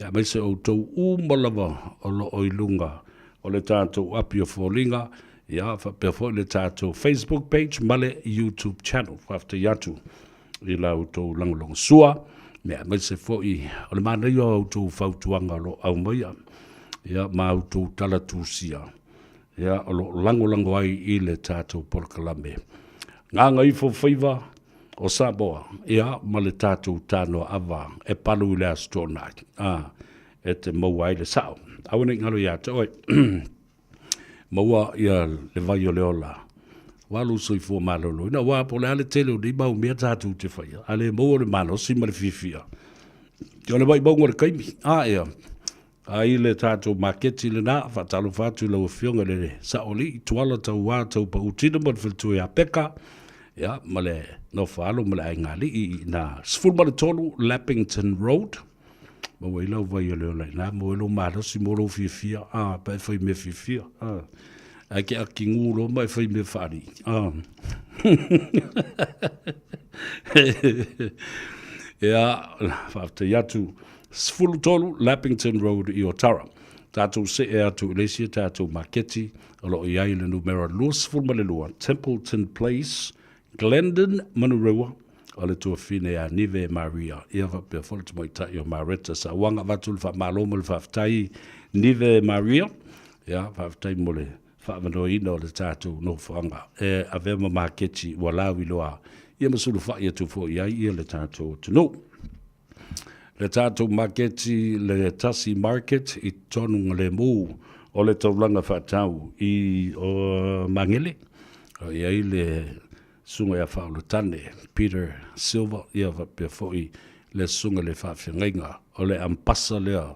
Ia mai se o tau umalawa o lo oilunga o le tātou api o fōlinga, ia whapea fo i le tātou Facebook page, male YouTube channel, whafta yatu i la utou langolong sua, mea mai se fo i, o le mana i o utou whautuanga lo au maia, ia ma utou talatusia, ia o lo langolango ai i le tātou porkalame. Ngā ngai fo Faiva o Samoa, ia ma le tātou tāno ava, e palu i le astona, e te maua ai le sao. Awane ngalo ia te oi, maua ia le vai o le ola. Walu soi fua malolo. Ina wā po le ale tele o ni mau mea tātou te whaia. Ale maua le malo, si ma le fifia. Ia le vai maunga le kaimi. Ea. A i le tātou maketi le nā, whatalo whātu lau whionga le saoli, i tuala tau wā tau pa utina ma le whiltu e a peka. Ia, ma le no whaalo ma le ai ngali i nā sful ma le tonu Lappington Road. Ma wai lau vai o leo lai. Nā mo elo mālo si moro fifia. Pa e whai me fifia. A ke a ki ngūro mai whai me whari. Ia, whafta yatu. Sfulu tolu, Lappington Road i Otara. Tātou se e atu Ilesia, tātou Maketi, alo i ai le numero lua sfulu ma le lua. Templeton Place, Glendon, Manurua, o le tua fine a Nive Maria. Ia whapea wholita mai tai o Mareta sa wanga watu le whamalomo le whaftai Nive Maria. Ia, whaftai mo le whamano ina o le tātou no whanga. E a vema Maketi, walawi loa. Ia masulu whai atu fo i ai, ia le tātou tunu. Le tātou maketi, le tasi market, i tonu le mū, o le taulanga whatau i o Mangele. I ai le sunga ia whao le tane, Peter Silva, ia wapea foi le sunga le whawhiangainga, o le ampasa lea,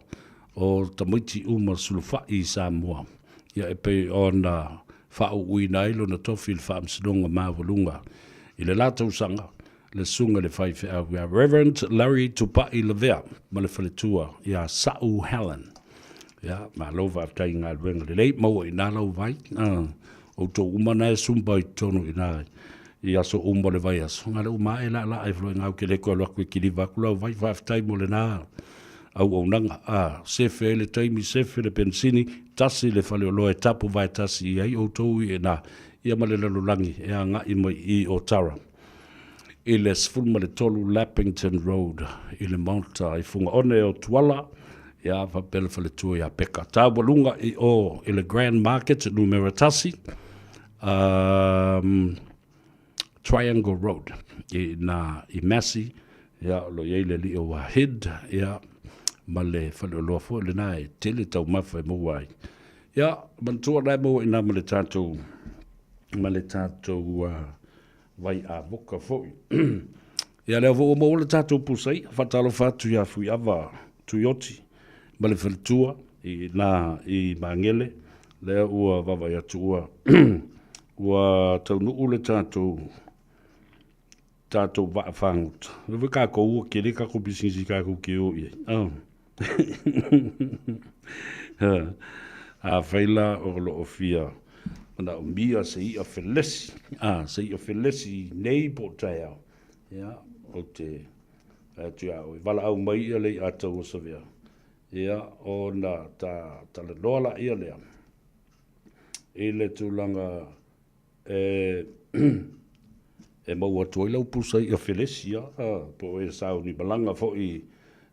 o tamuiti uma sulufa i Samoa. Ia e pei o na whao uina ilo na tofi le whaamsinonga mawalunga. I le lātou sanga, le sunga le whai whea wea Reverend Larry Tupai Levea, ma le whaletua, ia Sa'u Helen. Ia, ma lova aftai ngā ruenga le lei, maua i nā lau vai, o tō umana e sumba i tono i nā, i aso umba le vai aso. Ngā le uma e la e floi ngau ke le koe loa koe kiri waku lau vai, whaftai mo le nā, au nanga, sefe le taimi, sefe le pensini, tasi le whale o loa e tapu vai tasi i ai, o tō i e nā, ia ma le lalulangi, e a ngā i mai i o Tara. I le sfulma le tolu Lappington Road, i le Malta, i funga one o tuala, ia whapele whale tua ia peka. Tā walunga i o, i le Grand Market, Numeratasi, Triangle Road, i Massey, ia lo iei le li o Wahid, ia ma le whale o loa fo, le nai, tele tau mawhai mawai. Ia, mantua rai mo ina ma le tātou, vai a boka foi. Ia leo vo mo le tātou pusai, whatalo whatu ia fui awa tuioti, ma le whalitua i Mangele, leo ua wawa ia tu ua tau nuu le tātou wa whangut. Lewe kako ua kere kako bisinisi kako ke o iei. A whaila o lo o fia. Na o mia se i a whelesi. Se i a whelesi nei po tai au. Ia, o te tu au. Wala au mai ia lei a tau o savea. Ia, o na ta le loala ia lea. E le tūlanga e mau atu ai lau pusa i a Felesia, po e sau ni malanga fo i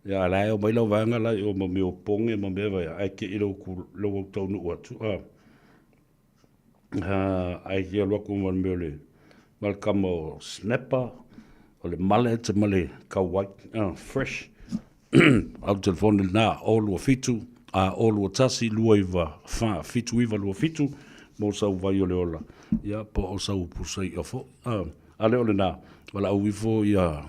ia lai o mai lau vanga lai o ma meo ponge ma mea vai ai ke i lau ku lau au tau nu atu. Ai ke alua ku man meo le malkama o snapper, o le male te male kauai, fresh. Au telefone nā o lua fitu, o lua tasi lua iwa wha fitu iwa lua fitu, mo sau vai o le ola. Ia po o sau pusai a fo. A leo le nā, wala au ifo ia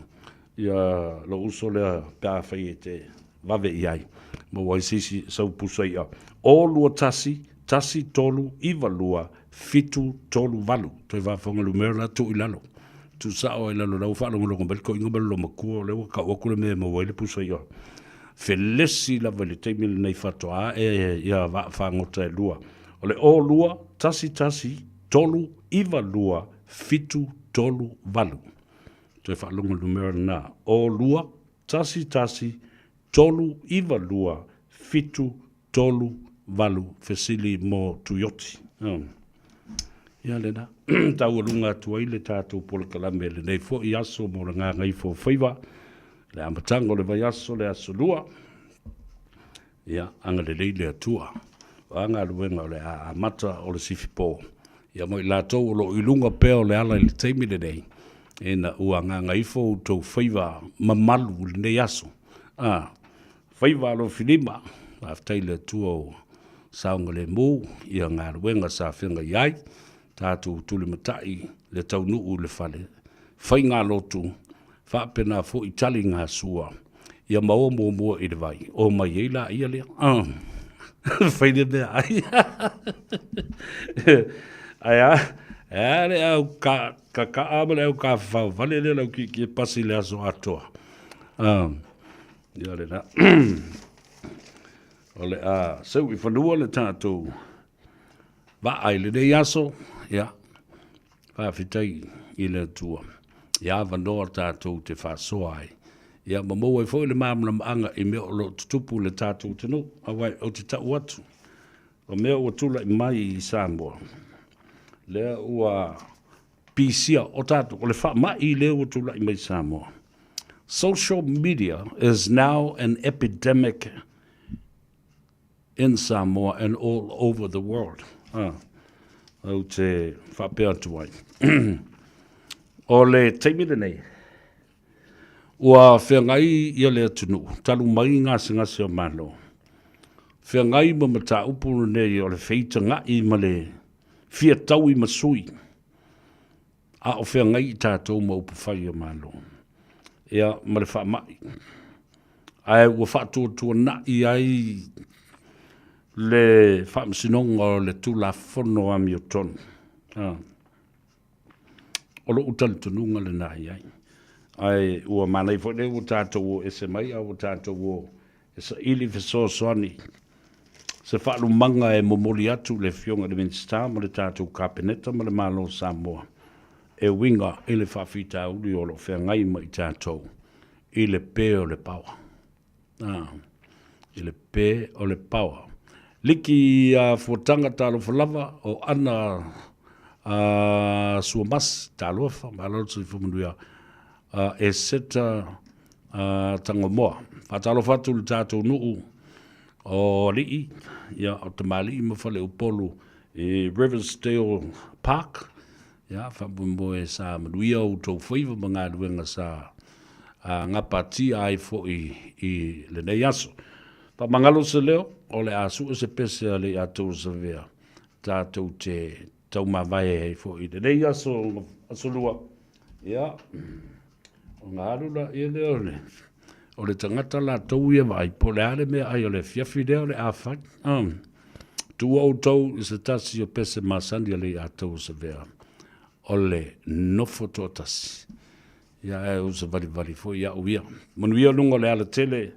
lo uso lea pēa whai e te wawe i ai. Mo wai sisi sau pusai a. O lua tasi tolu iwa lua fitu tolu walu. Toi whafonga lumera la tu ilalo. Tu sao e lalo lau whalongo longo belko ingo belo makua lewa ka wakule me mo waile pusai a. Felesi la wale teimile nei whatoa ia whangota e lua. Ole o lua tasi tolu iwa lua fitu tolu walu. Toi whalongo lumera na. O lua tasi tolu iwa lua fitu tolu walu fesili mo tuyoti. Ia lena, tau alunga tua i le tātou pole kalame le nei fo i aso mo le ngā Gagaifo Faiva, le amatango le vai aso le aso lua. Ia, anga le leile atua. Anga luenga o le amata o le sifipo. Ia mo i lātou o lo ilunga peo le ala i le teimi le nei. E na ua ngā Gagaifo tau Faiva mamalu le nei aso. Faiva alo filima, aftai le atua o saunga le mō, ia ngā luenga sa whenga iai. Tātou tuli matai le tau nuu le whale. Whai ngā lotu, whapena fo i tali ngā sua. Ia maua mua i le vai. O mai eila ia lea. Whai le mea ai. Ai le au ka ama le au ka whau. Vale le lau ki pasi le aso atoa. Ia le na. O le sau i whanua le tātou. Va ai le nei aso. Ia, whawhitai i le tua. Ia, wanoa tātou te whasoa ai. Ia, mamou ai fwoi le mamla maanga i mea o lo tutupu le tātou tino. Awai, o te tau atu. O mea ua tula i mai i Samoa. Lea ua pisia o tātou. O le wha mai i lea ua tula i mai Samoa. Social media is now an epidemic in Samoa and all over the world. Au te whapea tuai. O le teimire nei. Ua whengai ia lea tunu. Talu mai ngasi o malo. Whengai ma mata upuru nei o le feita ngai ma le fia tau i masui. A o whengai i tātou ma upu whai o malo. Ia ma le whamai. Ai ua whatuatua na i ai le whamsinonga o le tula whono a mi o tonu. O lo utali tununga le nahi ai. Ai ua manai fo le ua tātou o ese mai a ua tātou o esa ili feso soani. Se whalu manga e momoli atu le fionga le minsta ma le tātou kapeneta ma le malo Samoa. E winga e le whawhita uli o lo whengai ma i tātou. I le pē o le pawa. I le pē o le pawa. Liki fuatanga talo falava o ana suamas talo fa malo tsi fumuia e seta tangomoa fatalo fatu le tatou nuu o lii ia o tamali mo fale upolu e Riversdale Park ia fa bumbo e sa maduia o to Faiva manga luenga sa ngapati ai fo i le nei aso pa mangalo se leo o le asu se pese le atou se vea tātou te tau mawai hei fo i te nei aso lua ia o ngā arula i leo le o le tangata la tau ia vai po le ale mea ai o le fiafi leo le awhai tua o tau i se tasi o pese masandi le atou se vea o le nofo tō tasi ia e o se vali fo ia uia manuia lunga le ala tele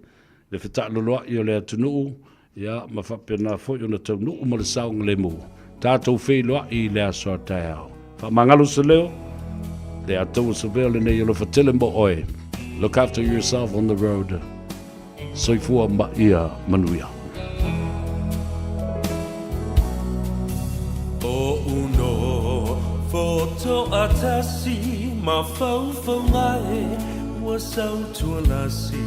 le feta loloa i o le atunuu ia ma whapena fo i o na tau nuu ma le saunga le mu tātou whei loa i le asoa tai au wha mangalo se leo le atou se vea le nei o le fatele mo oe look after yourself on the road soifua ma ia manuia o uno fo to atasi ma fau fau ngai wa sau tua lasi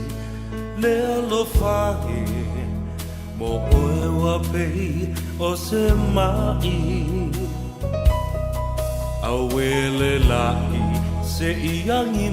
le lo fae mo oe wa pei o se mai awele lai se iangi